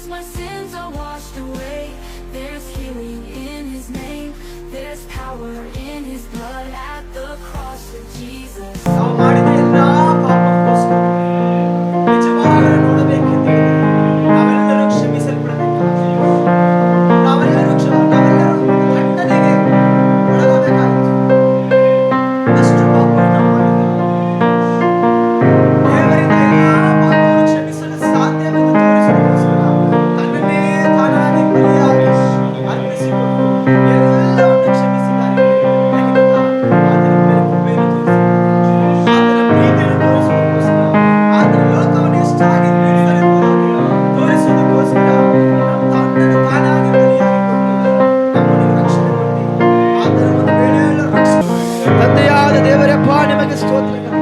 my sins are washed away. There's healing in His name. There's power in His blood at the cross of Jesus. ನಾವು ಮಾಡಿದ ಎಲ್ಲಾ ಪಾಪಕ್ಕೋಸ್ಕರ ನಿಜವಾಗಲೂ ನೋಡಬೇಕೆಂದಿದೆ. ನಾವೆಲ್ಲರೂ ಕ್ಷಮಿಸಲ್ಪಡಬೇಕಾಗಿದೆ. ನಾವೆಲ್ಲರೂ ದಂಡನೆಗೆ ಒಳಗಾಗಬೇಕಾಗಿತ್ತು. ಅಷ್ಟು ಪಾಪವನ್ನು ಮಾಡಿದ್ದೇವೆ. ದೇವರಿಂದ ಎಲ್ಲಾ ಪಾಪವನ್ನು ಕ್ಷಮಿಸಲು ಸಾಧ್ಯವೆಂದು ತೋರಿಸಿದಕ್ಕೋಸ್ಕರ ತನ್ನನ್ನೇ ತಾನಾಗಿ ಬಲಿಯಾಗಿ ಅರ್ಪಿಸಿಕೊಂಡು ಎಲ್ಲವನ್ನು ಕ್ಷಮಿಸಿದ್ದಾರೆ. ಯಾಕೆ ಗೊತ್ತಾ? ಆತನ ಮೇಲೆ ಕೃಪೆಯನ್ನು ತೋರಿಸಿದ್ದಾರೆ. ಆತನ ಪ್ರೀತಿಯನ್ನು ತೋರಿಸುವುದಕ್ಕೋಸ್ಕರ, ಆತನ ಲೋಕವನ್ನು ಎಷ್ಟಾಗಿ ಪ್ರೀತಿಸಲೆಂಬುದಾಗಿ ತೋರಿಸುವುದಕ್ಕೋಸ್ಕರ ತನ್ನನ್ನು ತಾನಾಗಿ ಬಲಿಯಾಗಿ ಕೊಟ್ಟು ನಮ್ಮನ್ನು ರಕ್ಷಣೆ ಮಾಡಿ ಆತನ ಒಂದು ವೇಳೆಯಲ್ಲೂ ರಕ್ಷಣೆ. ತಂದೆಯಾದ ದೇವರಪ್ಪ ನಿಮಗೆ ಸ್ತೋತ್ರಗಳು.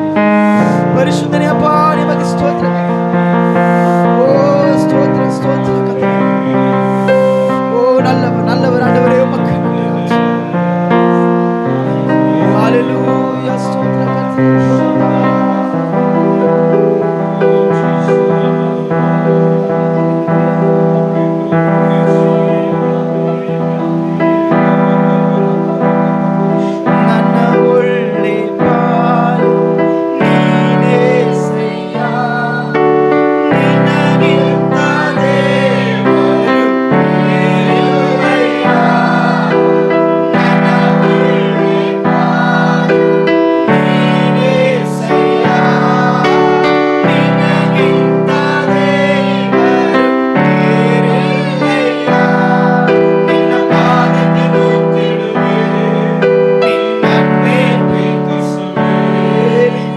ಪರಿಶುದ್ಧನೇ ಅಪ್ಪ ನಿಮಗೆ ಸ್ತೋತ್ರಗಳು. ಓ ಸ್ತೋತ್ರ ಸ್ತೋತ್ರ ಕರ್ತನೇ. ಓ நல்லவர் ஆண்டவரே உமக்கு நன்றி. ஹalleluya ಸ್ತೋತ್ರ ಕರ್ತನೇ. ನನ್ನ ಒಳ್ಳೆ ಪಾಲು ನೀನೇಸಯ್ಯ, ನಿನಗಿಂತ ದೇವರು ಬೇರಿಲ್ಲಯ್ಯ. ನನ್ನ ಒಳ್ಳೆ ಪಾಲು ನೀನೇಸಯ್ಯ, ನಿನಗಿಂತ ದೇವರು ಬೇರಿಲ್ಲಯ್ಯ. ನಿನ್ನ ಪಾದಕ್ಕೆ ನುಗ್ಗಿಡುವೆ, ನಿನ್ನನ್ನೇ ಪ್ರೀತಿಸುವೆ.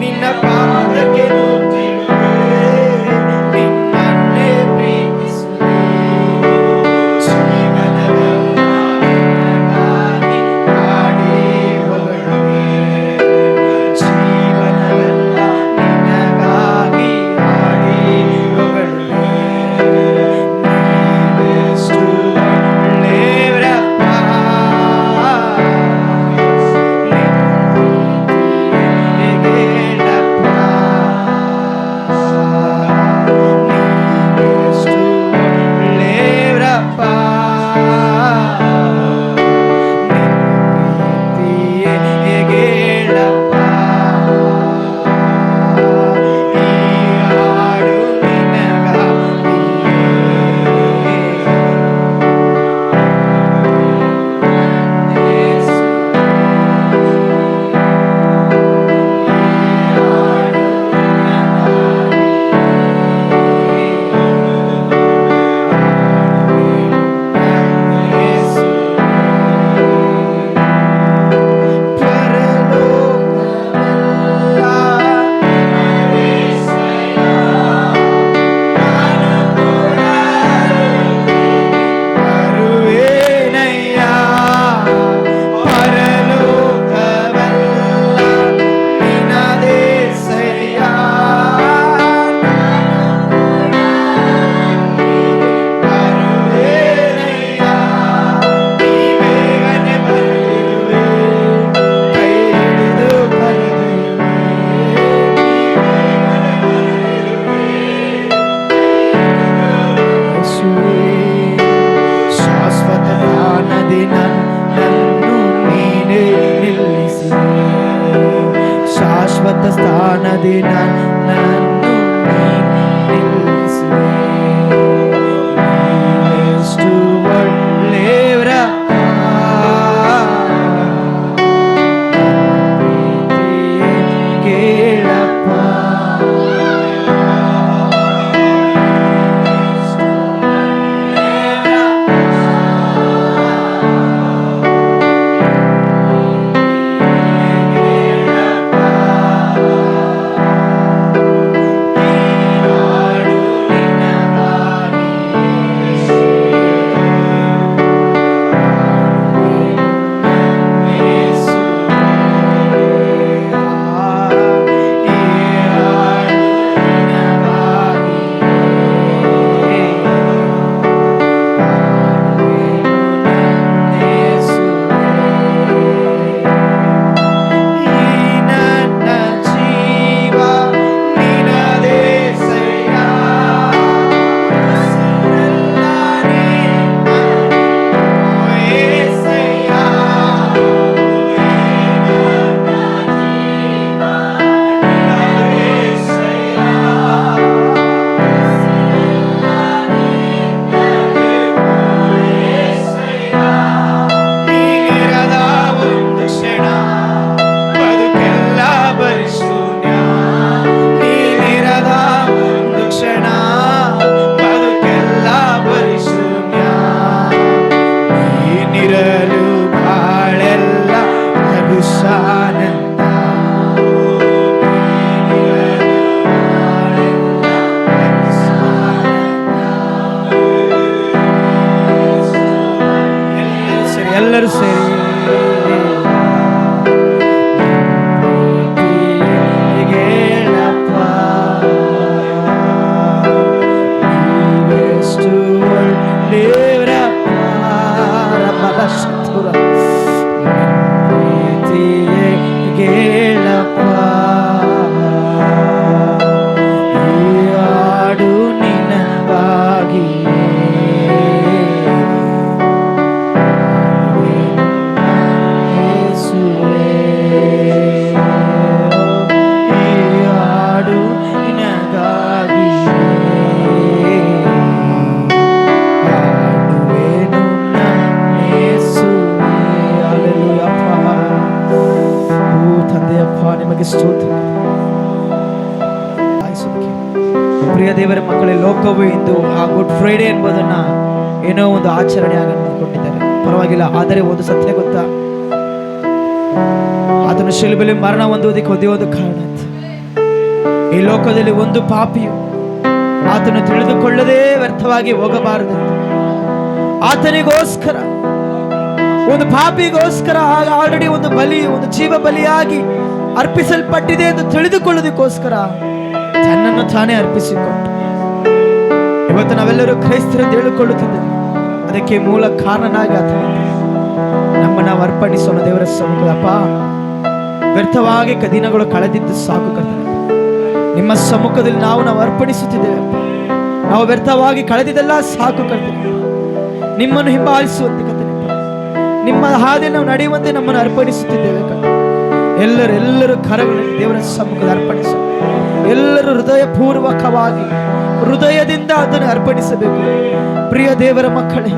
ನಿನ್ನ ಪಾದಕ್ಕೆ ನುಗ್ಗಿಡುವೆ, ನಿನ್ನನ್ನೇ ಪ್ರೀತಿಸುವೆ. ಜೀವನವೆಲ್ಲ ನಿನಗಾಗಿ ಹಾಡಿ ಹೊಗಳುವೆ. ಜೀವನವೆಲ್ಲ ನಿನಗಾಗಿ ಹಾಡಿ ಹೊಗಳುವೆ. ನೀವೆಷ್ಟು ಒಳ್ಳೆಯವರಪ್ಪ, ಹೇಗೇಳಪ್ಪ. ನೀವೆಷ್ಟು ಒಳ್ಳೆಯವರಪ್ಪ, ಪ್ರೀತಿ ಹೇಗೇಳಪ್ಪ. ಈ ಹಾಡು ನಿನಗಾಗಿಯೇ. ಯೇಸು, ಯೇಸು. ಪರಲೋಕವೆಲ್ಲ ನಿನಗೇಸಯ್ಯ, ನಾನು ಬರುವೇನಯ್ಯ. ಪರಲೋಕವೆಲ್ಲ ನಿನದೇಸಯ್ಯ, ಬರುವೇನಯ್ಯ. ನೀ ಬೇಗನೆ ಬರುವೆ, ಕೈ ಹಿಡಿದು ಕರೆದಿರುವೆ. ಯೇಸುವೇ, ಶಾಶ್ವತ ಜ್ಞಾನದಿ ನನ್ನನ್ನು ನೀನೇ ನಿಲ್ಲಿಸಿದೆ. ಶಾಶ್ವತ ಸ್ಥಾನದಿ ನನ್ನನ್ನು ನೀನೇ ನಿಲ್ಲಿಸಿದೆ. ನೀವೆಷ್ಟು ಒಳ್ಳೆಯವರಪ್ಪ, ಪ್ರೀತಿಯೇ ಕೇಳಪ್ಪ. ವಾಕ್ಯ. ಪ್ರಿಯ ದೇವರ ಮಕ್ಕಳೇ, ಲೋಕವು ಇಂದು ಆ ಗುಡ್ ಫ್ರೈಡೇ ಎಂಬುದನ್ನು ಏನೋ ಒಂದು ಆಚರಣೆ ಆಗಿಕೊಂಡಿದ್ದಾರೆ. ಪರವಾಗಿಲ್ಲ, ಆದರೆ ಒಂದು ಸತ್ಯ ಗೊತ್ತಾ, ಆತನು ಶಿಲುಬೆಯಲ್ಲಿ ಮರಣ ಹೊಂದುವುದಕ್ಕೆ ಒಂದೇ ಒಂದು ಕಾರಣ ಇತ್ತು. ಈ ಲೋಕದಲ್ಲಿ ಒಂದು ಪಾಪಿಯು ಆತನು ತಿಳಿದುಕೊಳ್ಳದೇ ವ್ಯರ್ಥವಾಗಿ ಹೋಗಬಾರದು. ಆತನಿಗೋಸ್ಕರ, ಒಂದು ಪಾಪಿಗೋಸ್ಕರ ಆಲ್ರೆಡಿ ಒಂದು ಬಲಿ, ಒಂದು ಜೀವ ಬಲಿಯಾಗಿ ಅರ್ಪಿಸಲ್ಪಟ್ಟಿದೆ ಎಂದು ತಿಳಿದುಕೊಳ್ಳೋದಕ್ಕೋಸ್ಕರ ತನ್ನನ್ನು ತಾನೇ ಅರ್ಪಿಸಿಕೊಟ್ಟು ಇವತ್ತು ನಾವೆಲ್ಲರೂ ಕ್ರೈಸ್ತರೆಂದು ಹೇಳಿಕೊಳ್ಳುತ್ತಿದ್ದೇವೆ. ಅದಕ್ಕೆ ಮೂಲ ಕಾರಣನಾಗಿ ಆತ ನಮ್ಮನ್ನು ನಾವು ಅರ್ಪಣಿಸೋಣ ದೇವರ ಸಮ್ಮುಖದಪ್ಪ. ವ್ಯರ್ಥವಾಗಿ ದಿನಗಳು ಕಳೆದಿದ್ದು ಸಾಕು ಕರ್ತನೆ. ನಿಮ್ಮ ಸಮ್ಮುಖದಲ್ಲಿ ನಾವು ಅರ್ಪಣಿಸುತ್ತಿದ್ದೇವೆ. ನಾವು ವ್ಯರ್ಥವಾಗಿ ಕಳೆದಿದ್ದೆಲ್ಲ ಸಾಕು ಕರ್ತನೆ. ನಿಮ್ಮನ್ನು ಹಿಂಬಾಲಿಸುವಂತೆ ಕರ್ತನೆ, ನಿಮ್ಮ ಹಾದಿಯಲ್ಲಿ ನಾವು ನಡೆಯುವಂತೆ ನಮ್ಮನ್ನು ಅರ್ಪಣಿಸುತ್ತಿದ್ದೇವೆ ಕರ್ತನೆ. ಎಲ್ಲರೂ ಕರಗಳಲ್ಲಿ ದೇವರ ಸಮ್ಮುಖದ ಅರ್ಪಣಿಸು. ಎಲ್ಲರೂ ಹೃದಯಪೂರ್ವಕವಾಗಿ ಹೃದಯದಿಂದ ಅದನ್ನು ಅರ್ಪಣಿಸಬೇಕು. ಪ್ರಿಯ ದೇವರ ಮಕ್ಕಳೇ,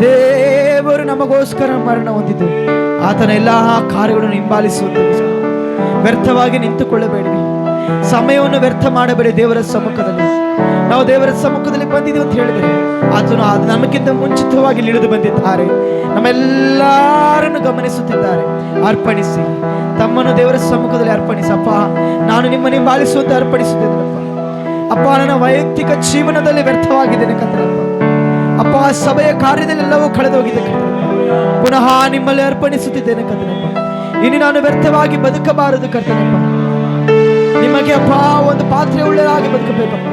ದೇವರು ನಮಗೋಸ್ಕರ ಮರಣ ಹೊಂದಿದ್ದು ಆತನ ಎಲ್ಲ ಕಾರ್ಯಗಳನ್ನು ಹಿಂಬಾಲಿಸುವಂತೆ ವ್ಯರ್ಥವಾಗಿ ನಿಂತುಕೊಳ್ಳಬೇಡಿ. ಸಮಯವನ್ನು ವ್ಯರ್ಥ ಮಾಡಬೇಡಿ. ದೇವರ ಸಮ್ಮುಖದಲ್ಲಿ ನಾವು ದೇವರ ಸಮ್ಮುಖದಲ್ಲಿ ಬಂದಿದ್ದೀವಿ ಅಂತ ಹೇಳಿದರೆ ಆತನು ನಮಗಿಂತ ಮುಂಚಿತವಾಗಿ ಇಳಿದು ಬಂದಿದ್ದಾರೆ. ನಮ್ಮೆಲ್ಲರನ್ನು ಗಮನಿಸುತ್ತಿದ್ದಾರೆ. ಅರ್ಪಣಿಸಿ, ತಮ್ಮನ್ನು ದೇವರ ಸಮ್ಮುಖದಲ್ಲಿ ಅರ್ಪಣಿಸಪ್ಪ. ನಾನು ನಿಮ್ಮನ್ನು ಹಿಂಬಾಲಿಸುವಂತೆ ಅರ್ಪಣಿಸುತ್ತಿದ್ದೇನಪ್ಪ. ಅಪ್ಪ, ನನ್ನ ವೈಯಕ್ತಿಕ ಜೀವನದಲ್ಲಿ ವ್ಯರ್ಥವಾಗಿದ್ದೇನೆ ಕರ್ತನಪ್ಪ. ಅಪ್ಪ, ಸಭೆಯ ಕಾರ್ಯದಲ್ಲಿ ಎಲ್ಲವೂ ಕಳೆದೋಗಿದೆ ಕರ್ತನಪ್ಪ. ಪುನಃ ನಿಮ್ಮಲ್ಲಿ ಅರ್ಪಣಿಸುತ್ತಿದ್ದೇನೆ ಕರ್ತನಪ್ಪ. ಇನ್ನು ನಾನು ವ್ಯರ್ಥವಾಗಿ ಬದುಕಬಾರದು ಕರ್ತನಪ್ಪ. ನಿಮಗೆ ಅಪ್ಪ ಒಂದು ಪಾತ್ರೆ ಉಳ್ಳರಾಗಿ ಬದುಕಬೇಕಪ್ಪ.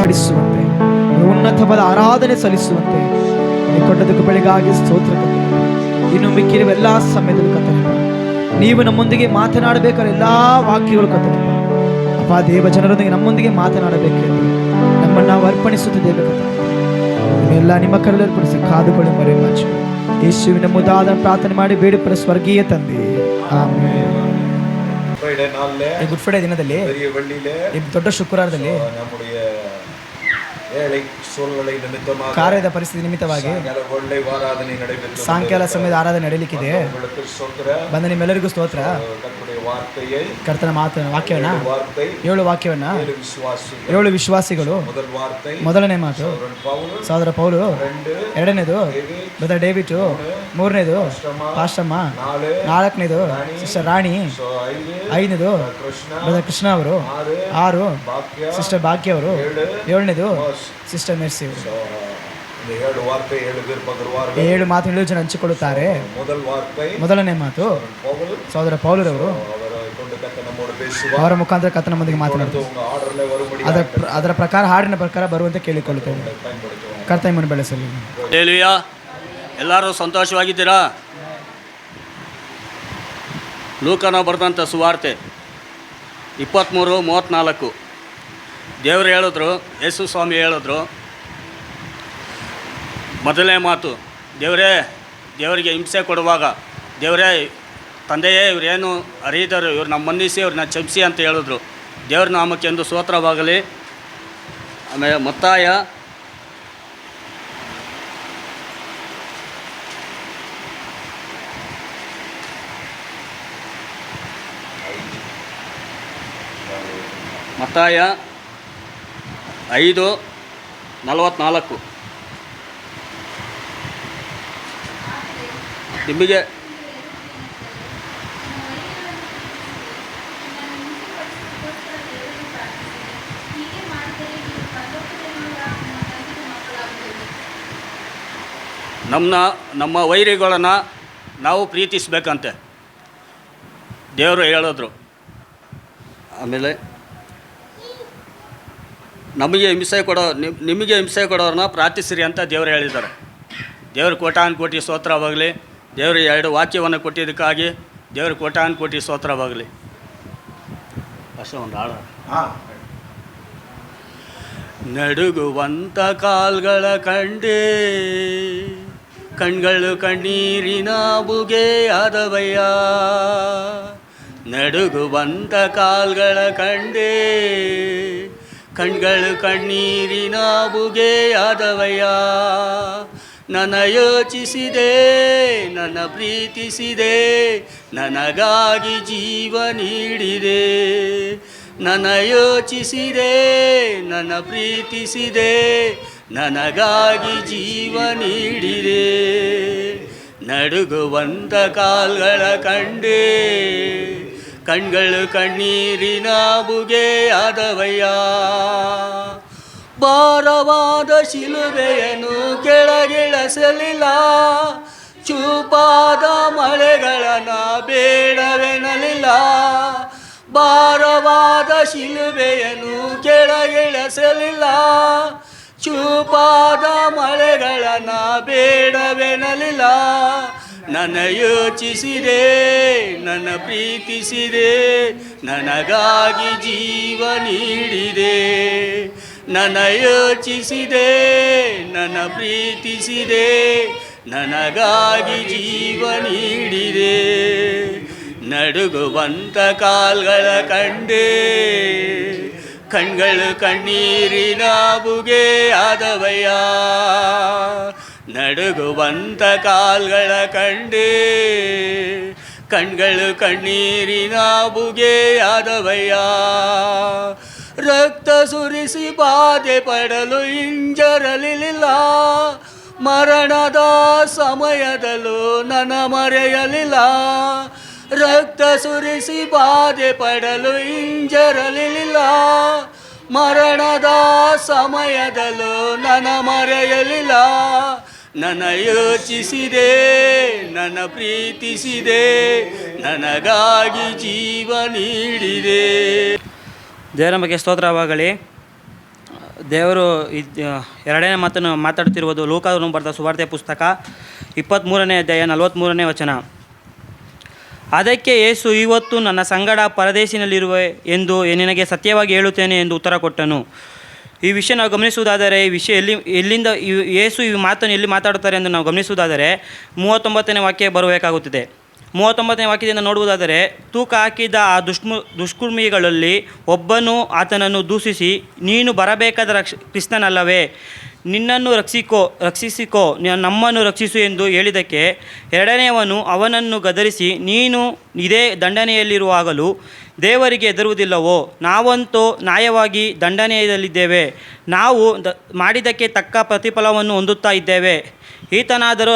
ಪಡಿಸುವಂತೆ, ಉನ್ನತವಾದ ಆರಾಧನೆ ಸಲ್ಲಿಸುವಂತೆ ನೀವು ಕೊಟ್ಟದಕ್ಕೆ ಬೆಳಗಾಗಿ ಸ್ತೋತ್ರ ಕರ್ತನಪ್ಪ. ಇನ್ನು ಮಿಕ್ಕಿರುವ ಎಲ್ಲಾ ಸಮಯದಲ್ಲೂ ಕರ್ತನಪ್ಪ ನೀವು ನಮ್ಮೊಂದಿಗೆ ಮಾತನಾಡಬೇಕಾದ ಎಲ್ಲಾ ವಾಕ್ಯಗಳು ಕರ್ತನಪ್ಪ ಅಪ್ಪ, ದೇವ ಜನರೊಂದಿಗೆ ನಮ್ಮೊಂದಿಗೆ ಮಾತನಾಡಬೇಕೆಂದು ನಮ್ಮನ್ನು ನಾವು ಅರ್ಪಣಿಸುತ್ತಿದ್ದೇವೆ ಕರ್ತನಪ್ಪ. ಎಲ್ಲ ನಿಮ್ಮ ಕರದಲ್ಲಿ ಅರ್ಪಣಿಸಿ ಕಾದುಕೊಳ್ಳಿ ಮರೆ ಮಾಚು. ಯೇಸುವಿನ ಮುದಾದ ಪ್ರಾರ್ಥನೆ ಮಾಡಿ ಬೇಡಿಪರ ಸ್ವರ್ಗೀಯ ತಂದೆ, ಆಮೆನ್. ಗುಡ್ ಫ್ರೈಡೆ ದಿನದಲ್ಲಿ, ದೊಡ್ಡ ಶುಕ್ರವಾರದಲ್ಲಿ ಕಾರ್ಯದ ಪರಿಸ್ಥಿತಿ ನಿಮಿತ್ತವಾಗಿ ಸಾಯಂಕಾಲ ಸಮಯದ ಆರಾಧನೆ ನಡೆಯಲಿಕ್ಕಿದೆ. ಬಂದ ನಿಮ್ಮೆಲ್ಲರಿಗೂ ಸ್ತೋತ್ರ. ಕರ್ತನ ವಾಕ್ಯವನ್ನ 7 ವಾಕ್ಯವನ್ನ 7 ವಿಶ್ವಾಸಿಗಳು. ಮೊದಲನೇ ಮಾತು ಸಹೋದರ ಪೌಲು, ಎರಡನೇದು ಬ್ರದರ್ ಡೇವಿಡ್, ಮೂರನೇದು ಪಾಸ್ಟಮ್ಮ, ನಾಲ್ಕನೇದು ಸಿಸ್ಟರ್ ರಾಣಿ, ಐದನೇದು ಬ್ರದರ್ ಕೃಷ್ಣ ಅವರು, 6 ಸಿಸ್ಟರ್ ಭಾಗ್ಯ ಅವರು, 7ನೇದು ಸಿಸ್ಟರ್ ಮೆರ್ಸಿ ಅವರು. 7 ಮಾತು 7 ಜನ ಹಂಚಿಕೊಳ್ಳುತ್ತಾರೆ. ಮೊದಲನೇ ಮಾತು ಸಹೋದರ ಪೌಲರವರು, ಅವರ ಮುಖಾಂತರ ಕರ್ತನ ನಮ್ಮೊಂದಿಗೆ ಮಾತನಾಡ್ತಾರೆ. ಅದರ ಪ್ರಕಾರ, ಹಾಡಿನ ಪ್ರಕಾರ ಬರುವಂತೆ ಕೇಳಿಕೊಳ್ಳುತ್ತೇವೆ. ಕರ್ತನ ನಿಮ್ಮನ್ನು ಬೆಳೆಸಲಿ. ಹಲ್ಲೆಲೂಯಾ. ಎಲ್ಲರೂ ಸಂತೋಷವಾಗಿದ್ದೀರಾ? ಲೂಕನ ಬರೆದಂಥ ಸುವಾರ್ತೆ 23:34 ದೇವರು ಹೇಳಿದ್ರು, ಯೇಸು ಸ್ವಾಮಿ ಹೇಳಿದ್ರು, ಮೊದಲನೇ ಮಾತು, ದೇವರಿಗೆ ಹಿಂಸೆ ಕೊಡುವಾಗ ದೇವರೇ ತಂದೆಯೇ ಇವರೇನು ಅರಿಯಿದರು, ಇವ್ರು ನಮ್ಮ ಮನ್ನಿಸಿ ಅವ್ರನ್ನ ಕ್ಷಮಿಸಿ ಅಂತ ಹೇಳಿದ್ರು. ದೇವ್ರ ನಾಮಕ್ಕೆ ಎಂದು ಸ್ತೋತ್ರವಾಗಲಿ. ಆಮೇಲೆ ಮತ್ತಾಯ 5:44 ನಿಮಗೆ ನಮ್ಮ ವೈರಿಗಳನ್ನು ನಾವು ಪ್ರೀತಿಸಬೇಕಂತೆ ದೇವರು ಹೇಳಿದ್ರು. ಆಮೇಲೆ ನಿಮಗೆ ಹಿಂಸೆ ಕೊಡೋರನ್ನ ಪ್ರಾರ್ಥಿಸಿರಿ ಅಂತ ದೇವರು ಹೇಳಿದ್ದಾರೆ. ದೇವರು ಕೋಟಿ ಸ್ತೋತ್ರವಾಗಲಿ. ದೇವರು 2 ವಾಕ್ಯವನ್ನು ಕೊಟ್ಟಿದ್ದಕ್ಕಾಗಿ ದೇವರು ಕೋಟಿ ಸ್ತೋತ್ರವಾಗಲಿ. ಅಷ್ಟೇ ಒಂದು ಹಾಡ. ನಡುಗುವಂಥ ಕಾಲ್ಗಳ ಕಂಡೇ, ಕಣ್ಗಳು ಕಣ್ಣೀರಿನ ಬುಗೆಯಾದವಯ್ಯ. ನಡುಗುವಂಥ ಕಾಲ್ಗಳ ಕಂಡೇ, ಕಣ್ಗಳು ಕಣ್ಣೀರಿನ ಬುಗೆಯಾದವಯ್ಯ. ನನ್ನ ಯೋಚಿಸಿದೆ, ನನ್ನ ಪ್ರೀತಿಸಿದೆ, ನನಗಾಗಿ ಜೀವ ನೀಡಿದೆ. ನನ್ನ ಯೋಚಿಸಿದೆ, ನನ್ನ ಪ್ರೀತಿಸಿದೆ, ನನಗಾಗಿ ಜೀವ ನೀಡಿದೆ. ನಡುಗುವಂತ ಕಾಲ್ಗಳ ಕಂಡೆ, ಕಣ್ಗಳು ಕಣ್ಣೀರಿನ ಬುಗೆಯಾದವಯ್ಯ. ಭಾರವಾದ ಶಿಲುಬೆಯನ್ನು ಕೆಳಗಿಳಿಸಲಿಲ್ಲ, ಚೂಪಾದ ಮಳೆಗಳನ್ನ ಬೇಡವೆನಲಿಲ್ಲ. ಭಾರವಾದ ಶಿಲುಬೆಯನ್ನು ಕೆಳಗಿಳಿಸಲಿಲ್ಲ, ಚೂಪಾದ ಮಳೆಗಳನ್ನ ಬೇಡವೆನಲಿಲ್ಲ. ನನ್ನ ಯೋಚಿಸಿದೆ, ನನ್ನ ಪ್ರೀತಿಸಿದೆ, ನನಗಾಗಿ ಜೀವ ನೀಡಿದೆ. ನನ್ನ ಯೋಚಿಸಿದೆ, ನನ್ನ ಪ್ರೀತಿಸಿದೆ, ನನಗಾಗಿ ಜೀವ ನೀಡಿದೆ. ನಡುಗುವಂತ ಕಾಲ್ಗಳ ಕಂಡೆ, ಕಣ್ಗಳು ಕಣ್ಣೀರಿನ ಬುಗೆಯಾದವಯ್ಯ. ನಡುಗುವಂತ ಕಾಲ್ಗಳ ಕಂಡೆ, ಕಣ್ಗಳು ಕಣ್ಣೀರಿನ ಬುಗೆಯಾದವಯ್ಯ. ರಕ್ತ ಸುರಿಸಿ ಬಾಧೆ ಪಡಲು ಹಿಂಜರಲಿಲ್ಲ, ಮರಣದ ಸಮಯದಲ್ಲೂ ನನ್ನ ಮರೆಯಲಿಲ್ಲ. ರಕ್ತ ಸುರಿಸಿ ಬಾಧೆ ಪಡಲು ಹಿಂಜರಲಿಲ್ಲ, ಮರಣದ ಸಮಯದಲ್ಲೂ ನನ್ನ ಮರೆಯಲಿಲ್ಲ. ನನ್ನ ಯೋಚಿಸಿದೆ, ನನ್ನ ಪ್ರೀತಿಸಿದೆ, ನನಗಾಗಿ ಜೀವ ನೀಡಿದೆ. ದೇವರ ಬಗ್ಗೆ ಸ್ತೋತ್ರವಾಗಲಿ. ದೇವರು ಎರಡನೇ ಮಾತನ್ನು ಮಾತಾಡ್ತಿರುವುದು ಲೂಕನು ಬರೆದ ಸುವಾರ್ತೆ ಪುಸ್ತಕ 23ನೇ ಅಧ್ಯಾಯ 43ನೇ ವಚನ. ಅದಕ್ಕೆ ಯೇಸು, ಇವತ್ತು ನನ್ನ ಸಂಗಡ ಪರದೇಶಿನಲ್ಲಿರುವೆ ಎಂದು ನಿನಗೆ ಸತ್ಯವಾಗಿ ಹೇಳುತ್ತೇನೆ ಎಂದು ಉತ್ತರ ಕೊಟ್ಟನು. ಈ ವಿಷಯ ನಾವು ಗಮನಿಸುವುದಾದರೆ, ಈ ವಿಷಯ ಎಲ್ಲಿಂದ ಯೇಸು ಈ ಮಾತನ್ನು ಎಲ್ಲಿ ಮಾತಾಡುತ್ತಾರೆ ಎಂದು ನಾವು ಗಮನಿಸುವುದಾದರೆ 39ನೇ ವಾಕ್ಯ ಬರಬೇಕಾಗುತ್ತದೆ. 39ನೇ ವಾಕ್ಯದಿಂದ ನೋಡುವುದಾದರೆ, ತೂಕ ಹಾಕಿದ ಆ ದುಷ್ಕರ್ಮಿಗಳಲ್ಲಿ ಒಬ್ಬನು ಆತನನ್ನು ದೂಷಿಸಿ, ನೀನು ಬರಬೇಕಾದ ಕ್ರಿಸ್ತನಲ್ಲವೇ, ನಿನ್ನನ್ನು ರಕ್ಷಿಸಿಕೋ, ನಮ್ಮನ್ನು ರಕ್ಷಿಸು ಎಂದು ಹೇಳಿದ್ದಕ್ಕೆ ಎರಡನೆಯವನು ಅವನನ್ನು ಗದರಿಸಿ, ನೀನು ಇದೇ ದಂಡನೆಯಲ್ಲಿರುವಾಗಲೂ ದೇವರಿಗೆ ಹೆದರುವುದಿಲ್ಲವೋ? ನಾವಂತೂ ನ್ಯಾಯವಾಗಿ ದಂಡನೆಯಲ್ಲಿದ್ದೇವೆ, ನಾವು ಮಾಡಿದ್ದಕ್ಕೆ ತಕ್ಕ ಪ್ರತಿಫಲವನ್ನು ಹೊಂದುತ್ತಾ ಇದ್ದೇವೆ. ಈತನಾದರೂ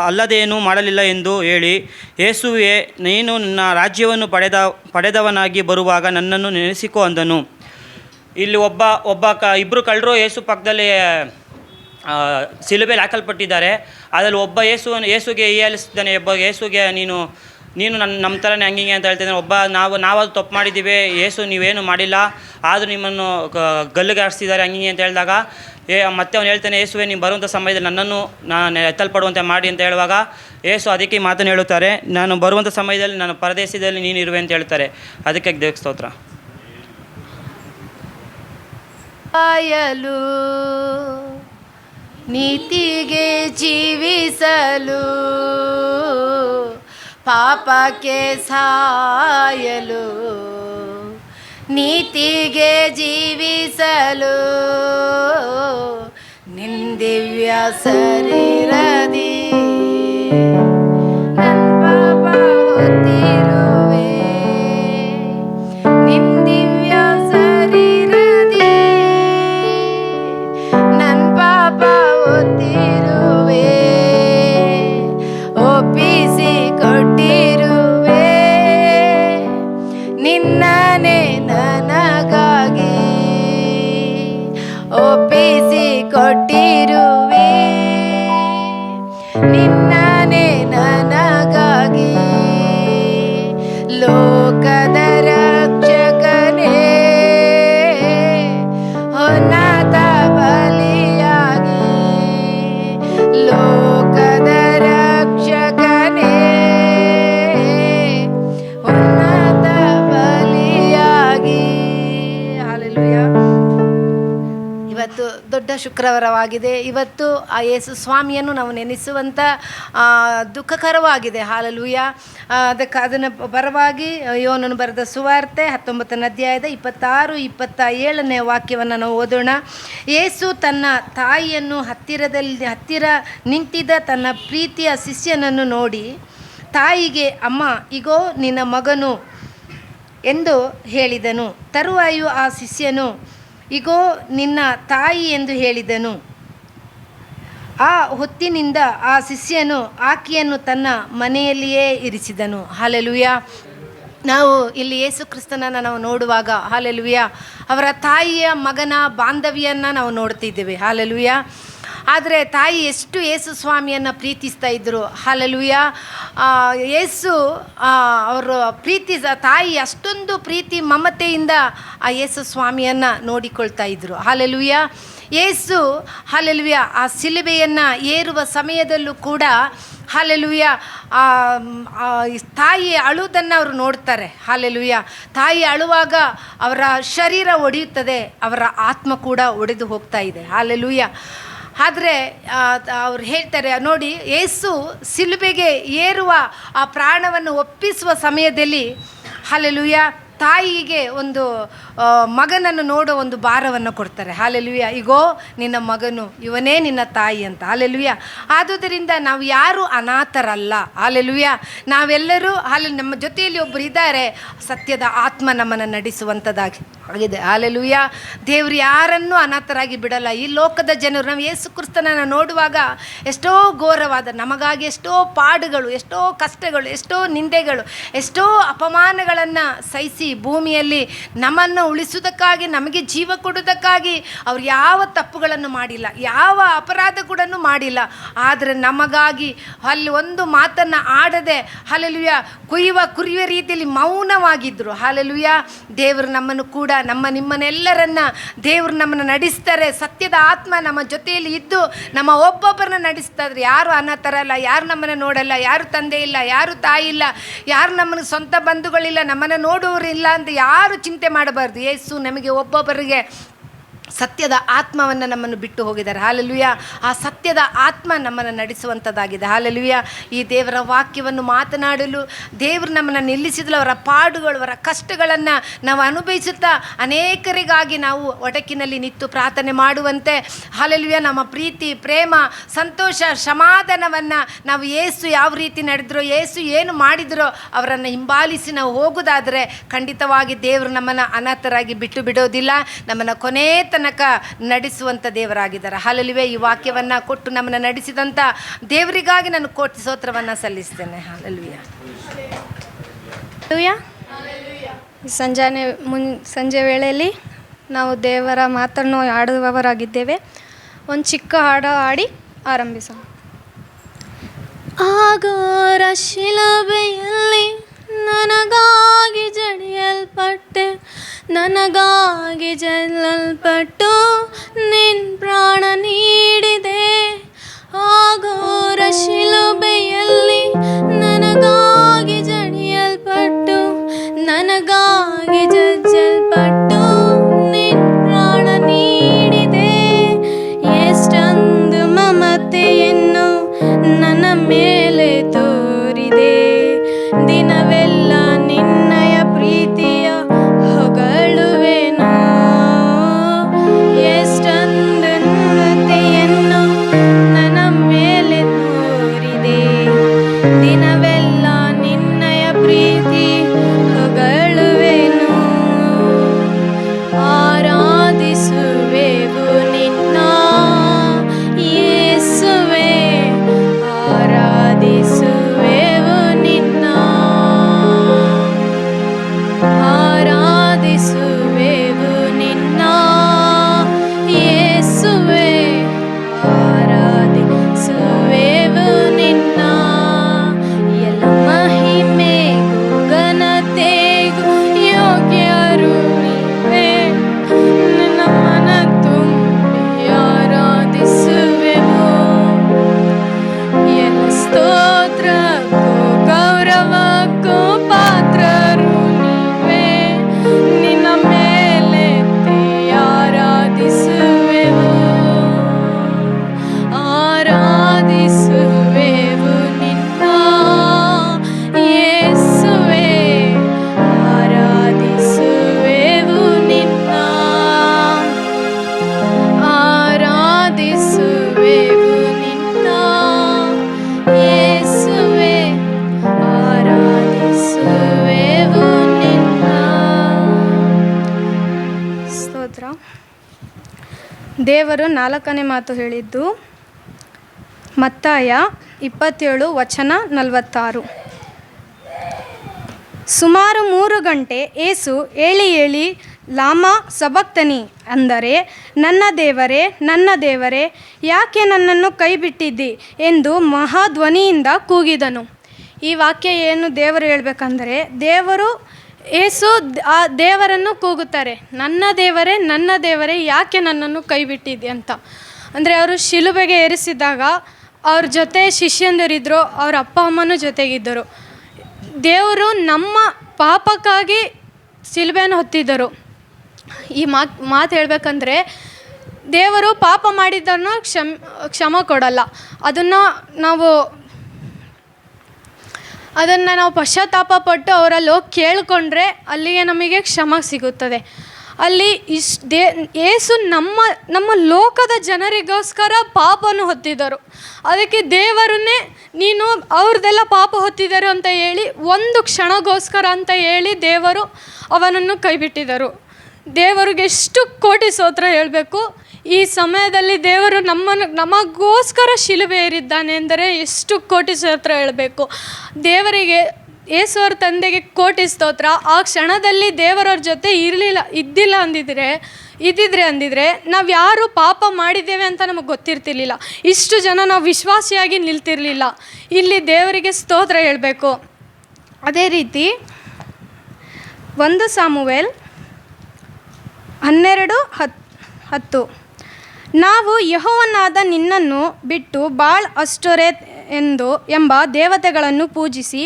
ಅಲ್ಲದೇನೂ ಮಾಡಲಿಲ್ಲ ಎಂದು ಹೇಳಿ, ಯೇಸುವೇ, ನೀನು ನನ್ನ ರಾಜ್ಯವನ್ನು ಪಡೆದವನಾಗಿ ಬರುವಾಗ ನನ್ನನ್ನು ನೆನೆಸಿಕೊ ಅಂದನು. ಇಲ್ಲಿ ಇಬ್ಬರು ಕಳ್ಳರು ಯೇಸು ಪಕ್ಕದಲ್ಲಿ ಶಿಲುಬೆಯಲ್ಲಿ ಹಾಕಲ್ಪಟ್ಟಿದ್ದಾರೆ. ಅದರಲ್ಲಿ ಒಬ್ಬ ಯೇಸುಗೆ ಹೀಯಾಳಿಸ್ತಾನೆ. ಯೇಸುಗೆ ನೀನು ನಮ್ಮ ಥರನೇ ಹಂಗಿಂಗೆ ಅಂತ ಹೇಳ್ತಿದ್ದಾನೆ. ನಾವು ಅದು ತಪ್ಪು ಮಾಡಿದ್ದೀವಿ, ಯೇಸು ನೀವೇನು ಮಾಡಿಲ್ಲ, ಆದರೂ ನಿಮ್ಮನ್ನು ಗಲ್ಲಿಗೆ ಆಡಿಸ್ತಿದ್ದಾರೆ ಹಂಗಿಂಗೆ ಅಂತ ಹೇಳಿದಾಗ ಮತ್ತೆ ಅವನು ಹೇಳ್ತಾನೆ, ಯೇಸುವೆ, ನೀವು ಬರುವಂಥ ಸಮಯದಲ್ಲಿ ನನ್ನನ್ನು ನಾನು ಎತ್ತಲ್ಪಡುವಂತೆ ಮಾಡಿ ಅಂತ ಹೇಳುವಾಗ ಯೇಸು ಅದಕ್ಕೆ ಮಾತನ್ನು ಹೇಳುತ್ತಾರೆ, ನಾನು ಬರುವಂಥ ಸಮಯದಲ್ಲಿ ನಾನು ಪರದೇಶದಲ್ಲಿ ನೀನು ಇರುವೆ ಅಂತ ಹೇಳ್ತಾರೆ. ಅದಕ್ಕೆ ದೇವಕ್ಕೆ ಸ್ತೋತ್ರ. ಸಾಯಲು ನೀತಿಗೆ ಜೀವಿಸಲು, ಪಾಪಕ್ಕೆ ಸಾಯಲು ನೀತಿಗೆ ಜೀವಿಸಲು, ನಿಂದಿವ್ಯ ಶರೀರದಿ ನನ್ನ ಪಾಪ ಹೊತ್ತಿರುವೆ, ನಿಂದಿವ್ಯ ಶರೀರದಿ ನನ್ನ ಪಾಪ ಹೊತ್ತಿರುವೆ, ಒಪ್ಪಿಸಿ ಕೊಟ್ಟಿರುವೆ ನಿನ್ನನೆ ನನಗಾಗಿ, ಒಪ್ಪಿಸಿ ಕೊಟ್ಟಿರುವೆ ನಿನ್ನನೆ ನನಗಾಗಿ. ಲೋಕದ ರಕ್ಷಕನೇ ಉನ್ನತ ಬಲಿಯಾಗಿ, ಲೋಕದ ರಕ್ಷಕನೇ ಉನ್ನತ ಬಲಿಯಾಗಿ. ಹಲ್ಲೆಲೂಯಾ. ಇವತ್ತು ದೊಡ್ಡ ಶುಕ್ರವಾರವಾಗಿದೆ. ಇವತ್ತು ಆ ಯೇಸು ಸ್ವಾಮಿಯನ್ನು ನಾವು ನೆನೆಸುವಂಥ ದುಃಖಕರವಾಗಿದೆ. ಹಲ್ಲೆಲೂಯಾ. ಅದನ್ನು ಪರವಾಗಿ ಯೋನನು ಬರೆದ ಸುವಾರ್ತೆ 19ನೇ ಅಧ್ಯಾಯದ 26-27ನೇ ವಾಕ್ಯವನ್ನು ನಾವು ಓದೋಣ. ಯೇಸು ತನ್ನ ತಾಯಿಯನ್ನು ಹತ್ತಿರ ನಿಂತಿದ್ದ ತನ್ನ ಪ್ರೀತಿಯ ಶಿಷ್ಯನನ್ನು ನೋಡಿ ತಾಯಿಗೆ, ಅಮ್ಮ, ಇಗೋ ನಿನ್ನ ಮಗನು ಎಂದು ಹೇಳಿದನು. ತರುವಾಯ ಆ ಶಿಷ್ಯನು, ಇಗೋ ನಿನ್ನ ತಾಯಿ ಎಂದು ಹೇಳಿದನು. ಆ ಹೊತ್ತಿನಿಂದ ಆ ಶಿಷ್ಯನು ಆಕೆಯನ್ನು ತನ್ನ ಮನೆಯಲ್ಲಿಯೇ ಇರಿಸಿದನು. ಹಲ್ಲೆಲೂಯಾ. ನಾವು ಇಲ್ಲಿ ಯೇಸು ಕ್ರಿಸ್ತನನ್ನು ನಾವು ನೋಡುವಾಗ ಹಲ್ಲೆಲೂಯಾ ಅವರ ತಾಯಿಯ ಮಗನ ಬಾಂಧವ್ಯವನ್ನು ನಾವು ನೋಡ್ತಿದ್ದೇವೆ. ಹಲ್ಲೆಲೂಯಾ. ಆದರೆ ತಾಯಿ ಎಷ್ಟು ಯೇಸು ಸ್ವಾಮಿಯನ್ನು ಪ್ರೀತಿಸ್ತಾ ಇದ್ದರು. ಹಲ್ಲೆಲೂಯಾ. ಯೇಸು ಅವರು ತಾಯಿ ಅಷ್ಟೊಂದು ಪ್ರೀತಿ ಮಮತೆಯಿಂದ ಆ ಯೇಸು ಸ್ವಾಮಿಯನ್ನು ನೋಡಿಕೊಳ್ತಾ ಇದ್ದರು. ಹಲ್ಲೆಲೂಯಾ. ಯೇಸು ಹಲ್ಲೆಲೂಯಾ ಆ ಶಿಲುಬೆಯನ್ನು ಏರುವ ಸಮಯದಲ್ಲೂ ಕೂಡ ಹಲ್ಲೆಲೂಯಾ ತಾಯಿ ಅಳುವುದನ್ನು ಅವರು ನೋಡ್ತಾರೆ. ಹಲ್ಲೆಲೂಯಾ. ತಾಯಿ ಅಳುವಾಗ ಅವರ ಶರೀರ ಒಡೆಯುತ್ತದೆ, ಅವರ ಆತ್ಮ ಕೂಡ ಒಡೆದು ಹೋಗ್ತಾ ಇದೆ. ಹಲ್ಲೆಲೂಯಾ. ಆದರೆ ಅವ್ರು ಹೇಳ್ತಾರೆ ನೋಡಿ, ಯೇಸು ಶಿಲುಬೆಗೆ ಏರುವ ಆ ಪ್ರಾಣವನ್ನು ಒಪ್ಪಿಸುವ ಸಮಯದಲ್ಲಿ ಹಲ್ಲೆಲೂಯಾ ತಾಯಿಗೆ ಒಂದು ಮಗನನ್ನು ನೋಡೋ ಒಂದು ಭಾರವನ್ನು ಕೊಡ್ತಾರೆ. ಹಲ್ಲೆಲೂಯಾ. ಇಗೋ ನಿನ್ನ ಮಗನು, ಇವನೇ ನಿನ್ನ ತಾಯಿ ಅಂತ. ಹಲ್ಲೆಲೂಯಾ. ಆದುದರಿಂದ ನಾವು ಯಾರು ಅನಾಥರಲ್ಲ. ಹಲ್ಲೆಲೂಯಾ. ನಾವೆಲ್ಲರೂ ನಮ್ಮ ಜೊತೆಯಲ್ಲಿ ಒಬ್ಬರು ಇದ್ದಾರೆ, ಸತ್ಯದ ಆತ್ಮ ನಮ್ಮನ್ನು ನಡೆಸುವಂಥದ್ದಾಗಿ ಆಗಿದೆ. ಹಲ್ಲೆಲೂಯಾ. ದೇವರು ಯಾರನ್ನೂ ಅನಾಥರಾಗಿ ಬಿಡಲ್ಲ. ಈ ಲೋಕದ ಜನರು ನಾವು ಯೇಸು ಕ್ರಿಸ್ತನನ್ನು ನೋಡುವಾಗ ಎಷ್ಟೋ ಘೋರವಾದ ನಮಗಾಗಿ ಎಷ್ಟೋ ಪಾಡುಗಳು, ಎಷ್ಟೋ ಕಷ್ಟಗಳು, ಎಷ್ಟೋ ನಿಂದೆಗಳು, ಎಷ್ಟೋ ಅಪಮಾನಗಳನ್ನು ಸಹಿಸಿ ಭೂಮಿಯಲ್ಲಿ ನಮ್ಮನ್ನು ಉಳಿಸುವುದಕ್ಕಾಗಿ, ನಮಗೆ ಜೀವ ಕೊಡುವುದಕ್ಕಾಗಿ ಅವ್ರು ಯಾವ ತಪ್ಪುಗಳನ್ನು ಮಾಡಿಲ್ಲ, ಯಾವ ಅಪರಾಧ ಕೂಡ ಮಾಡಿಲ್ಲ. ಆದರೆ ನಮಗಾಗಿ ಅಲ್ಲಿ ಒಂದು ಮಾತನ್ನು ಆಡದೆ ಹಲ್ಲೆಲೂಯಾ ಕುಯ್ಯುವ ಕುರಿಯುವ ರೀತಿಯಲ್ಲಿ ಮೌನವಾಗಿದ್ದರು. ಹಲ್ಲೆಲೂಯಾ. ದೇವರು ನಮ್ಮನ್ನು ಕೂಡ ನಿಮ್ಮನ್ನೆಲ್ಲರನ್ನ ದೇವರು ನಮ್ಮನ್ನು ನಡೆಸ್ತಾರೆ. ಸತ್ಯದ ಆತ್ಮ ನಮ್ಮ ಜೊತೆಯಲ್ಲಿ ಇದ್ದು ನಮ್ಮ ಒಬ್ಬೊಬ್ಬರನ್ನ ನಡೆಸ್ತಾ ಇದ್ರೆ ಯಾರು ಅನಾಥರಲ್ಲ, ಯಾರು ನಮ್ಮನ್ನು ನೋಡಲ್ಲ, ಯಾರು ತಂದೆ ಇಲ್ಲ, ಯಾರು ತಾಯಿ ಇಲ್ಲ, ಯಾರು ನಮ್ಮನ್ನು ಸ್ವಂತ ಬಂಧುಗಳಿಲ್ಲ, ನಮ್ಮನ್ನು ನೋಡುವವರು ಇಲ್ಲ ಅಂತ ಯಾರು ಚಿಂತೆ ಮಾಡಬಾರ್ದು. ಯೇಸು ನಮಗೆ ಒಬ್ಬೊಬ್ಬರಿಗೆ ಸತ್ಯದ ಆತ್ಮವನ್ನು ನಮ್ಮನ್ನು ಬಿಟ್ಟು ಹೋಗಿದ್ದಾರೆ. ಹಲ್ಲೆಲೂಯಾ. ಆ ಸತ್ಯದ ಆತ್ಮ ನಮ್ಮನ್ನು ನಡೆಸುವಂಥದ್ದಾಗಿದೆ. ಹಲ್ಲೆಲೂಯಾ. ಈ ದೇವರ ವಾಕ್ಯವನ್ನು ಮಾತನಾಡಲು ದೇವರು ನಮ್ಮನ್ನು ನಿಲ್ಲಿಸಿದಲು. ಅವರ ಪಾಡುಗಳು, ಅವರ ಕಷ್ಟಗಳನ್ನು ನಾವು ಅನುಭವಿಸುತ್ತಾ ಅನೇಕರಿಗಾಗಿ ನಾವು ಒಡಕಿನಲ್ಲಿ ನಿಂತು ಪ್ರಾರ್ಥನೆ ಮಾಡುವಂತೆ ಹಲ್ಲೆಲೂಯಾ ನಮ್ಮ ಪ್ರೀತಿ, ಪ್ರೇಮ, ಸಂತೋಷ, ಸಮಾಧಾನವನ್ನು ನಾವು ಯೇಸು ಯಾವ ರೀತಿ ನಡೆದ್ರೋ, ಯೇಸು ಏನು ಮಾಡಿದರೋ ಅವರನ್ನು ಹಿಂಬಾಲಿಸಿ ನಾವು ಹೋಗೋದಾದರೆ ಖಂಡಿತವಾಗಿ ದೇವರು ನಮ್ಮನ್ನು ಅನಾಥರಾಗಿ ಬಿಟ್ಟು ಬಿಡೋದಿಲ್ಲ, ನಮ್ಮನ್ನು ಕೊನೆ ತನಕ ನಡೆಸುವಂಥ ದೇವರಾಗಿದ್ದಾರೆ. ಹಲ್ಲೆಲೂಯಾ. ಈ ವಾಕ್ಯವನ್ನು ಕೊಟ್ಟು ನಮ್ಮನ್ನು ನಡೆಸಿದಂಥ ದೇವರಿಗಾಗಿ ನಾನು ಕೋಟಿ ಸ್ತೋತ್ರವನ್ನು ಸಲ್ಲಿಸ್ತೇನೆ. ಹಲ್ಲೆಲೂಯಾ. ಸಂಜೆ ವೇಳೆಯಲ್ಲಿ ನಾವು ದೇವರ ಮಾತನ್ನು ಆಡುವವರಾಗಿದ್ದೇವೆ. ಒಂದು ಚಿಕ್ಕ ಹಾಡು ಹಾಡಿ ಆರಂಭಿಸೋಣ. ಆಗೋರ ಶಿಲುಬೆಯಲ್ಲಿ ನನಗಾಗಿ ಜಡಿಯಲ್ಪಟ್ಟೆ, ನನಗಾಗಿ ಜಲ್ಲಲ್ಪಟ್ಟು ನಿನ್ ಪ್ರಾಣ ನೀಡಿದೆ. ಆಗೋರ ಶಿಲುಬೆಯಲ್ಲಿ ನನಗಾಗಿ ಜಡಿಯಲ್ಪಟ್ಟು, ನನಗಾಗಿ ಜಜ್ಜಲ್ಪಟ್ಟು ನಿನ್ ಪ್ರಾಣ ನೀಡಿದೆ. ಎಷ್ಟೊಂದು ಮಮತೆಯನ್ನು ನನ್ನ ಮೇಲೆ ತೋರಿದೆ, ದಿನವೆಲ್ಲ ನಿನ್ನಯ ಪ್ರೀತಿಯ ಹೊಗಳುವೆನು. ಎಷ್ಟೊಂದು ಮಮತೆಯನ್ನು ನನ್ನ ಮೇಲೆ ತೋರಿದೆ, ದಿನವೆಲ್ಲ ದೇವರು 4ನೇ ಮಾತು ಹೇಳಿದ್ದು ಮತ್ತಾಯ 27 ವಚನ 46. ಸುಮಾರು 3 ಗಂಟೆ ಏಸು ಏಳಿ ಲಾಮಾ ಸಬಕ್ತನಿ ಅಂದರೆ ನನ್ನ ದೇವರೇ ಯಾಕೆ ನನ್ನನ್ನು ಕೈಬಿಟ್ಟಿದ್ದಿ ಎಂದು ಮಹಾಧ್ವನಿಯಿಂದ ಕೂಗಿದನು. ಈ ವಾಕ್ಯ ಏನು ದೇವರು ಹೇಳಬೇಕಂದ್ರೆ, ಏಸು ಆ ದೇವರನ್ನು ಕೂಗುತ್ತಾರೆ, ನನ್ನ ದೇವರೇ ಯಾಕೆ ನನ್ನನ್ನು ಕೈಬಿಟ್ಟಿದ್ದಿ ಅಂತ. ಅಂದರೆ ಅವರು ಶಿಲುಬೆಗೆ ಏರಿಸಿದಾಗ ಅವ್ರ ಜೊತೆ ಶಿಷ್ಯಂದರಿದ್ದರು, ಅವ್ರ ಅಪ್ಪ ಅಮ್ಮನೂ ಜೊತೆಗಿದ್ದರು. ದೇವರು ನಮ್ಮ ಪಾಪಕ್ಕಾಗಿ ಶಿಲುಬೆಯನ್ನು ಹೊತ್ತಿದ್ದರು. ಈ ಮಾತು ಹೇಳಬೇಕಂದ್ರೆ, ದೇವರು ಪಾಪ ಮಾಡಿದ್ದನ್ನು ಕ್ಷಮ ಕೊಡಲ್ಲ. ಅದನ್ನು ನಾವು ಪಶ್ಚಾತ್ತಾಪ ಪಟ್ಟು ಅವರಲ್ಲಿ ಹೋಗಿ ಕೇಳಿಕೊಂಡ್ರೆ ಅಲ್ಲಿಗೆ ನಮಗೆ ಕ್ಷಮ ಸಿಗುತ್ತದೆ. ಅಲ್ಲಿ ಏಸು ನಮ್ಮ ಲೋಕದ ಜನರಿಗೋಸ್ಕರ ಪಾಪವನ್ನು ಹೊತ್ತಿದ್ದರು. ಅದಕ್ಕೆ ದೇವರನ್ನೇ ನೀನು ಅವ್ರದ್ದೆಲ್ಲ ಪಾಪ ಹೊತ್ತಿದ್ದರು ಅಂತ ಹೇಳಿ ಒಂದು ಕ್ಷಣಗೋಸ್ಕರ ಅಂತ ಹೇಳಿ ದೇವರು ಅವನನ್ನು ಕೈಬಿಟ್ಟಿದ್ದರು. ದೇವರಿಗೆ ಎಷ್ಟು ಕೋಟಿ ಸ್ತೋತ್ರ ಹೇಳಬೇಕು. ಈ ಸಮಯದಲ್ಲಿ ದೇವರು ನಮಗೋಸ್ಕರ ಶಿಲುಬೆ ಏರಿದ್ದಾನೆ ಎಂದರೆ ಎಷ್ಟು ಕೋಟಿ ಸ್ತೋತ್ರ ಹೇಳಬೇಕು. ದೇವರಿಗೆ ಯೇಸುವರ ತಂದೆಗೆ ಕೋಟಿ ಸ್ತೋತ್ರ. ಆ ಕ್ಷಣದಲ್ಲಿ ದೇವರವ್ರ ಜೊತೆ ಇದ್ದಿದ್ರೆ ಅಂದಿದ್ರೆ ನಾವು ಯಾರು ಪಾಪ ಮಾಡಿದ್ದೇವೆ ಅಂತ ನಮಗೆ ಗೊತ್ತಿರ್ತಿರ್ಲಿಲ್ಲ. ಇಷ್ಟು ಜನ ನಾವು ವಿಶ್ವಾಸಿಯಾಗಿ ನಿಲ್ತಿರಲಿಲ್ಲ. ಇಲ್ಲಿ ದೇವರಿಗೆ ಸ್ತೋತ್ರ ಹೇಳಬೇಕು. ಅದೇ ರೀತಿ 1 ಸಾಮುವೇಲ್ 12:10 ನಾವು ಯೆಹೋವನಾದ ನಿನ್ನನ್ನು ಬಿಟ್ಟು ಬಾಳ್ ಅಷ್ಟೋರೆತ್ ಎಂಬ ದೇವತೆಗಳನ್ನು ಪೂಜಿಸಿ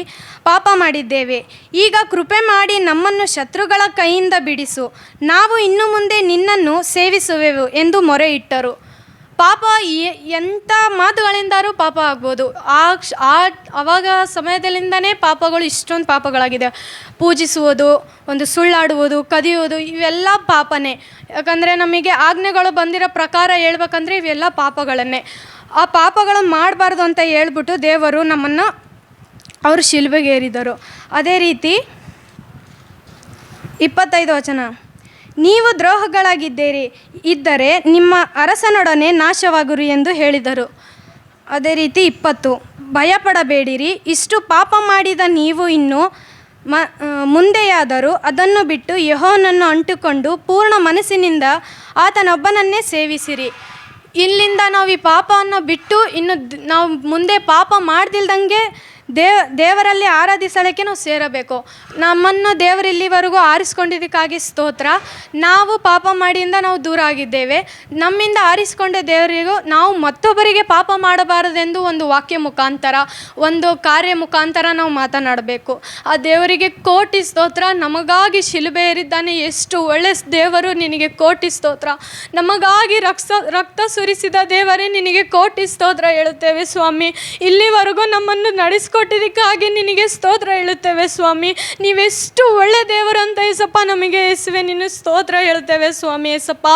ಪಾಪ ಮಾಡಿದ್ದೇವೆ. ಈಗ ಕೃಪೆ ಮಾಡಿ ನಮ್ಮನ್ನು ಶತ್ರುಗಳ ಕೈಯಿಂದ ಬಿಡಿಸು, ನಾವು ಇನ್ನು ಮುಂದೆ ನಿನ್ನನ್ನು ಸೇವಿಸುವೆವು ಎಂದು ಮೊರೆ ಇಟ್ಟರು. ಪಾಪ ಎಂಥ ಮಾತುಗಳಿಂದಾರೂ ಪಾಪ ಆಗ್ಬೋದು. ಆವಾಗ ಸಮಯದಲ್ಲಿಂದನೇ ಪಾಪಗಳು ಇಷ್ಟೊಂದು ಪಾಪಗಳಾಗಿದೆ. ಪೂಜಿಸುವುದು, ಒಂದು ಸುಳ್ಳಾಡುವುದು, ಕದಿಯುವುದು, ಇವೆಲ್ಲ ಪಾಪನೇ. ಯಾಕಂದರೆ ನಮಗೆ ಆಜ್ಞೆಗಳು ಬಂದಿರೋ ಪ್ರಕಾರ ಹೇಳ್ಬೇಕಂದ್ರೆ ಇವೆಲ್ಲ ಪಾಪಗಳನ್ನೇ. ಆ ಪಾಪಗಳು ಮಾಡಬಾರ್ದು ಅಂತ ಹೇಳ್ಬಿಟ್ಟು ದೇವರು ನಮ್ಮನ್ನು ಅವರು ಶಿಲುಬೆಗೆ ಏರಿದರು. ಅದೇ ರೀತಿ 25 ವಚನ, ನೀವು ದ್ರೋಹಗಳಾಗಿದ್ದೀರಿ ಇದ್ದರೆ ನಿಮ್ಮ ಅರಸನೊಡನೆ ನಾಶವಾಗುರಿ ಎಂದು ಹೇಳಿದರು. ಅದೇ ರೀತಿ 20, ಭಯಪಡಬೇಡಿರಿ, ಇಷ್ಟು ಪಾಪ ಮಾಡಿದ ನೀವು ಇನ್ನು ಮುಂದೆಯಾದರೂ ಅದನ್ನು ಬಿಟ್ಟು ಯೆಹೋವನನ್ನು ಅಂಟುಕೊಂಡು ಪೂರ್ಣ ಮನಸ್ಸಿನಿಂದ ಆತನೊಬ್ಬನನ್ನೇ ಸೇವಿಸಿರಿ. ಇಲ್ಲಿಂದ ನಾವು ಈ ಪಾಪವನ್ನು ಬಿಟ್ಟು ಇನ್ನು ನಾವು ಮುಂದೆ ಪಾಪ ಮಾಡ್ದಿಲ್ದಂಗೆ ದೇವರಲ್ಲಿ ಆರಾಧಿಸಲಿಕ್ಕೆ ನಾವು ಸೇರಬೇಕು. ನಮ್ಮನ್ನು ದೇವರು ಇಲ್ಲಿವರೆಗೂ ಆರಿಸ್ಕೊಂಡಿದ್ದಕ್ಕಾಗಿ ಸ್ತೋತ್ರ. ನಾವು ಪಾಪ ಮಾಡಿಯಿಂದ ನಾವು ದೂರ ಆಗಿದ್ದೇವೆ. ನಮ್ಮಿಂದ ಆರಿಸ್ಕೊಂಡ ದೇವರಿಗೂ ನಾವು ಮತ್ತೊಬ್ಬರಿಗೆ ಪಾಪ ಮಾಡಬಾರದೆಂದು ಒಂದು ವಾಕ್ಯ ಮುಖಾಂತರ, ಒಂದು ಕಾರ್ಯ ಮುಖಾಂತರ ನಾವು ಮಾತನಾಡಬೇಕು. ಆ ದೇವರಿಗೆ ಕೋಟಿ ಸ್ತೋತ್ರ. ನಮಗಾಗಿ ಶಿಲುಬೆ ಏರಿದ್ದಾನೆ. ಎಷ್ಟು ಒಳ್ಳೆ ದೇವರು, ನಿನಗೆ ಕೋಟಿ ಸ್ತೋತ್ರ. ನಮಗಾಗಿ ರಕ್ತ ಸುರಿಸಿದ ದೇವರೇ, ನಿನಗೆ ಕೋಟಿ ಸ್ತೋತ್ರ ಹೇಳುತ್ತೇವೆ ಸ್ವಾಮಿ. ಇಲ್ಲಿವರೆಗೂ ನಮ್ಮನ್ನು ನಡೆಸ್ಕೊಟ್ಟಿದ್ದಕ್ಕಾಗಿ ನಿನಗೆ ಸ್ತೋತ್ರ ಹೇಳುತ್ತೇವೆ ಸ್ವಾಮಿ. ನೀವೆಷ್ಟು ಒಳ್ಳೆ ದೇವರು ಅಂತ ಏಸಪ್ಪ ನಮಗೆ ಯೇಸುವೆ ನಿನ್ನ ಸ್ತೋತ್ರ ಹೇಳುತ್ತೇವೆ ಸ್ವಾಮಿ. ಏಸಪ್ಪ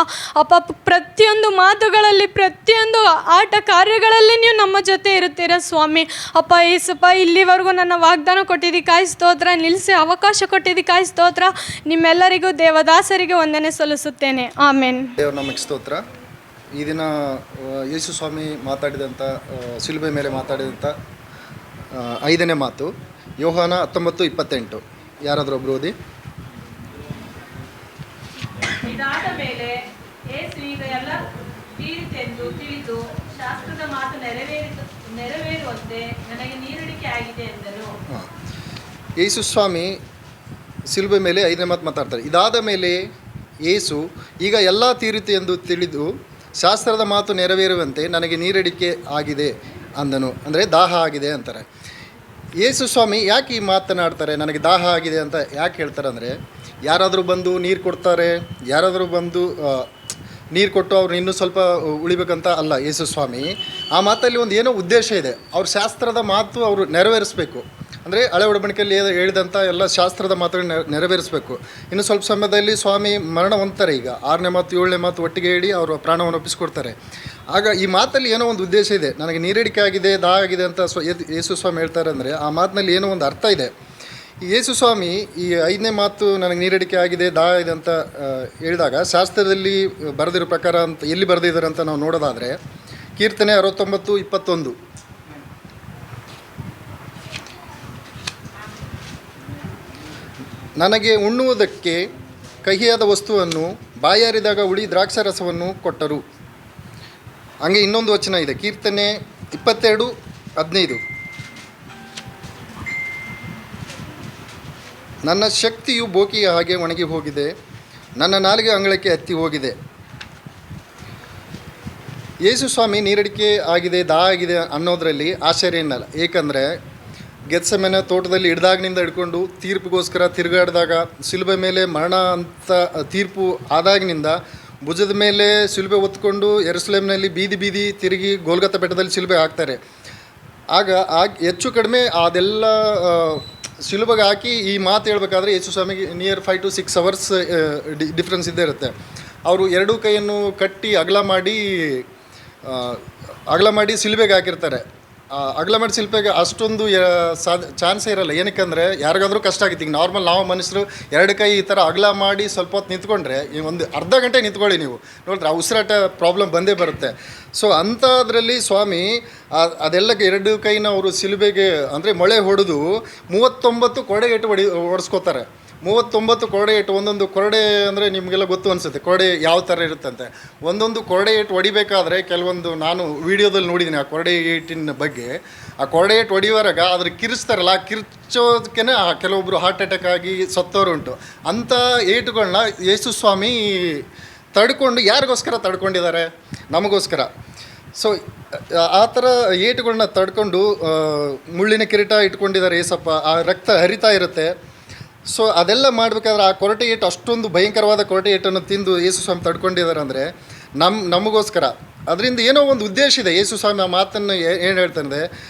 ಅಪ್ಪ, ಪ್ರತಿಯೊಂದು ಮಾತುಗಳಲ್ಲಿ, ಪ್ರತಿಯೊಂದು ಆಟ ಕಾರ್ಯಗಳಲ್ಲಿ ನೀವು ನಮ್ಮ ಜೊತೆ ಇರುತ್ತೀರ ಸ್ವಾಮಿ. ಅಪ್ಪ ಏಸಪ್ಪ, ಇಲ್ಲಿವರೆಗೂ ನನ್ನ ವಾಗ್ದಾನ ಕೊಟ್ಟಿದ್ದಕ್ಕಾಗಿ ಸ್ತೋತ್ರ, ನಿಲ್ಲಿಸಿ ಅವಕಾಶ ಕೊಟ್ಟಿದ್ದಕ್ಕಾಗಿ ಸ್ತೋತ್ರ. ನಿಮ್ಮೆಲ್ಲರಿಗೂ ದೇವದಾಸರಿಗೆ ವಂದನೆ ಸಲ್ಲಿಸುತ್ತೇನೆ. ಆಮೇನ್. ದೇವರು ನಮಗೆ ಸ್ತೋತ್ರ. ಈ ದಿನ ಯೇಸು ಸ್ವಾಮಿ ಮಾತಾಡಿದಂಥ, ಶಿಲುಬೆ ಮೇಲೆ ಮಾತಾಡಿದಂಥ 5ನೇ ಮಾತು ಯೋಹಾನ 19:28. ಯಾರಾದರೂ ಒಬ್ರು ಓದಿ. ಇದಾದ ಮೇಲೆ ಯೇಸು ಈಗ ಎಲ್ಲ ತೀರಿತೆಂದು ತಿಳಿದು ಶಾಸ್ತ್ರದ ಮಾತು ನೆರವೇರುವಂತೆ ನನಗೆ ನೀರಡಿಕೆ ಆಗಿದೆ ಎಂದನು. ಯೇಸು ಸ್ವಾಮಿ ಶಿಲುಬೆ ಮೇಲೆ 5ನೇ ಮಾತು ಮಾತಾಡ್ತಾರೆ. ಇದಾದ ಮೇಲೆ ಯೇಸು ಈಗ ಎಲ್ಲ ತೀರಿತು ಎಂದು ತಿಳಿದು ಶಾಸ್ತ್ರದ ಮಾತು ನೆರವೇರುವಂತೆ ನನಗೆ ನೀರಡಿಕೆ ಆಗಿದೆ ಅಂದನು. ಅಂದರೆ ದಾಹ ಆಗಿದೆ ಅಂತಾರೆ. ಯೇಸು ಸ್ವಾಮಿ ಯಾಕೆ ಈ ಮಾತನಾಡ್ತಾರೆ, ನನಗೆ ದಾಹ ಆಗಿದೆ ಅಂತ ಯಾಕೆ ಹೇಳ್ತಾರೆ ಅಂದರೆ, ಯಾರಾದರೂ ಬಂದು ನೀರು ಕೊಡ್ತಾರೆ, ಯಾರಾದರೂ ಬಂದು ನೀರು ಕೊಟ್ಟು ಅವ್ರು ಇನ್ನೂ ಸ್ವಲ್ಪ ಉಳಿಬೇಕಂತ ಅಲ್ಲ. ಯೇಸು ಸ್ವಾಮಿ ಆ ಮಾತಲ್ಲಿ ಒಂದು ಏನೋ ಉದ್ದೇಶ ಇದೆ. ಅವ್ರ ಶಾಸ್ತ್ರದ ಮಾತು ಅವರು ನೆರವೇರಿಸಬೇಕು. ಅಂದರೆ ಹಳೆ ಒಡಂಬಡಿಕೆಯಲ್ಲಿ ಹೇಳಿದಂಥ ಎಲ್ಲ ಶಾಸ್ತ್ರದ ಮಾತುಗಳು ನೆರವೇರಿಸಬೇಕು. ಇನ್ನು ಸ್ವಲ್ಪ ಸಮಯದಲ್ಲಿ ಸ್ವಾಮಿ ಮರಣ ಹೊಂದ್ತಾರೆ. ಈಗ 6ನೇ ಮಾತು 7ನೇ ಮಾತು ಒಟ್ಟಿಗೆ ಹೇಳಿ ಅವರು ಪ್ರಾಣವನ್ನು ಒಪ್ಪಿಸ್ಕೊಡ್ತಾರೆ. ಆಗ ಈ ಮಾತಲ್ಲಿ ಏನೋ ಒಂದು ಉದ್ದೇಶ ಇದೆ. ನನಗೆ ನೀರಡಿಕೆ ಆಗಿದೆ, ದಾಹ ಆಗಿದೆ ಅಂತ ಯೇಸು ಸ್ವಾಮಿ ಹೇಳ್ತಾರೆ ಅಂದರೆ ಆ ಮಾತಿನಲ್ಲಿ ಏನೋ ಒಂದು ಅರ್ಥ ಇದೆ. ಯೇಸು ಸ್ವಾಮಿ ಈ 5ನೇ ಮಾತು ನನಗೆ ನೀರಡಿಕೆ ಆಗಿದೆ ಇದೆ ಅಂತ ಹೇಳಿದಾಗ ಶಾಸ್ತ್ರದಲ್ಲಿ ಬರೆದಿರೋ ಪ್ರಕಾರ ಅಂತ ಎಲ್ಲಿ ಬರೆದಿದ್ದಾರೆ ಅಂತ ನಾವು ನೋಡೋದಾದರೆ ಕೀರ್ತನೆ 69:21. ನನಗೆ ಉಣ್ಣುವುದಕ್ಕೆ ಕಹಿಯಾದ ವಸ್ತುವನ್ನು ಬಾಯಾರಿದಾಗ ಹುಳಿ ದ್ರಾಕ್ಷಾರಸವನ್ನು ಕೊಟ್ಟರು. ಹಂಗೆ ಇನ್ನೊಂದು ವಚನ ಇದೆ, ಕೀರ್ತನೆ 22:15. ನನ್ನ ಶಕ್ತಿಯು ಬೋಕಿಯ ಹಾಗೆ ಒಣಗಿ ಹೋಗಿದೆ, ನನ್ನ ನಾಲಿಗೆ ಅಂಗಳಕ್ಕೆ ಹತ್ತಿ ಹೋಗಿದೆ. ಯೇಸು ಸ್ವಾಮಿ ನೀರಡಿಕೆ ಆಗಿದೆ, ಆಗಿದೆ ಅನ್ನೋದರಲ್ಲಿ ಆಶ್ಚರ್ಯ ಏನಲ್ಲ. ಏಕೆಂದರೆ ಗೆತ್ಸೆಮನೆ ತೋಟದಲ್ಲಿ ಹಿಡ್ದಾಗಿನಿಂದ ಹಿಡ್ಕೊಂಡು ತೀರ್ಪಿಗೋಸ್ಕರ ತಿರುಗಾಡಿದಾಗ, ಶಿಲುಬೆ ಮೇಲೆ ಮರಣ ಅಂತ ತೀರ್ಪು ಆದಾಗಿನಿಂದ ಭುಜದ ಮೇಲೆ ಶಿಲುಬೆ ಹೊತ್ಕೊಂಡು ಯೆರೂಸಲೇಮಿನಲ್ಲಿ ಬೀದಿ ಬೀದಿ ತಿರುಗಿ ಗೋಲ್ಗತ ಬೆಟ್ಟದಲ್ಲಿ ಶಿಲುಬೆ ಹಾಕ್ತಾರೆ. ಆಗ ಹೆಚ್ಚು ಕಡಿಮೆ ಅದೆಲ್ಲ ಶಿಲುಬೆಗೆ ಹಾಕಿ ಈ ಮಾತು ಹೇಳ್ಬೇಕಾದ್ರೆ ಯೇಸು ಸ್ವಾಮಿಗೆ ನಿಯರ್ 5 to 6 hours ಡಿಫ್ರೆನ್ಸ್ ಇದ್ದೇ ಇರುತ್ತೆ. ಅವರು ಎರಡೂ ಕೈಯನ್ನು ಕಟ್ಟಿ ಅಗಲ ಮಾಡಿ ಶಿಲುಬೆಗೆ ಹಾಕಿರ್ತಾರೆ. ಅಗಲ ಮಾಡಿ ಶಿಲ್ಪೆಗೆ ಅಷ್ಟೊಂದು ಚಾನ್ಸೇ ಇರಲ್ಲ. ಏನಕ್ಕೆಂದರೆ ಯಾರಿಗಾದರೂ ಕಷ್ಟ ಆಗಿತ್ತು. ಈಗ ನಾರ್ಮಲ್ ನಾವು ಮನುಷ್ಯರು ಎರಡು ಕೈ ಈ ಥರ ಅಗಲ ಮಾಡಿ ಸ್ವಲ್ಪ ಹೊತ್ತು ನಿಂತ್ಕೊಂಡ್ರೆ, ಈ ಒಂದು ಅರ್ಧ ಗಂಟೆ ನಿಂತ್ಕೊಳ್ಳಿ ನೀವು ನೋಡಿದ್ರೆ ಆ ಉಸಿರಾಟ ಪ್ರಾಬ್ಲಮ್ ಬಂದೇ ಬರುತ್ತೆ. ಸೊ ಅಂಥದ್ರಲ್ಲಿ ಸ್ವಾಮಿ ಅದೆಲ್ಲ ಎರಡು ಕೈನ ಅವರು ಶಿಲುಬೆಗೆ ಅಂದರೆ ಮೊಳೆ ಹೊಡೆದು 39 ಕೊರಡೆಗೇಟು ಹೊಡೆಸ್ಕೋತಾರೆ. 39 ಕೊರಡೆ ಒಂದೊಂದು ಕೊರಡೆ ಅಂದರೆ ನಿಮಗೆಲ್ಲ ಗೊತ್ತು ಅನಿಸುತ್ತೆ ಕೊರಡೆ ಯಾವ ಥರ ಇರುತ್ತಂತೆ. ಒಂದೊಂದು ಕೊರಡೆ ಹೊಡಿಬೇಕಾದ್ರೆ ಕೆಲವೊಂದು ನಾನು ವೀಡಿಯೋದಲ್ಲಿ ನೋಡಿದ್ದೀನಿ ಆ ಕೊರಡೆ ಏಟಿನ ಬಗ್ಗೆ. ಆ ಕೊರಡೆ ಹೊಡಿಯುವಾಗ ಅದ್ರ ಕಿರಿಸ್ತಾರಲ್ಲ, ಆ ಕಿರ್ಚೋದಕ್ಕೆ ಕೆಲವೊಬ್ಬರು ಹಾರ್ಟ್ ಅಟ್ಯಾಕ್ ಆಗಿ ಸತ್ತವರು ಉಂಟು. ಅಂಥ ಏಟುಗಳನ್ನ ಯೇಸು ಸ್ವಾಮಿ ತಡ್ಕೊಂಡು ಯಾರಿಗೋಸ್ಕರ ತಡ್ಕೊಂಡಿದ್ದಾರೆ? ನಮಗೋಸ್ಕರ. ಸೊ ಆ ಥರ ಏಟುಗಳನ್ನ ತಡ್ಕೊಂಡು ಮುಳ್ಳಿನ ಕಿರೀಟ ಇಟ್ಕೊಂಡಿದ್ದಾರೆ ಏಸಪ್ಪ. ಆ ರಕ್ತ ಹರಿತಾ ಇರುತ್ತೆ. ಸೊ ಅದೆಲ್ಲ ಮಾಡಬೇಕಾದ್ರೆ ಆ ಕೊರಟೆ ಏಟು ಅಷ್ಟೊಂದು ಭಯಂಕರವಾದ ಕೊರಟೆ ಏಟನ್ನು ತಿಂದು ಯೇಸು ಸ್ವಾಮಿ ತಡ್ಕೊಂಡಿದ್ದಾರೆ ಅಂದರೆ ನಮಗೋಸ್ಕರ. ಅದರಿಂದ ಏನೋ ಒಂದು ಉದ್ದೇಶ ಇದೆ. ಯೇಸು ಸ್ವಾಮಿ ಆ ಮಾತನ್ನು ಏನು ಹೇಳ್ತಾನೆ,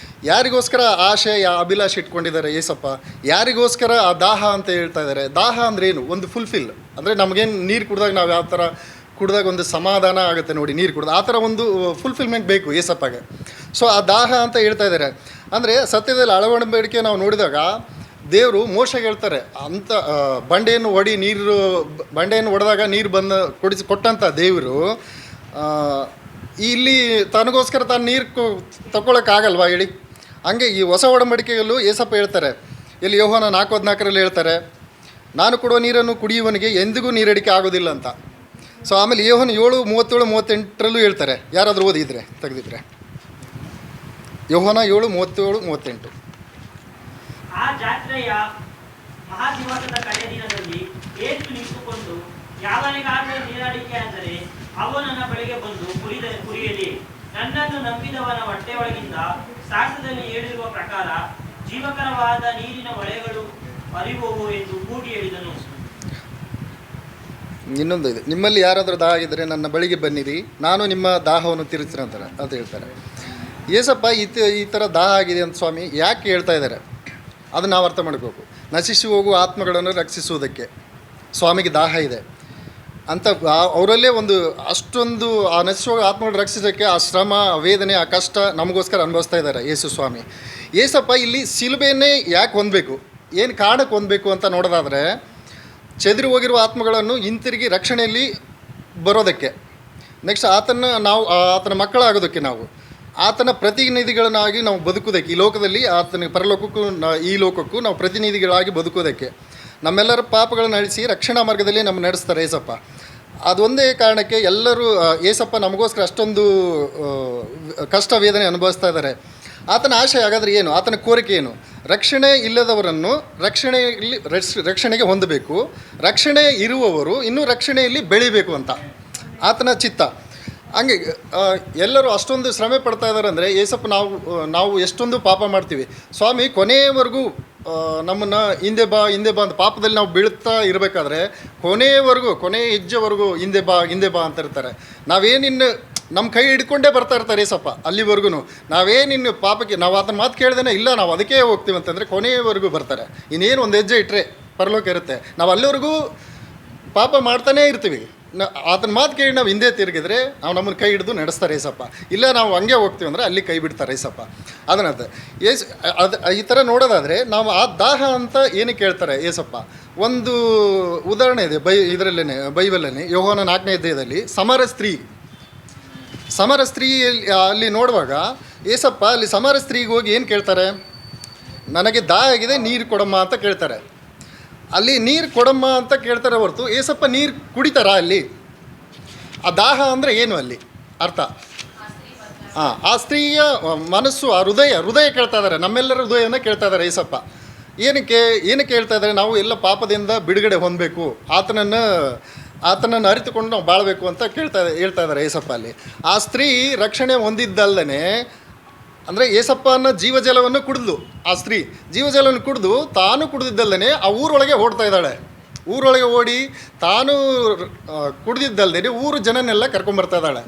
ಯಾರಿಗೋಸ್ಕರ ಆಶೆ ಅಭಿಲಾಷೆ ಇಟ್ಕೊಂಡಿದ್ದಾರೆ ಏಸಪ್ಪ, ಯಾರಿಗೋಸ್ಕರ ಆ ದಾಹ ಅಂತ ಹೇಳ್ತಾ ಇದ್ದಾರೆ. ದಾಹ ಅಂದರೆ ಏನು? ಒಂದು ಫುಲ್ಫಿಲ್ ಅಂದರೆ ನಮಗೇನು ನೀರು ಕುಡಿದಾಗ ನಾವು ಯಾವ ಥರ ಕುಡಿದಾಗ ಒಂದು ಸಮಾಧಾನ ಆಗುತ್ತೆ ನೋಡಿ, ನೀರು ಕುಡ್ದು ಆ ಥರ ಒಂದು ಫುಲ್ಫಿಲ್ಮೆಂಟ್ ಬೇಕು ಏಸಪ್ಪಗೆ. ಸೊ ಆ ದಾಹ ಅಂತ ಹೇಳ್ತಾ ಇದ್ದಾರೆ. ಅಂದರೆ ಸತ್ಯದಲ್ಲಿ ಅಳವಡಿಕೆ ನಾವು ನೋಡಿದಾಗ ದೇವರು ಮೋಶೆಗೆ ಹೇಳ್ತಾರೆ, ಅಂಥ ಬಂಡೆಯನ್ನು ಹೊಡೆದಾಗ ನೀರು ಕೊಟ್ಟಂಥ ದೇವರು ಇಲ್ಲಿ ತನಗೋಸ್ಕರ ತಾನು ನೀರು ತಗೊಳ್ಳೋಕ್ಕಾಗಲ್ವಾ ಹೇಳಿ? ಹಂಗೆ ಈ ಹೊಸ ಒಡಂಬಡಿಕೆಯಲ್ಲೂ ಏಸಪ್ಪ ಹೇಳ್ತಾರೆ, ಇಲ್ಲಿ ಯೋಹಾನ 4:14 ಹೇಳ್ತಾರೆ, ನಾನು ಕೊಡುವ ನೀರನ್ನು ಕುಡಿಯುವನಿಗೆ ಎಂದಿಗೂ ನೀರಡಿಕೆ ಆಗೋದಿಲ್ಲ ಅಂತ. ಸೊ ಆಮೇಲೆ ಯೋಹಾನ 7:37-38 ಹೇಳ್ತಾರೆ. ಯಾರಾದರೂ ಓದಿದ್ರೆ ತೆಗೆದಿದ್ರೆ ಯೋಹಾನ 7:37-38. ಆ ಜಾತ್ರೆಯ ಮಹಾದಿವಸದ ಕಡೆಯ ದಿನದಲ್ಲಿ ಯೇಸು ನಿಂತುಕೊಂಡು, ಯಾವನಿಗಾದರೂ ನೀರಡಿಕೆ ಆದರೆ ಅವನನ್ನ ಬಳಿಗೆ ಬಂದು ಕುಡಿಯಲಿ. ನನ್ನನ್ನು ನಂಬಿದವನ ಹೊಟ್ಟೆಯೊಳಗಿಂದ ಶಾಸ್ತ್ರದಲ್ಲಿ ಹೇಳಿರುವ ಪ್ರಕಾರ ಜೀವಕರವಾದ ನೀರಿನ ಹೊಳೆಗಳು ಹರಿಯುವವು ಎಂದು ಕೂಗಿ ಹೇಳಿದನು. ಇನ್ನೊಂದು ಇದೆ, ನಿಮ್ಮಲ್ಲಿ ಯಾರಾದರೂ ದಾಹ ಇದ್ದರೆ ನನ್ನ ಬಳಿಗೆ ಬನ್ನಿರಿ, ನಾನು ನಿಮ್ಮ ದಾಹವನ್ನು ತೀರಿಸ್ತೀನಿ ಅಂತಾರೆ ಅಂತ ಹೇಳ್ತಾರೆ. ಏಸಪ್ಪ ಈ ಥರ ದಾಹ ಆಗಿದೆ ಅಂತ ಸ್ವಾಮಿ ಯಾಕೆ ಹೇಳ್ತಾ ಇದ್ದಾರೆ ಅದನ್ನು ನಾವು ಅರ್ಥ ಮಾಡಬೇಕು. ನಶಿಸಿ ಹೋಗುವ ಆತ್ಮಗಳನ್ನು ರಕ್ಷಿಸುವುದಕ್ಕೆ ಸ್ವಾಮಿಗೆ ದಾಹ ಇದೆ ಅಂತ ಅವರಲ್ಲೇ ಒಂದು ಅಷ್ಟೊಂದು ಆ ನಶಿಸಿ ಹೋಗೋ ಆತ್ಮಗಳನ್ನು ರಕ್ಷಿಸೋಕ್ಕೆ ಆ ಶ್ರಮ, ಆ ವೇದನೆ, ಆ ಕಷ್ಟ ನಮಗೋಸ್ಕರ ಅನುಭವಿಸ್ತಾ ಇದ್ದಾರೆ ಯೇಸು ಸ್ವಾಮಿ. ಏಸಪ್ಪ ಇಲ್ಲಿ ಶಿಲುಬೆಯನ್ನೇ ಯಾಕೆ ಹೊಂದಬೇಕು, ಏನು ಕಾರಣಕ್ಕೆ ಹೊಂದಬೇಕು ಅಂತ ನೋಡೋದಾದರೆ, ಚೆದರಿ ಹೋಗಿರುವ ಆತ್ಮಗಳನ್ನು ಹಿಂತಿರುಗಿ ರಕ್ಷಣೆಯಲ್ಲಿ ಬರೋದಕ್ಕೆ, ನೆಕ್ಸ್ಟ್ ಆತನ ಮಕ್ಕಳಾಗೋದಕ್ಕೆ, ನಾವು ಆತನ ಪ್ರತಿನಿಧಿಗಳನ್ನಾಗಿ ನಾವು ಬದುಕೋದಕ್ಕೆ, ಈ ಲೋಕದಲ್ಲಿ ಆತನ ಪರಲೋಕಕ್ಕೂ ಈ ಲೋಕಕ್ಕೂ ನಾವು ಪ್ರತಿನಿಧಿಗಳಾಗಿ ಬದುಕೋದಕ್ಕೆ, ನಮ್ಮೆಲ್ಲರ ಪಾಪಗಳನ್ನು ಅಳಿಸಿ ರಕ್ಷಣಾ ಮಾರ್ಗದಲ್ಲಿ ನಮ್ಮ ನಡೆಸ್ತಾರೆ ಏಸಪ್ಪ. ಅದೊಂದೇ ಕಾರಣಕ್ಕೆ ಎಲ್ಲರೂ ಏಸಪ್ಪ ನಮಗೋಸ್ಕರ ಅಷ್ಟೊಂದು ಕಷ್ಟ ವೇದನೆ ಅನುಭವಿಸ್ತಾ ಇದ್ದಾರೆ. ಆತನ ಆಶೆ ಹಾಗಾದರೆ ಏನು? ಆತನ ಕೋರಿಕೆ ಏನು? ರಕ್ಷಣೆ ಇಲ್ಲದವರನ್ನು ರಕ್ಷಣೆಗೆ ಹೊಂದಬೇಕು, ರಕ್ಷಣೆ ಇರುವವರು ಇನ್ನೂ ರಕ್ಷಣೆಯಲ್ಲಿ ಬೆಳಿಬೇಕು ಅಂತ ಆತನ ಚಿತ್ತ. ಹಂಗೆ ಎಲ್ಲರೂ ಅಷ್ಟೊಂದು ಶ್ರಮೆ ಪಡ್ತಾ ಇದ್ದಾರೆ ಅಂದರೆ ಏಸಪ್ಪ ನಾವು ಎಷ್ಟೊಂದು ಪಾಪ ಮಾಡ್ತೀವಿ. ಸ್ವಾಮಿ ಕೊನೆಯವರೆಗೂ ನಮ್ಮನ್ನು ಹಿಂದೆ ಬಾ ಅಂತ ಪಾಪದಲ್ಲಿ ನಾವು ಬೀಳ್ತಾ ಇರಬೇಕಾದ್ರೆ ಕೊನೆ ಹೆಜ್ಜೆವರೆಗೂ ಹಿಂದೆ ಬಾ ಅಂತ ಇರ್ತಾರೆ. ನಾವೇನಿನ್ನು ನಮ್ಮ ಕೈ ಹಿಡ್ಕೊಂಡೇ ಬರ್ತಾ ಇರ್ತಾರೆ ಏಸಪ್ಪ. ಅಲ್ಲಿವರೆಗೂ ನಾವೇನಿನ್ನು ಪಾಪಕ್ಕೆ ನಾವು ಆತನ ಮಾತು ಕೇಳ್ದೇನೆ ಇಲ್ಲ ನಾವು ಅದಕ್ಕೆ ಹೋಗ್ತೀವಿ ಅಂತಂದರೆ ಕೊನೆಯವರೆಗೂ ಬರ್ತಾರೆ. ಇನ್ನೇನು ಒಂದು ಹೆಜ್ಜೆ ಇಟ್ಟರೆ ಪರಲೋಕ ಇರುತ್ತೆ. ನಾವು ಅಲ್ಲಿವರೆಗೂ ಪಾಪ ಮಾಡ್ತಾನೇ ಇರ್ತೀವಿ. ಆತನ ಮಾತು ಕೇಳಿ ನಾವು ಹಿಂದೆ ತಿರುಗಿದ್ರೆ ನಾವು ನಮ್ಮನ್ನು ಕೈ ಹಿಡಿದು ನಡೆಸ್ತಾರೆ ಏಸಪ್ಪ. ಇಲ್ಲ ನಾವು ಹಂಗೆ ಹೋಗ್ತೀವಿ ಅಂದರೆ ಅಲ್ಲಿ ಕೈ ಬಿಡ್ತಾರೆ ಏಸಪ್ಪ. ಅದನ್ನಂತ ಅದು ಈ ಥರ ನೋಡೋದಾದರೆ ನಾವು ಆ ದಾಹ ಅಂತ ಏನಕ್ಕೆ ಹೇಳ್ತಾರೆ ಏಸಪ್ಪ. ಒಂದು ಉದಾಹರಣೆ ಇದೆ ಇದರಲ್ಲೇ ಬೈಬಲಲ್ಲಿ ಯೋಹಾನ 4ನೇ ಅಧ್ಯಾಯದಲ್ಲಿ ಸಮರ ಸ್ತ್ರೀ ಅಲ್ಲಿ ನೋಡುವಾಗ ಏಸಪ್ಪ ಅಲ್ಲಿ ಸಮರ ಸ್ತ್ರೀಗೆ ಹೋಗಿ ಏನು ಕೇಳ್ತಾರೆ, ನನಗೆ ದಾಹ ಆಗಿದೆ ನೀರು ಕೊಡಮ್ಮ ಅಂತ ಕೇಳ್ತಾರೆ. ಅಲ್ಲಿ ನೀರು ಕೊಡಮ್ಮ ಅಂತ ಕೇಳ್ತಾರೆ ಹೊರತು ಏಸಪ್ಪ ನೀರು ಕುಡಿತಾರ ಅಲ್ಲಿ? ಆ ದಾಹ ಅಂದರೆ ಏನು ಅಲ್ಲಿ ಅರ್ಥ? ಆ ಸ್ತ್ರೀಯ ಮನಸ್ಸು, ಆ ಹೃದಯ ಕೇಳ್ತಾ ಇದ್ದಾರೆ, ನಮ್ಮೆಲ್ಲರ ಹೃದಯವನ್ನು ಕೇಳ್ತಾ ಇದ್ದಾರೆ ಏಸಪ್ಪ. ಏನಕ್ಕೆ ಹೇಳ್ತಾ ಇದ್ದಾರೆ? ನಾವು ಎಲ್ಲ ಪಾಪದಿಂದ ಬಿಡುಗಡೆ ಹೊಂದಬೇಕು, ಆತನನ್ನು ಅರಿತುಕೊಂಡು ನಾವು ಬಾಳಬೇಕು ಅಂತ ಹೇಳ್ತಾ ಇದ್ದಾರೆ ಏಸಪ್ಪ ಅಲ್ಲಿ. ಆ ಸ್ತ್ರೀ ರಕ್ಷಣೆ ಹೊಂದಿದ್ದಲ್ಲದೆ ಅಂದರೆ ಏಸಪ್ಪನ ಜೀವಜಲವನ್ನು ಕುಡಿದ್ಲು. ಆ ಸ್ತ್ರೀ ಜೀವಜಲವನ್ನು ಕುಡಿದು ತಾನು ಕುಡಿದಿದ್ದಲ್ಲದೆ ಆ ಊರೊಳಗೆ ಓಡ್ತಾ ಇದ್ದಾಳೆ. ಊರೊಳಗೆ ಓಡಿ ತಾನು ಕುಡಿದಿದ್ದಲ್ಲದೆ ಊರು ಜನನೆಲ್ಲ ಕರ್ಕೊಂಬರ್ತಾ ಇದ್ದಾಳೆ.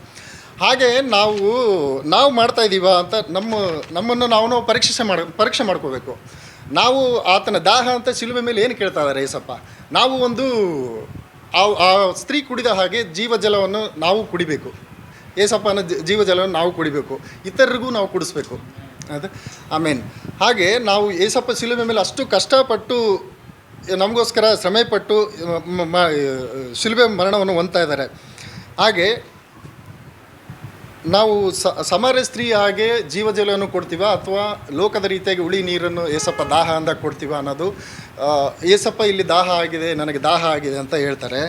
ಹಾಗೆ ನಾವು ಮಾಡ್ತಾ ಇದ್ದೀವ ಅಂತ ನಮ್ಮನ್ನು ನಾವು ಪರೀಕ್ಷೆ ಮಾಡ್ಕೋಬೇಕು. ನಾವು ಆತನ ದಾಹ ಅಂತ ಶಿಲುಬೆ ಮೇಲೆ ಏನು ಕೇಳ್ತಾ ಇದ್ದಾರೆ ಏಸಪ್ಪ? ನಾವು ಆ ಸ್ತ್ರೀ ಕುಡಿದ ಹಾಗೆ ಜೀವಜಲವನ್ನು ನಾವು ಕುಡಿಬೇಕು. ಏಸಪ್ಪನ ಜೀವಜಲವನ್ನು ನಾವು ಕುಡಿಬೇಕು, ಇತರರಿಗೂ ನಾವು ಕುಡಿಸ್ಬೇಕು. ಅದು ಆಮೇನ್. ಹಾಗೆ ನಾವು ಏಸಪ್ಪ ಶಿಲುಬೆ ಮೇಲೆ ಅಷ್ಟು ಕಷ್ಟಪಟ್ಟು ನಮಗೋಸ್ಕರ ಶ್ರಮೆಪಟ್ಟು ಶಿಲುಬೆ ಮರಣವನ್ನು ಹೊಂದ್ತಾ ಇದ್ದಾರೆ. ಹಾಗೆ ನಾವು ಸಮರ ಸ್ತ್ರೀ ಹಾಗೆ ಜೀವಜಲವನ್ನು ಕೊಡ್ತೀವ ಅಥವಾ ಲೋಕದ ರೀತಿಯಾಗಿ ಉಳಿ ನೀರನ್ನು ಏಸಪ್ಪ ದಾಹ ಅಂದ ಕೊಡ್ತೀವ ಅನ್ನೋದು. ಏಸಪ್ಪ ಇಲ್ಲಿ ದಾಹ ಆಗಿದೆ, ನನಗೆ ದಾಹ ಆಗಿದೆ ಅಂತ ಹೇಳ್ತಾರೆ.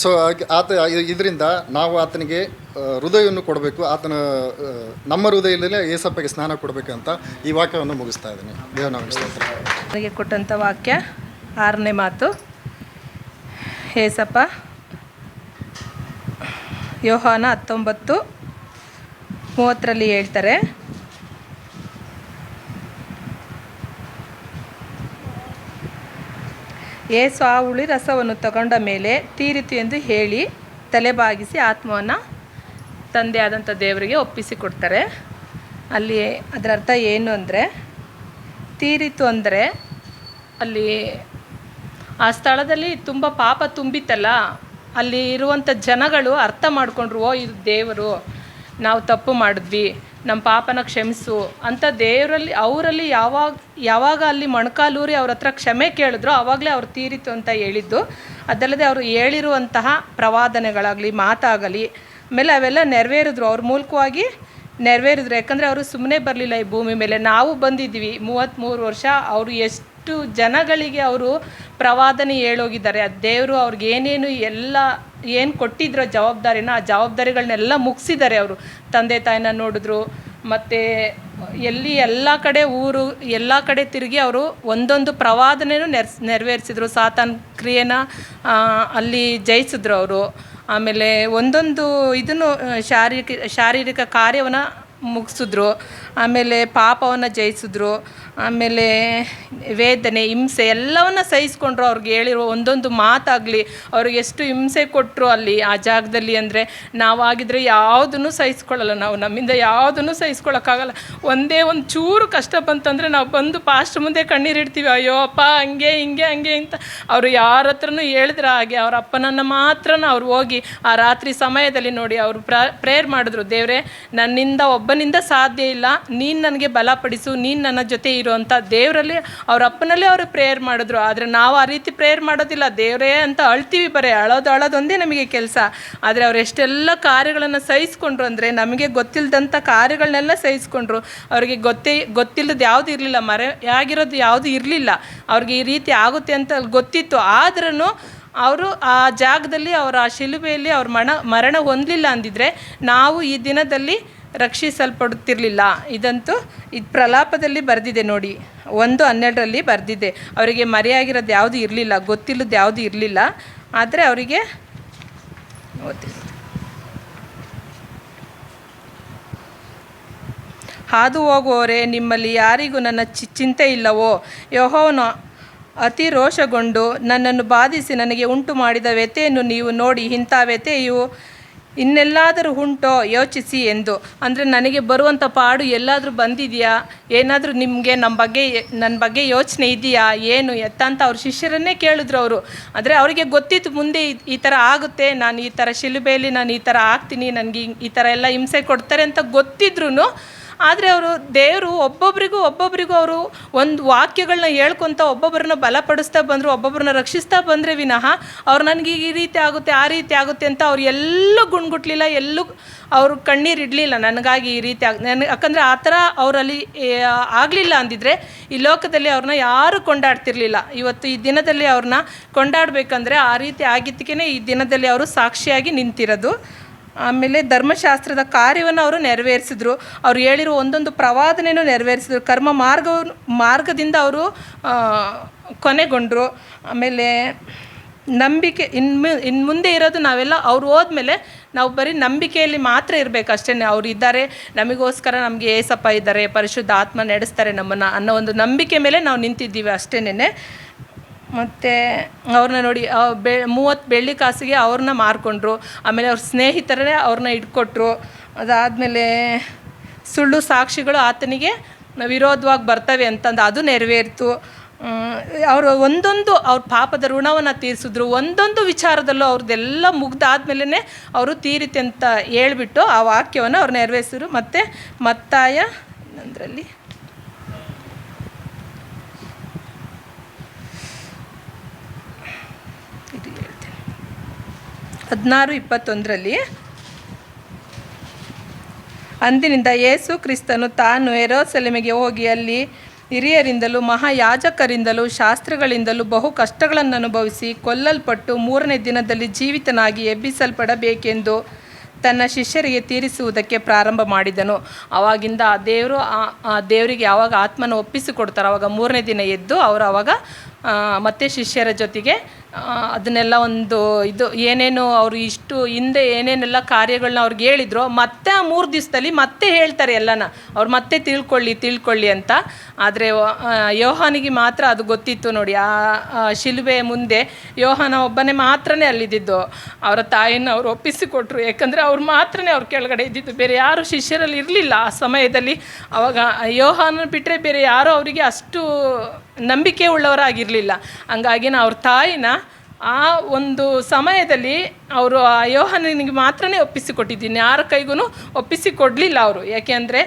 ಸೊ ಇದರಿಂದ ನಾವು ಆತನಿಗೆ ಹೃದಯವನ್ನು ಕೊಡಬೇಕು, ನಮ್ಮ ಹೃದಯದಲ್ಲೇ ಏಸಪ್ಪಗೆ ಸ್ನಾನ ಕೊಡಬೇಕಂತ ಈ ವಾಕ್ಯವನ್ನು ಮುಗಿಸ್ತಾ ಇದ್ದೀನಿ. ದೇವನ ನನಗೆ ಕೊಟ್ಟಂಥ ವಾಕ್ಯ 6ನೇ ಮಾತು. ಏಸಪ್ಪ ಯೋಹಾನ 19:30 ಹೇಳ್ತಾರೆ, ಏಸು ಆ ಹುಳಿ ರಸವನ್ನು ತಗೊಂಡ ಮೇಲೆ ತೀರಿತು ಎಂದು ಹೇಳಿ ತಲೆಬಾಗಿಸಿ ಆತ್ಮವನ್ನು ತಂದೆಯಾದಂಥ ದೇವರಿಗೆ ಒಪ್ಪಿಸಿಕೊಡ್ತಾರೆ. ಅಲ್ಲಿ ಅದರ ಅರ್ಥ ಏನು ಅಂದರೆ, ತೀರಿತು ಅಂದರೆ ಅಲ್ಲಿ ಆ ಸ್ಥಳದಲ್ಲಿ ತುಂಬ ಪಾಪ ತುಂಬಿತ್ತಲ್ಲ, ಅಲ್ಲಿ ಇರುವಂಥ ಜನಗಳು ಅರ್ಥ ಮಾಡಿಕೊಂಡ್ರು, ಓ ಇದು ದೇವರು, ನಾವು ತಪ್ಪು ಮಾಡಿದ್ವಿ, ನಮ್ಮ ಪಾಪನ ಕ್ಷಮಿಸು ಅಂತ ದೇವರಲ್ಲಿ ಅವರಲ್ಲಿ ಯಾವಾಗ ಅಲ್ಲಿ ಮೊಣಕಾಲೂರಿ ಅವ್ರ ಹತ್ರ ಕ್ಷಮೆ ಕೇಳಿದ್ರು ಆವಾಗಲೇ ಅವ್ರು ತೀರಿತು ಅಂತ ಹೇಳಿದ್ದು. ಅದಲ್ಲದೆ ಅವರು ಹೇಳಿರುವಂತಹ ಪ್ರವಾದನೆಗಳಾಗಲಿ ಮಾತಾಗಲಿ ಆಮೇಲೆ ಅವೆಲ್ಲ ನೆರವೇರಿದ್ರು, ಅವ್ರ ಮೂಲಕವಾಗಿ ನೆರವೇರಿದ್ರು. ಯಾಕಂದರೆ ಅವರು ಸುಮ್ಮನೆ ಬರಲಿಲ್ಲ ಈ ಭೂಮಿ ಮೇಲೆ. ನಾವು ಬಂದಿದ್ವಿ 33 ವರ್ಷ, ಅವರು ಎಷ್ಟು ಜನಗಳಿಗೆ ಅವರು ಪ್ರವಾದನೆ ಹೇಳೋಗಿದ್ದಾರೆ. ಆ ದೇವರು ಅವ್ರಿಗೆ ಏನು ಕೊಟ್ಟಿದ್ರೋ ಜವಾಬ್ದಾರಿನ, ಆ ಜವಾಬ್ದಾರಿಗಳನ್ನೆಲ್ಲ ಮುಗಿಸಿದ್ದಾರೆ. ಅವರು ತಂದೆ ತಾಯಿನ ನೋಡಿದ್ರು, ಮತ್ತು ಎಲ್ಲ ಕಡೆ ಎಲ್ಲ ಕಡೆ ತಿರುಗಿ ಅವರು ಒಂದೊಂದು ಪ್ರವಾದನೆಯೂ ನೆರವೇರಿಸಿದ್ರು. ಸಾತಾನ್ ಕ್ರಿಯೆನ ಅಲ್ಲಿ ಜಯಿಸಿದ್ರು ಅವರು. ಆಮೇಲೆ ಒಂದೊಂದು ಇದನ್ನು ಶಾರೀರಿಕ ಕಾರ್ಯವನ್ನು ಮುಗಿಸಿದ್ರು. ಆಮೇಲೆ ಪಾಪವನ್ನು ಜಯಿಸಿದ್ರು. ಆಮೇಲೆ ವೇದನೆ, ಹಿಂಸೆ ಎಲ್ಲವನ್ನ ಸಹಿಸ್ಕೊಂಡ್ರು. ಅವ್ರಿಗೆ ಹೇಳಿರೋ ಒಂದೊಂದು ಮಾತಾಗಲಿ, ಅವ್ರಿಗೆ ಎಷ್ಟು ಹಿಂಸೆ ಕೊಟ್ಟರು ಅಲ್ಲಿ ಆ ಜಾಗದಲ್ಲಿ ಅಂದರೆ ನಾವಾಗಿದ್ದರೆ ಯಾವುದನ್ನು ಸಹಿಸ್ಕೊಳ್ಳಲ್ಲ. ನಮ್ಮಿಂದ ಯಾವುದನ್ನು ಸಹಿಸ್ಕೊಳ್ಳೋಕ್ಕಾಗಲ್ಲ. ಒಂದೇ ಒಂದು ಚೂರು ಕಷ್ಟ ಬಂತಂದರೆ ನಾವು ಬಂದು ಪಾಸ್ಟ್ರ್ ಮುಂದೆ ಕಣ್ಣೀರಿಡ್ತೀವಿ, ಅಯ್ಯೋ ಅಪ್ಪ ಹಂಗೆ ಅಂತ. ಅವರು ಯಾರ ಹತ್ರನೂ ಹೇಳಿದ್ರೆ ಹಾಗೆ ಅವ್ರ ಅಪ್ಪನನ್ನು ಮಾತ್ರ ಅವ್ರು ಹೋಗಿ ಆ ರಾತ್ರಿ ಸಮಯದಲ್ಲಿ ನೋಡಿ ಅವರು ಪ್ರೇಯರ್ ಮಾಡಿದ್ರು, ದೇವರೇ ನನ್ನಿಂದ ಒಬ್ಬನಿಂದ ಸಾಧ್ಯ ಇಲ್ಲ, ನೀನು ನನಗೆ ಬಲಪಡಿಸು, ನೀನು ನನ್ನ ಜೊತೆ ಇರುವಂಥ ದೇವರಲ್ಲಿ ಅವ್ರ ಅಪ್ಪನಲ್ಲೇ ಅವರು ಪ್ರೇಯರ್ ಮಾಡಿದ್ರು. ಆದರೆ ನಾವು ಆ ರೀತಿ ಪ್ರೇಯರ್ ಮಾಡೋದಿಲ್ಲ, ದೇವರೇ ಅಂತ ಅಳ್ತೀವಿ, ಬರೀ ಅಳೋದೊಂದೇ ನಮಗೆ ಕೆಲಸ. ಆದರೆ ಅವ್ರು ಎಷ್ಟೆಲ್ಲ ಕಾರ್ಯಗಳನ್ನು ಸಹಿಸ್ಕೊಂಡ್ರು ಅಂದರೆ ನಮಗೆ ಗೊತ್ತಿಲ್ಲದಂಥ ಕಾರ್ಯಗಳನ್ನೆಲ್ಲ ಸಹಿಸ್ಕೊಂಡ್ರು. ಅವ್ರಿಗೆ ಗೊತ್ತಿಲ್ಲದ ಯಾವುದು ಇರಲಿಲ್ಲ, ಮರೆಯಾಗಿರೋದು ಯಾವುದು ಇರಲಿಲ್ಲ. ಅವ್ರಿಗೆ ಈ ರೀತಿ ಆಗುತ್ತೆ ಅಂತ ಗೊತ್ತಿತ್ತು. ಆದ್ರೂ ಅವರು ಆ ಜಾಗದಲ್ಲಿ ಅವರ ಆ ಶಿಲುಬೆಯಲ್ಲಿ ಅವ್ರ ಮರಣ ಹೊಂದಲಿಲ್ಲ ಅಂದಿದ್ರೆ ನಾವು ಈ ದಿನದಲ್ಲಿ ರಕ್ಷಿಸಲ್ಪಡುತ್ತಿರಲಿಲ್ಲ. ಇದಂತೂ ಇದು ಪ್ರಲಾಪದಲ್ಲಿ ಬರೆದಿದೆ ನೋಡಿ, 1:12 ಬರೆದಿದೆ. ಅವರಿಗೆ ಮರೆಯಾಗಿರೋದು ಯಾವುದು ಇರಲಿಲ್ಲ, ಗೊತ್ತಿಲ್ಲದ ಯಾವುದು ಇರಲಿಲ್ಲ. ಆದರೆ ಅವರಿಗೆ ಹಾದು ಹೋಗುವವರೇ, ನಿಮ್ಮಲ್ಲಿ ಯಾರಿಗೂ ನನ್ನ ಚಿಂತೆ ಇಲ್ಲವೋ? ಯೆಹೋವನು ಅತಿ ರೋಷಗೊಂಡು ನನ್ನನ್ನು ಬಾಧಿಸಿ ನನಗೆ ಉಂಟು ಮಾಡಿದ ವ್ಯಥೆಯನ್ನು ನೀವು ನೋಡಿ, ಇಂಥ ವ್ಯಥೆಯು ಇನ್ನೆಲ್ಲಾದರೂ ಉಂಟೋ ಯೋಚಿಸಿ ಎಂದು. ಅಂದರೆ ನನಗೆ ಬರುವಂಥ ಪಾಡು ಎಲ್ಲಾದರೂ ಬಂದಿದೆಯಾ, ಏನಾದರೂ ನಿಮಗೆ ನನ್ನ ಬಗ್ಗೆ ಯೋಚನೆ ಇದೆಯಾ ಏನು ಎತ್ತ ಅಂತ ಅವ್ರ ಶಿಷ್ಯರನ್ನೇ ಕೇಳಿದ್ರು ಅವರು. ಅಂದರೆ ಅವರಿಗೆ ಗೊತ್ತಿತ್ತು ಮುಂದೆ ಈ ಥರ ಆಗುತ್ತೆ, ನಾನು ಈ ಥರ ಶಿಲುಬೆಯಲ್ಲಿ ನಾನು ಈ ಥರ ಆಗ್ತೀನಿ, ನನಗೆ ಈ ಥರ ಎಲ್ಲ ಹಿಂಸೆ ಕೊಡ್ತಾರೆ ಅಂತ ಗೊತ್ತಿದ್ರು. ಆದರೆ ಅವರು ದೇವರು ಒಬ್ಬೊಬ್ರಿಗೂ ಅವರು ಒಂದು ವಾಕ್ಯಗಳನ್ನ ಹೇಳ್ಕೊತ ಒಬ್ಬೊಬ್ಬರನ್ನ ಬಲಪಡಿಸ್ತಾ ಬಂದರು, ಒಬ್ಬೊಬ್ಬರನ್ನ ರಕ್ಷಿಸ್ತಾ ಬಂದರೆ ವಿನಃ ಅವ್ರು ನನಗೆ ಈ ರೀತಿ ಆಗುತ್ತೆ ಆ ರೀತಿ ಆಗುತ್ತೆ ಅಂತ ಅವ್ರು ಎಲ್ಲೂ ಗುಣ್ಗುಟ್ಲಿಲ್ಲ, ಎಲ್ಲೂ ಅವರು ಕಣ್ಣೀರಿಡಲಿಲ್ಲ ನನಗಾಗಿ ಈ ರೀತಿ ಯಾಕಂದರೆ ಆ ಥರ ಅವರಲ್ಲಿ ಆಗಲಿಲ್ಲ ಅಂದಿದ್ರೆ ಈ ಲೋಕದಲ್ಲಿ ಅವ್ರನ್ನ ಯಾರೂ ಕೊಂಡಾಡ್ತಿರ್ಲಿಲ್ಲ. ಇವತ್ತು ಈ ದಿನದಲ್ಲಿ ಅವ್ರನ್ನ ಕೊಂಡಾಡಬೇಕಂದ್ರೆ ಆ ರೀತಿ ಆಗಿದ್ದಕ್ಕೇ ಈ ದಿನದಲ್ಲಿ ಅವರು ಸಾಕ್ಷಿಯಾಗಿ ನಿಂತಿರೋದು. ಆಮೇಲೆ ಧರ್ಮಶಾಸ್ತ್ರದ ಕಾರ್ಯವನ್ನು ಅವರು ನೆರವೇರಿಸಿದ್ರು, ಅವ್ರು ಹೇಳಿರೋ ಒಂದೊಂದು ಪ್ರವಾದನೆಯೂ ನೆರವೇರಿಸಿದ್ರು, ಕರ್ಮ ಮಾರ್ಗದಿಂದ ಅವರು ಕೊನೆಗೊಂಡರು. ಆಮೇಲೆ ನಂಬಿಕೆ ಇನ್ನು ಮುಂದೆ ಇರೋದು ನಾವೆಲ್ಲ ಅವ್ರು ಹೋದ್ಮೇಲೆ ನಾವು ಬರೀ ನಂಬಿಕೆಯಲ್ಲಿ ಮಾತ್ರ ಇರಬೇಕು ಅಷ್ಟೇ. ಅವ್ರು ಇದ್ದಾರೆ, ನಮಗೋಸ್ಕರ ನಮಗೆ ಏಸಪ್ಪ ಇದ್ದಾರೆ, ಪರಿಶುದ್ಧ ಆತ್ಮ ನಡೆಸ್ತಾರೆ ನಮ್ಮನ್ನು ಅನ್ನೋ ಒಂದು ನಂಬಿಕೆ ಮೇಲೆ ನಾವು ನಿಂತಿದ್ದೀವಿ ಅಷ್ಟೇನೆ. ಮತ್ತು ಅವ್ರನ್ನ ನೋಡಿ 30 ಬೆಳ್ಳಿ ಕಾಸಿಗೆ ಅವ್ರನ್ನ ಮಾರ್ಕೊಂಡ್ರು. ಆಮೇಲೆ ಅವ್ರ ಸ್ನೇಹಿತರೇ ಅವ್ರನ್ನ ಇಟ್ಕೊಟ್ರು. ಅದಾದಮೇಲೆ ಸುಳ್ಳು ಸಾಕ್ಷಿಗಳು ಆತನಿಗೆ ವಿರೋಧವಾಗಿ ಬರ್ತವೆ ಅಂತಂದು ಅದು ನೆರವೇರಿತು. ಅವರು ಅವ್ರ ಪಾಪದ ಋಣವನ್ನು ತೀರಿಸಿದ್ರು. ಒಂದೊಂದು ವಿಚಾರದಲ್ಲೂ ಅವ್ರದ್ದೆಲ್ಲ ಮುಗ್ದಾದ್ಮೇಲೆ ಅವರು ತೀರಿತೆ ಅಂತ ಹೇಳ್ಬಿಟ್ಟು ಆ ವಾಕ್ಯವನ್ನು ಅವ್ರು ನೆರವೇರಿಸಿದ್ರು. ಮತ್ತು ಮತ್ತಾಯ ಅದರಲ್ಲಿ 16:21 ಅಂದಿನಿಂದ ಯೇಸು ಕ್ರಿಸ್ತನು ತಾನು ಯೆರೂಸಲೇಮಿಗೆ ಹೋಗಿ ಅಲ್ಲಿ ಹಿರಿಯರಿಂದಲೂ ಮಹಾಯಾಜಕರಿಂದಲೂ ಶಾಸ್ತ್ರಿಗಳಿಂದಲೂ ಬಹು ಕಷ್ಟಗಳನ್ನು ಅನುಭವಿಸಿ ಕೊಲ್ಲಲ್ಪಟ್ಟು 3ನೇ ದಿನದಲ್ಲಿ ಜೀವಿತನಾಗಿ ಎಬ್ಬಿಸಲ್ಪಡಬೇಕೆಂದು ತನ್ನ ಶಿಷ್ಯರಿಗೆ ತೀರಿಸುವುದಕ್ಕೆ ಪ್ರಾರಂಭ ಮಾಡಿದನು. ಆವಾಗಿಂದ ದೇವರಿಗೆ ಯಾವಾಗ ಆತ್ಮನ ಒಪ್ಪಿಸಿಕೊಡ್ತಾರೋ ಆವಾಗ 3ನೇ ದಿನ ಎದ್ದು ಅವರು ಆವಾಗ ಮತ್ತೆ ಶಿಷ್ಯರ ಜೊತೆಗೆ ಅದನ್ನೆಲ್ಲ ಒಂದು ಏನೇನು ಅವರು ಇಷ್ಟು ಹಿಂದೆ ಏನೇನೆಲ್ಲ ಕಾರ್ಯಗಳನ್ನ ಅವ್ರಿಗೆ ಹೇಳಿದ್ರು ಮತ್ತೆ ಆ 3 ದಿವಸದಲ್ಲಿ ಮತ್ತೆ ಹೇಳ್ತಾರೆ ಎಲ್ಲನ, ಅವ್ರು ಮತ್ತೆ ತಿಳ್ಕೊಳ್ಳಿ ಅಂತ. ಆದರೆ ಯೋಹಾನಿಗೆ ಮಾತ್ರ ಅದು ಗೊತ್ತಿತ್ತು ನೋಡಿ. ಆ ಶಿಲುಬೆ ಮುಂದೆ ಯೋಹಾನ ಒಬ್ಬನೇ ಮಾತ್ರನೇ ಅಲ್ಲಿದ್ದು. ಅವರ ತಾಯಿನ ಅವ್ರು ಒಪ್ಪಿಸಿಕೊಟ್ರು, ಯಾಕಂದರೆ ಅವ್ರು ಮಾತ್ರನೇ ಅವ್ರ ಕೆಳಗಡೆ ಇದ್ದಿದ್ದು, ಬೇರೆ ಯಾರು ಶಿಷ್ಯರಲ್ಲಿ ಇರಲಿಲ್ಲ ಆ ಸಮಯದಲ್ಲಿ. ಆವಾಗ ಯೋಹಾನ ಬಿಟ್ಟರೆ ಬೇರೆ ಯಾರೂ ಅವರಿಗೆ ಅಷ್ಟು ನಂಬಿಕೆ ಉಳ್ಳವರಾಗಿರಲಿಲ್ಲ. ಹಂಗಾಗಿ ಅವ್ರ ತಾಯಿನ ಆ ಒಂದು ಸಮಯದಲ್ಲಿ ಅವರು ಆ ಯೋಹಾನನಿಗೆ ಮಾತ್ರನೇ ಒಪ್ಪಿಸಿಕೊಟ್ಟಿದ್ದೀನಿ, ಯಾರ ಕೈಗೂ ಒಪ್ಪಿಸಿಕೊಡಲಿಲ್ಲ ಅವರು. ಯಾಕೆಂದರೆ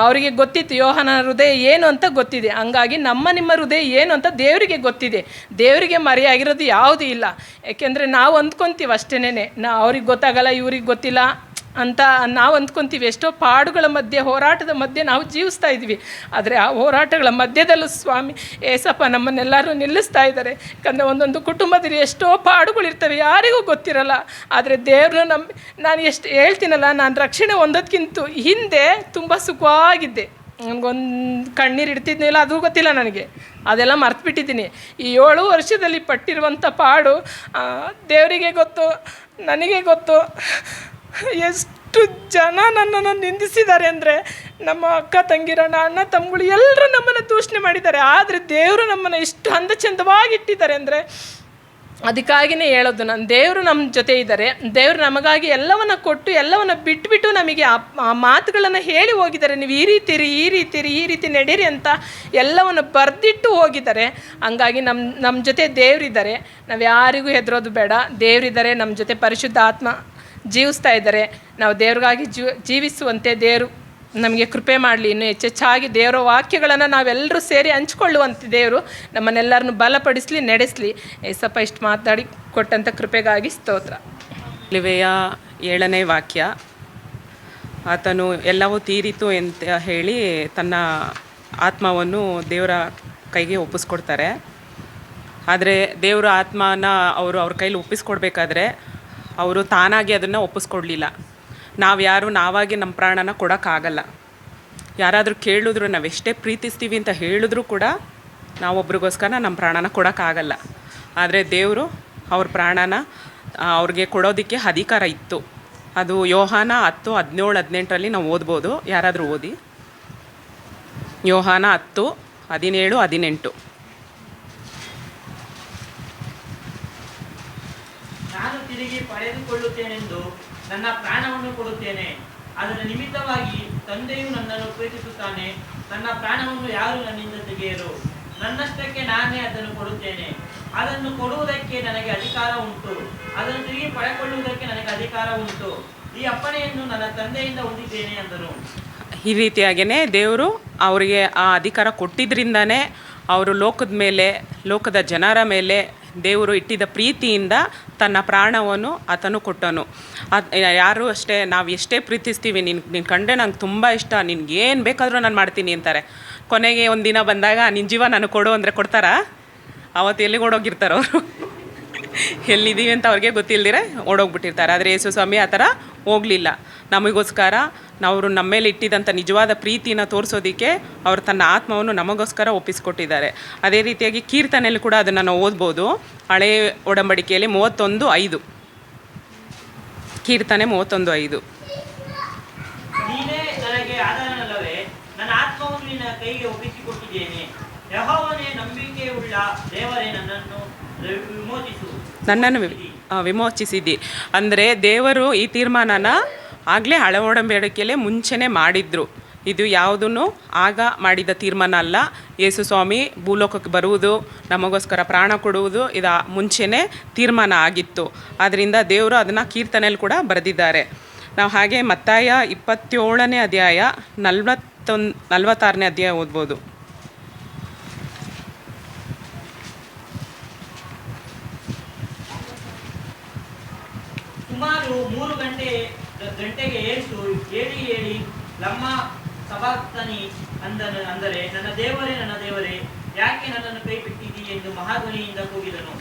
ಅವರಿಗೆ ಗೊತ್ತಿತ್ತು ಯೋಹಾನ ಹೃದಯ ಏನು ಅಂತ ಗೊತ್ತಿದೆ. ಹಂಗಾಗಿ ನಿಮ್ಮ ಹೃದಯ ಏನು ಅಂತ ದೇವರಿಗೆ ಗೊತ್ತಿದೆ. ದೇವರಿಗೆ ಮರೆಯಾಗಿರೋದು ಯಾವುದೂ ಇಲ್ಲ. ಯಾಕೆಂದರೆ ನಾವು ಅಂದ್ಕೊತೀವಿ ಅಷ್ಟೇನೆ, ಅವ್ರಿಗೆ ಗೊತ್ತಾಗಲ್ಲ, ಇವ್ರಿಗೆ ಗೊತ್ತಿಲ್ಲ ಅಂತ ನಾವು ಅಂದ್ಕೊತೀವಿ. ಎಷ್ಟೋ ಪಾಡುಗಳ ಮಧ್ಯೆ, ಹೋರಾಟದ ಮಧ್ಯೆ ನಾವು ಜೀವಿಸ್ತಾ ಇದ್ವಿ. ಆದರೆ ಆ ಹೋರಾಟಗಳ ಮಧ್ಯದಲ್ಲೂ ಸ್ವಾಮಿ ಏಸಪ್ಪ ನಮ್ಮನ್ನೆಲ್ಲರೂ ನಿಲ್ಲಿಸ್ತಾ ಇದ್ದಾರೆ. ಯಾಕಂದರೆ ಒಂದೊಂದು ಕುಟುಂಬದಲ್ಲಿ ಎಷ್ಟೋ ಪಾಡುಗಳಿರ್ತವೆ, ಯಾರಿಗೂ ಗೊತ್ತಿರಲ್ಲ. ಆದರೆ ದೇವ್ರನ್ನ ನಾನು ಎಷ್ಟು ಹೇಳ್ತೀನಲ್ಲ, ನಾನು ರಕ್ಷಣೆ ಹೊಂದೋದಕ್ಕಿಂತ ಹಿಂದೆ ತುಂಬ ಸುಖವಾಗಿದ್ದೆ. ನನಗೊಂದು ಕಣ್ಣೀರು ಇಡ್ತಿದ್ನಿಲ್ಲ, ಅದು ಗೊತ್ತಿಲ್ಲ ನನಗೆ, ಅದೆಲ್ಲ ಮರ್ತುಬಿಟ್ಟಿದ್ದೀನಿ. ಈ 7 ವರ್ಷದಲ್ಲಿ ಪಟ್ಟಿರುವಂಥ ಪಾಡು ದೇವರಿಗೆ ಗೊತ್ತು, ನನಗೆ ಗೊತ್ತು. ಎಷ್ಟು ಜನ ನನ್ನನ್ನು ನಿಂದಿಸಿದ್ದಾರೆ ಅಂದರೆ, ನಮ್ಮ ಅಕ್ಕ ತಂಗಿರಣ್ಣ, ಅಣ್ಣ ತಮ್ಮಗಳು ಎಲ್ಲರೂ ನಮ್ಮನ್ನು ದೂಷಣೆ ಮಾಡಿದ್ದಾರೆ. ಆದರೆ ದೇವರು ನಮ್ಮನ್ನು ಇಷ್ಟು ಅಂದ ಚಂದವಾಗಿ ಇಟ್ಟಿದ್ದಾರೆ ಅಂದರೆ ಅದಕ್ಕಾಗಿಯೇ ಹೇಳೋದು, ನಾನು ದೇವರು ನಮ್ಮ ಜೊತೆ ಇದ್ದಾರೆ. ದೇವರು ನಮಗಾಗಿ ಎಲ್ಲವನ್ನು ಕೊಟ್ಟು ಎಲ್ಲವನ್ನು ಬಿಟ್ಬಿಟ್ಟು ನಮಗೆ ಆ ಮಾತುಗಳನ್ನು ಹೇಳಿ ಹೋಗಿದ್ದಾರೆ. ನೀವು ಈ ರೀತಿ ನಡೀರಿ ಅಂತ ಎಲ್ಲವನ್ನು ಬರೆದಿಟ್ಟು ಹೋಗಿದ್ದಾರೆ. ಹಂಗಾಗಿ ನಮ್ಮ ಜೊತೆ ದೇವರಿದ್ದಾರೆ, ನಾವು ಯಾರಿಗೂ ಹೆದರೋದು ಬೇಡ. ದೇವರಿದ್ದಾರೆ, ನಮ್ಮ ಜೊತೆ ಪರಿಶುದ್ಧ ಆತ್ಮ ಜೀವಿಸ್ತಾ ಇದ್ದಾರೆ. ನಾವು ದೇವ್ರಿಗಾಗಿ ಜೀವಿಸುವಂತೆ ದೇವರು ನಮಗೆ ಕೃಪೆ ಮಾಡಲಿ. ಇನ್ನೂ ಹೆಚ್ಚೆಚ್ಚಾಗಿ ದೇವರ ವಾಕ್ಯಗಳನ್ನು ನಾವೆಲ್ಲರೂ ಸೇರಿ ಹಂಚ್ಕೊಳ್ಳುವಂತೆ ದೇವರು ನಮ್ಮನ್ನೆಲ್ಲರನ್ನು ಬಲಪಡಿಸಲಿ, ನಡೆಸಲಿ. ಏಸಪ್ಪ ಇಷ್ಟು ಮಾತಾಡಿ ಕೊಟ್ಟಂಥ ಕೃಪೆಗಾಗಿ ಸ್ತೋತ್ರ. ಶಿಲುಬೆಯ 7ನೇ ವಾಕ್ಯ, ಆತನು ಎಲ್ಲವೂ ತೀರಿತು ಅಂತ ಹೇಳಿ ತನ್ನ ಆತ್ಮವನ್ನು ದೇವರ ಕೈಗೆ ಒಪ್ಪಿಸ್ಕೊಡ್ತಾರೆ. ಆದರೆ ದೇವರ ಆತ್ಮನ ಅವ್ರ ಕೈಲಿ ಒಪ್ಪಿಸ್ಕೊಡ್ಬೇಕಾದ್ರೆ ಅವರು ತಾನಾಗಿ ಅದನ್ನು ಒಪ್ಪಿಸ್ಕೊಡ್ಲಿಲ್ಲ. ನಾವಾಗಿ ನಮ್ಮ ಪ್ರಾಣನ ಕೊಡೋಕ್ಕಾಗಲ್ಲ. ಯಾರಾದರೂ ಕೇಳಿದ್ರು, ನಾವೆಷ್ಟೇ ಪ್ರೀತಿಸ್ತೀವಿ ಅಂತ ಹೇಳಿದ್ರು ಕೂಡ ನಾವೊಬ್ರಿಗೋಸ್ಕರ ನಮ್ಮ ಪ್ರಾಣನ ಕೊಡೋಕ್ಕಾಗಲ್ಲ. ಆದರೆ ದೇವರು ಅವ್ರ ಪ್ರಾಣನ ಅವ್ರಿಗೆ ಕೊಡೋದಕ್ಕೆ ಅಧಿಕಾರ ಇತ್ತು. ಅದು ಯೋಹಾನ 10, 17, 18 ನಾವು ಓದ್ಬೋದು, ಯಾರಾದರೂ ಓದಿ. ಯೋಹಾನ 10, 17, 18. ನಾನು ತಿರುಗಿ ಪಡೆದುಕೊಳ್ಳುತ್ತೇನೆಂದು ನನ್ನ ಪ್ರಾಣವನ್ನು ಕೊಡುತ್ತೇನೆ. ಅದರ ನಿಮಿತ್ತವಾಗಿ ತಂದೆಯು ನನ್ನನ್ನು ಪ್ರೀತಿಸುತ್ತಾನೆ. ನನ್ನ ಪ್ರಾಣವನ್ನು ಯಾರು ನನ್ನಿಂದ ತೆಗೆಯರು. ನನ್ನಷ್ಟಕ್ಕೆ ನಾನೇ ಅದನ್ನು ಕೊಡುತ್ತೇನೆ. ಅದನ್ನು ಕೊಡುವುದಕ್ಕೆ ನನಗೆ ಅಧಿಕಾರ ಉಂಟು. ಅದನ್ನು ತಿರುಗಿ ಪಡೆದುಕೊಳ್ಳುವುದಕ್ಕೆ ನನಗೆ ಅಧಿಕಾರ ಉಂಟು. ಈ ಅಪ್ಪಣೆಯನ್ನು ನನ್ನ ತಂದೆಯಿಂದ ಹೊಂದಿದ್ದೇನೆ ಅಂದನು. ಈ ರೀತಿಯಾಗಿಯೇ ದೇವರು ಅವರಿಗೆ ಆ ಅಧಿಕಾರ ಕೊಟ್ಟಿದ್ದರಿಂದನೇ ಅವರು ಲೋಕದ ಮೇಲೆ, ಲೋಕದ ಜನರ ಮೇಲೆ ದೇವರು ಇಟ್ಟಿದ್ದ ಪ್ರೀತಿಯಿಂದ ತನ್ನ ಪ್ರಾಣವನ್ನು ಆತನು ಕೊಟ್ಟನು. ಯಾರು ಅಷ್ಟೇ, ನಾವು ಎಷ್ಟೇ ಪ್ರೀತಿಸ್ತೀವಿ, ನಿನ್ನ ಕಂಡ್ರೆ ನಂಗೆ ತುಂಬ ಇಷ್ಟ, ನಿನ್ಗೆ ಏನು ಬೇಕಾದರೂ ನಾನು ಮಾಡ್ತೀನಿ ಅಂತಾರೆ. ಕೊನೆಗೆ ಒಂದು ದಿನ ಬಂದಾಗ ನಿನ್ನ ಜೀವ ನನಗೆ ಕೊಡು ಅಂದರೆ ಕೊಡ್ತಾರಾ? ಅವತ್ತು ಎಲ್ಲಿಗೆ ಓಡೋಗಿರ್ತಾರೆ ಅವರು, ಎಲ್ಲಿದ್ದೀವಿ ಅಂತ ಅವ್ರಿಗೆ ಗೊತ್ತಿಲ್ಲದಿರ ಓಡೋಗ್ಬಿಟ್ಟಿರ್ತಾರೆ. ಆದರೆ ಯೇಸು ಸ್ವಾಮಿ ಆ ಥರ ಹೋಗಲಿಲ್ಲ. ನಮಗೋಸ್ಕರ ಅವರು ನಮ್ಮ ಮೇಲೆ ಇಟ್ಟಿದ್ದಂಥ ನಿಜವಾದ ಪ್ರೀತಿನ ತೋರಿಸೋದಕ್ಕೆ ಅವರು ತನ್ನ ಆತ್ಮವನ್ನು ನಮಗೋಸ್ಕರ ಒಪ್ಪಿಸಿಕೊಟ್ಟಿದ್ದಾರೆ. ಅದೇ ರೀತಿಯಾಗಿ ಕೀರ್ತನೆಯಲ್ಲಿ ಕೂಡ ಅದನ್ನು ನಾವು ಓದ್ಬೋದು. ಹಳೆಯ ಒಡಂಬಡಿಕೆಯಲ್ಲಿ 31:5, ಕೀರ್ತನೆ 31:5. ನೀನೇ ನನಗೆ ಆಧಾರನಲ್ಲವೇ, ನನ್ನ ಆತ್ಮವನ್ನು ನಿನ್ನ ಕೈಗೆ ಒಪ್ಪಿಸಿಕೊಟ್ಟಿದ್ದೇನೆ. ಯೆಹೋವನೇ, ನಂಬಿಕೆಯುಳ್ಳ ದೇವರೇ, ನನ್ನನ್ನು ವಿಮೋಚಿಸಿದ್ದಿ. ಅಂದರೆ ದೇವರು ಈ ತೀರ್ಮಾನನ ಆಗಲೇ ಹಳೆ ಒಡಂಬಡಿಕೆಯಲ್ಲೇ ಮುಂಚೆನೇ ಮಾಡಿದ್ರು. ಇದು ಯಾವುದೂ ಆಗ ಮಾಡಿದ ತೀರ್ಮಾನ ಅಲ್ಲ. ಯೇಸು ಸ್ವಾಮಿ ಭೂಲೋಕಕ್ಕೆ ಬರುವುದು, ನಮಗೋಸ್ಕರ ಪ್ರಾಣ ಕೊಡುವುದು ಇದು ಮುಂಚೆನೇ ತೀರ್ಮಾನ ಆಗಿತ್ತು. ಆದ್ದರಿಂದ ದೇವರು ಅದನ್ನು ಕೀರ್ತನೆಯಲ್ಲಿ ಕೂಡ ಬರೆದಿದ್ದಾರೆ. ನಾವು ಹಾಗೆ ಮತ್ತಾಯ 27ನೇ ಅಧ್ಯಾಯ 46ನೇ ಅಧ್ಯಾಯ ಓದ್ಬೋದು. ಸುಮಾರು 3 ಗಂಟೆಗೆ ಯೇಸು ಹೇಳಿ ಹೇಳಿ ಲಮ್ಮ ಸಬಕ್ತನಿ ಅಂದರೆ, ನನ್ನ ದೇವರೇ, ನನ್ನ ದೇವರೇ, ಯಾಕೆ ನನ್ನನ್ನು ಕೈ ಬಿಟ್ಟಿದ್ದೀ ಎಂದು ಮಹಾಧ್ವನಿಯಿಂದ ಕೂಗಿದನು.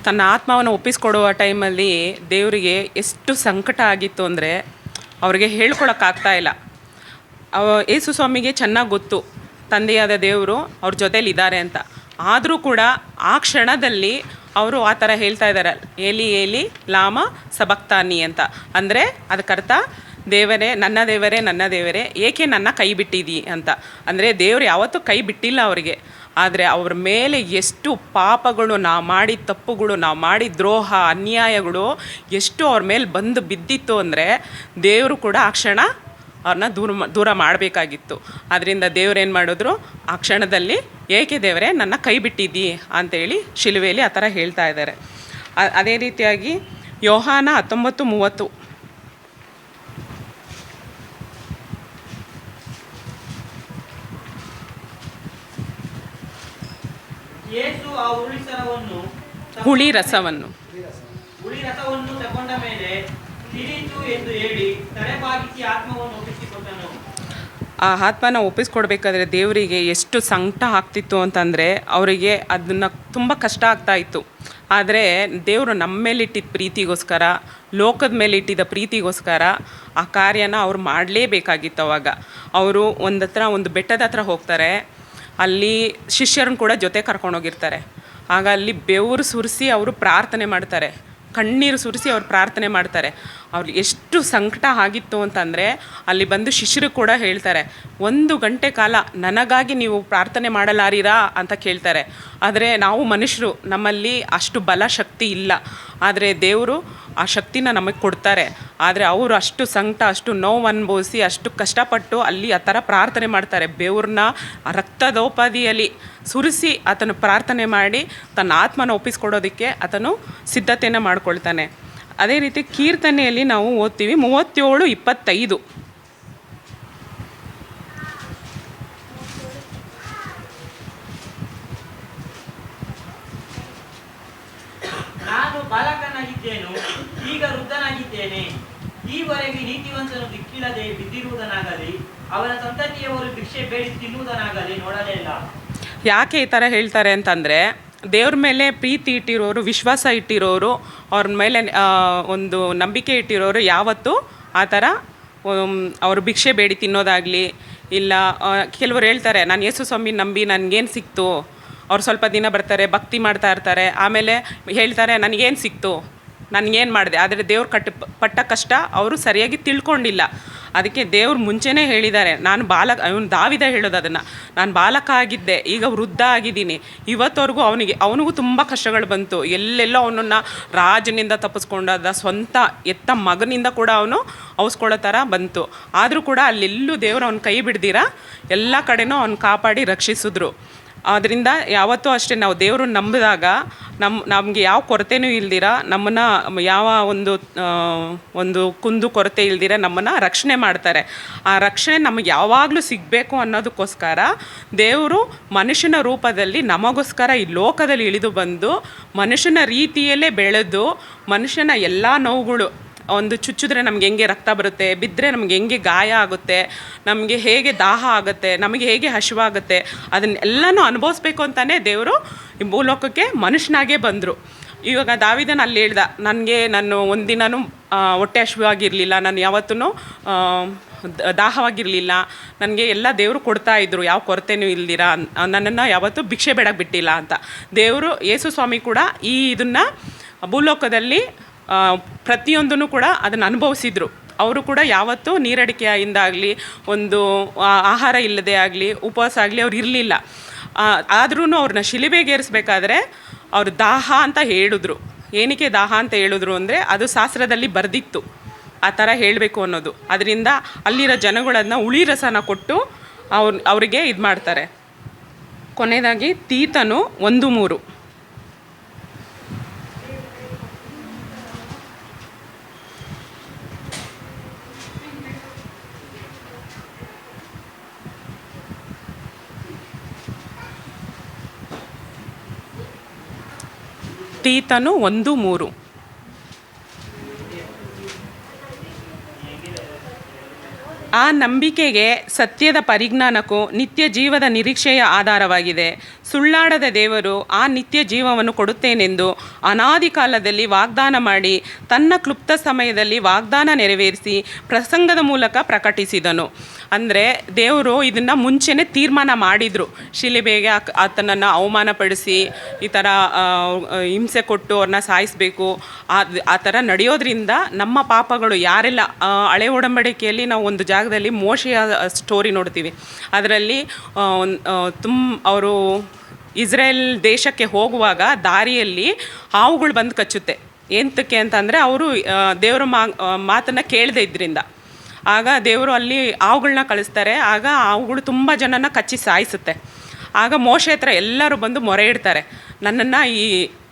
ತನ್ನ ಆತ್ಮವನ್ನು ಒಪ್ಪಿಸ್ಕೊಡುವ ಟೈಮಲ್ಲಿ ದೇವರಿಗೆ ಎಷ್ಟು ಸಂಕಟ ಆಗಿತ್ತು ಅಂದರೆ ಅವ್ರಿಗೆ ಹೇಳ್ಕೊಳಕ್ಕಾಗ್ತಾ ಇಲ್ಲ. ಯೇಸು ಸ್ವಾಮಿಗೆ ಚೆನ್ನಾಗಿ ಗೊತ್ತು ತಂದೆಯಾದ ದೇವರು ಅವ್ರ ಜೊತೇಲಿದ್ದಾರೆ ಅಂತ. ಆದರೂ ಕೂಡ ಆ ಕ್ಷಣದಲ್ಲಿ ಅವರು ಆ ಥರ ಹೇಳ್ತಾ ಇದ್ದಾರೆ, ಏಲಿ ಏಲಿ ಲಾಮ ಸಬಕ್ತಾನಿ ಅಂತ. ಅಂದರೆ ಅದಕ್ಕರ್ಥ, ದೇವರೇ, ನನ್ನ ದೇವರೇ, ನನ್ನ ದೇವರೇ, ಏಕೆ ನನ್ನ ಕೈ ಬಿಟ್ಟಿದ್ದೀ ಅಂತ. ಅಂದರೆ ದೇವರು ಯಾವತ್ತೂ ಕೈ ಬಿಟ್ಟಿಲ್ಲ ಅವರಿಗೆ. ಆದರೆ ಅವ್ರ ಮೇಲೆ ಎಷ್ಟು ಪಾಪಗಳು, ನಾವು ಮಾಡಿದ ತಪ್ಪುಗಳು, ನಾವು ಮಾಡಿದ ದ್ರೋಹ, ಅನ್ಯಾಯಗಳು ಎಷ್ಟು ಅವ್ರ ಮೇಲೆ ಬಂದು ಬಿದ್ದಿತ್ತು ಅಂದರೆ ದೇವರು ಕೂಡ ಆ ಕ್ಷಣ ಅವ್ರನ್ನ ದೂರ ಮಾಡಬೇಕಾಗಿತ್ತು. ಆದ್ದರಿಂದ ದೇವ್ರೇನು ಮಾಡಿದ್ರು, ಆ ಕ್ಷಣದಲ್ಲಿ ಏಕೆ ದೇವರೇ ನನ್ನ ಕೈ ಬಿಟ್ಟಿದ್ದೀ ಅಂತೇಳಿ ಶಿಲುವೆಯಲ್ಲಿ ಆ ಥರ ಹೇಳ್ತಾ ಇದ್ದಾರೆ. ಅದೇ ರೀತಿಯಾಗಿ ಯೋಹಾನ 19:30. ಯೇಸು ಆ ಹುಳಿ ರಸವನ್ನು ತಗೊಂಡ ಮೇಲೆ ತಿರಿತು ಎಂದು ಹೇಳಿ ತಲೆಬಾಗಿಸಿ ಆತ್ಮವನ್ನು ಒಪ್ಪಿಸಿಕೊಟ್ಟನು. ಆ ಆತ್ಮನ ಒಪ್ಪಿಸ್ಕೊಡ್ಬೇಕಾದ್ರೆ ದೇವರಿಗೆ ಎಷ್ಟು ಸಂಕಟ ಆಗ್ತಿತ್ತು ಅಂತಂದರೆ ಅವರಿಗೆ ಅದನ್ನು ತುಂಬ ಕಷ್ಟ ಆಗ್ತಾ ಇತ್ತು. ಆದರೆ ದೇವರು ನಮ್ಮ ಮೇಲಿಟ್ಟಿದ್ದ ಪ್ರೀತಿಗೋಸ್ಕರ, ಲೋಕದ ಮೇಲೆ ಇಟ್ಟಿದ್ದ ಪ್ರೀತಿಗೋಸ್ಕರ ಆ ಕಾರ್ಯನ ಅವ್ರು ಮಾಡಲೇಬೇಕಾಗಿತ್ತು. ಅವಾಗ ಅವರು ಒಂದು ಬೆಟ್ಟದ ಹತ್ರ ಹೋಗ್ತಾರೆ. ಅಲ್ಲಿ ಶಿಷ್ಯರನ್ನು ಕೂಡ ಜೊತೆ ಕರ್ಕೊಂಡೋಗಿರ್ತಾರೆ. ಆಗ ಅಲ್ಲಿ ಬೆವರು ಸುರಿಸಿ ಅವರು ಪ್ರಾರ್ಥನೆ ಮಾಡ್ತಾರೆ, ಕಣ್ಣೀರು ಸುರಿಸಿ ಅವ್ರು ಪ್ರಾರ್ಥನೆ ಮಾಡ್ತಾರೆ. ಅವ್ರಿಗೆ ಎಷ್ಟು ಸಂಕಟ ಆಗಿತ್ತು ಅಂತಂದರೆ ಅಲ್ಲಿ ಬಂದು ಶಿಷ್ಯರು ಕೂಡ ಹೇಳ್ತಾರೆ, 1 ಗಂಟೆ ಕಾಲ ನನಗಾಗಿ ನೀವು ಪ್ರಾರ್ಥನೆ ಮಾಡಲಾರೀರಾ ಅಂತ ಕೇಳ್ತಾರೆ. ಆದರೆ ನಾವು ಮನುಷ್ಯರು, ನಮ್ಮಲ್ಲಿ ಅಷ್ಟು ಬಲ ಶಕ್ತಿ ಇಲ್ಲ. ಆದರೆ ದೇವರು ಆ ಶಕ್ತಿನ ನಮಗೆ ಕೊಡ್ತಾರೆ. ಆದರೆ ಅವರು ಅಷ್ಟು ಸಂಕಟ, ಅಷ್ಟು ನೋವು ಅನುಭವಿಸಿ, ಅಷ್ಟು ಕಷ್ಟಪಟ್ಟು ಅಲ್ಲಿ ಆ ಥರ ಪ್ರಾರ್ಥನೆ ಮಾಡ್ತಾರೆ. ಬೆವ್ರನ್ನ ರಕ್ತದೋಪಾದಿಯಲ್ಲಿ ಸುರಿಸಿ ಆತನು ಪ್ರಾರ್ಥನೆ ಮಾಡಿ ತನ್ನ ಆತ್ಮನ ಒಪ್ಪಿಸ್ಕೊಡೋದಕ್ಕೆ ಆತನು ಸಿದ್ಧತೆಯನ್ನು ಮಾಡ್ಕೊಳ್ತಾನೆ. ಅದೇ ರೀತಿ ಕೀರ್ತನೆಯಲ್ಲಿ ನಾವು ಓದ್ತೀವಿ 37:25. ನಾನು ಬಾಲಕನಾಗಿದ್ದೇನು, ಈಗ ವೃದ್ಧನಾಗಿದ್ದೇನೆ. ಈವರೆಗೆ ನೀತಿವಂತನು ದಿಕ್ಕಿಲ್ಲದೆ ಬಿದ್ದಿರುವುದನ್ನಾಗಲಿ ಅವನ ಸಂತತಿಯವರು ಭಿಕ್ಷೆ ಬೇಡಿ ತಿನ್ನುವುದನ್ನಾಗಲಿ ನೋಡಲೇ ಇಲ್ಲ. ಯಾಕೆ ಈ ಥರ ಹೇಳ್ತಾರೆ ಅಂತಂದರೆ, ದೇವ್ರ ಮೇಲೆ ಪ್ರೀತಿ ಇಟ್ಟಿರೋರು, ವಿಶ್ವಾಸ ಇಟ್ಟಿರೋರು, ಅವ್ರ ಮೇಲೆ ಒಂದು ನಂಬಿಕೆ ಇಟ್ಟಿರೋರು ಯಾವತ್ತೂ ಆ ಥರ ಅವರು ಭಿಕ್ಷೆ ಬೇಡಿ ತಿನ್ನೋದಾಗಲಿ ಇಲ್ಲ. ಕೆಲವರು ಹೇಳ್ತಾರೆ, ನಾನು ಯೇಸು ಸ್ವಾಮಿ ನಂಬಿ ನನಗೇನು ಸಿಕ್ತು. ಅವ್ರು ಸ್ವಲ್ಪ ದಿನ ಬರ್ತಾರೆ, ಭಕ್ತಿ ಮಾಡ್ತಾ ಇರ್ತಾರೆ, ಆಮೇಲೆ ಹೇಳ್ತಾರೆ ನನಗೇನು ಸಿಕ್ತು, ನನಗೇನು ಮಾಡಿದೆ. ಆದರೆ ದೇವ್ರು ಪಟ್ಟ ಕಷ್ಟ ಅವರು ಸರಿಯಾಗಿ ತಿಳ್ಕೊಂಡಿಲ್ಲ. ಅದಕ್ಕೆ ದೇವ್ರು ಮುಂಚೆನೇ ಹೇಳಿದ್ದಾರೆ, ನಾನು ಅವನು ದಾವಿದ ಹೇಳೋದು ಅದನ್ನು, ನಾನು ಬಾಲಕ ಆಗಿದ್ದೆ, ಈಗ ವೃದ್ಧ ಆಗಿದ್ದೀನಿ. ಇವತ್ತವರೆಗೂ ಅವನಿಗೂ ತುಂಬ ಕಷ್ಟಗಳು ಬಂತು. ಎಲ್ಲೆಲ್ಲೋ ಅವನನ್ನು ರಾಜನಿಂದ ತಪ್ಪಿಸ್ಕೊಂಡಾದ, ಸ್ವಂತ ಎತ್ತ ಮಗನಿಂದ ಕೂಡ ಅವನು ಅವಸ್ಕೊಳ್ಳೋ ಥರ ಬಂತು. ಆದರೂ ಕೂಡ ಅಲ್ಲೆಲ್ಲೂ ದೇವರು ಅವನ ಕೈ ಬಿಡ್ದಿರ ಎಲ್ಲ ಕಡೆನೂ ಅವನು ಕಾಪಾಡಿ ರಕ್ಷಿಸಿದ್ರು. ಆದ್ದರಿಂದ ಯಾವತ್ತೂ ಅಷ್ಟೇ ನಾವು ದೇವ್ರನ್ನ ನಂಬಿದಾಗ ನಮಗೆ ಯಾವ ಕೊರತೆನೂ ಇಲ್ದಿರ, ನಮ್ಮನ್ನು ಯಾವ ಒಂದು ಕುಂದು ಕೊರತೆ ಇಲ್ದಿರ ನಮ್ಮನ್ನು ರಕ್ಷಣೆ ಮಾಡ್ತಾರೆ. ಆ ರಕ್ಷಣೆ ನಮಗೆ ಯಾವಾಗಲೂ ಸಿಗಬೇಕು ಅನ್ನೋದಕ್ಕೋಸ್ಕರ ದೇವರು ಮನುಷ್ಯನ ರೂಪದಲ್ಲಿ ನಮಗೋಸ್ಕರ ಈ ಲೋಕದಲ್ಲಿ ಇಳಿದು ಬಂದು ಮನುಷ್ಯನ ರೀತಿಯಲ್ಲೇ ಬೆಳೆದು ಮನುಷ್ಯನ ಎಲ್ಲ ನೋವುಗಳು, ಒಂದು ಚುಚ್ಚಿದ್ರೆ ನಮ್ಗೆ ಹೆಂಗೆ ರಕ್ತ ಬರುತ್ತೆ, ಬಿದ್ದರೆ ನಮ್ಗೆ ಹೆಂಗೆ ಗಾಯ ಆಗುತ್ತೆ, ನಮಗೆ ಹೇಗೆ ದಾಹ ಆಗುತ್ತೆ, ನಮಗೆ ಹೇಗೆ ಹಸಿವಾಗುತ್ತೆ, ಅದನ್ನೆಲ್ಲನೂ ಅನುಭವಿಸ್ಬೇಕು ಅಂತಲೇ ದೇವರು ಈ ಭೂಲೋಕಕ್ಕೆ ಮನುಷ್ಯನಾಗೇ ಬಂದರು. ಇವಾಗ ದಾವಿದನ ಅಲ್ಲಿ ಹೇಳ್ದ, ನಾನು ಒಂದಿನೂ ಹೊಟ್ಟೆ ಹಸಿವಾಗಿರಲಿಲ್ಲ, ನಾನು ಯಾವತ್ತೂ ದಾಹವಾಗಿರಲಿಲ್ಲ, ನನಗೆ ಎಲ್ಲ ದೇವರು ಕೊಡ್ತಾಯಿದ್ರು, ಯಾವ ಕೊರತೆನೂ ಇಲ್ದಿರ, ನನ್ನನ್ನು ಯಾವತ್ತೂ ಭಿಕ್ಷೆ ಬೇಡಕ್ಕೆ ಬಿಟ್ಟಿಲ್ಲ ಅಂತ. ದೇವರು ಯೇಸು ಸ್ವಾಮಿ ಕೂಡ ಇದನ್ನು ಭೂಲೋಕದಲ್ಲಿ ಪ್ರತಿಯೊಂದೂ ಕೂಡ ಅದನ್ನು ಅನುಭವಿಸಿದರು. ಅವರು ಕೂಡ ಯಾವತ್ತೂ ನೀರಡಿಕೆಯಿಂದ ಆಗಲಿ, ಒಂದು ಆಹಾರ ಇಲ್ಲದೆ ಆಗಲಿ, ಉಪವಾಸ ಆಗಲಿ ಅವ್ರು ಇರಲಿಲ್ಲ. ಆದ್ರೂ ಅವ್ರನ್ನ ಶಿಲುಬೆಗೇರಿಸ್ಬೇಕಾದ್ರೆ ಅವರು ದಾಹ ಅಂತ ಹೇಳಿದ್ರು. ಏನಕ್ಕೆ ದಾಹ ಅಂತ ಹೇಳಿದ್ರು ಅಂದರೆ ಅದು ಶಾಸ್ತ್ರದಲ್ಲಿ ಬರೆದಿತ್ತು, ಆ ಥರ ಹೇಳಬೇಕು ಅನ್ನೋದು. ಅದರಿಂದ ಅಲ್ಲಿರೋ ಜನಗಳನ್ನು ಹುಳಿ ರಸನ ಕೊಟ್ಟು ಅವರಿಗೆ ಇದು ಮಾಡ್ತಾರೆ. ಕೊನೆಯದಾಗಿ ತೀತನು 1:3. ತೀತನು 1:3. ಆ ನಂಬಿಕೆಗೆ ಸತ್ಯದ ಪರಿಜ್ಞಾನಕ್ಕೂ ನಿತ್ಯ ಜೀವದ ನಿರೀಕ್ಷೆಯ ಆಧಾರವಾಗಿದೆ. ಸುಳ್ಳಾಡದ ದೇವರು ಆ ನಿತ್ಯ ಜೀವವನ್ನು ಕೊಡುತ್ತೇನೆಂದು ಅನಾದಿ ಕಾಲದಲ್ಲಿ ವಾಗ್ದಾನ ಮಾಡಿ ತನ್ನ ಕ್ಲುಪ್ತ ಸಮಯದಲ್ಲಿ ವಾಗ್ದಾನ ನೆರವೇರಿಸಿ ಪ್ರಸಂಗದ ಮೂಲಕ ಪ್ರಕಟಿಸಿದನು. ಅಂದರೆ ದೇವರು ಇದನ್ನು ಮುಂಚೆನೇ ತೀರ್ಮಾನ ಮಾಡಿದರು. ಶಿಲುಬೆಗೆ ಆತನನ್ನು ಅವಮಾನಪಡಿಸಿ ಈ ಥರ ಹಿಂಸೆ ಕೊಟ್ಟು ಅವ್ರನ್ನ ಸಾಯಿಸಬೇಕು, ಆ ಥರ ನಡೆಯೋದ್ರಿಂದ ನಮ್ಮ ಪಾಪಗಳು ಯಾರೆಲ್ಲ ಹಳೆ ಒಡಂಬಡಿಕೆಯಲ್ಲಿ ನಾವು ಒಂದು ಜಾಗದಲ್ಲಿ ಮೋಶೆಯ ಸ್ಟೋರಿ ನೋಡ್ತೀವಿ. ಅದರಲ್ಲಿ ಅವರು ಇಸ್ರೇಲ್ ದೇಶಕ್ಕೆ ಹೋಗುವಾಗ ದಾರಿಯಲ್ಲಿ ಹಾವುಗಳು ಬಂದು ಕಚ್ಚುತ್ತೆ. ಎಂತಕ್ಕೆ ಅಂತಂದರೆ ಅವರು ದೇವರ ಮಾತನ್ನು ಕೇಳದೇ ಇದ್ರಿಂದ. ಆಗ ದೇವರು ಅಲ್ಲಿ ಹಾವುಗಳನ್ನ ಕಳಿಸ್ತಾರೆ. ಆಗ ಹಾವುಗಳು ತುಂಬ ಜನನ ಕಚ್ಚಿ ಸಾಯಿಸುತ್ತೆ. ಆಗ ಮೋಶೆ ಹತ್ರ ಎಲ್ಲರೂ ಬಂದು ಮೊರೆ ಇಡ್ತಾರೆ, ನನ್ನನ್ನು ಈ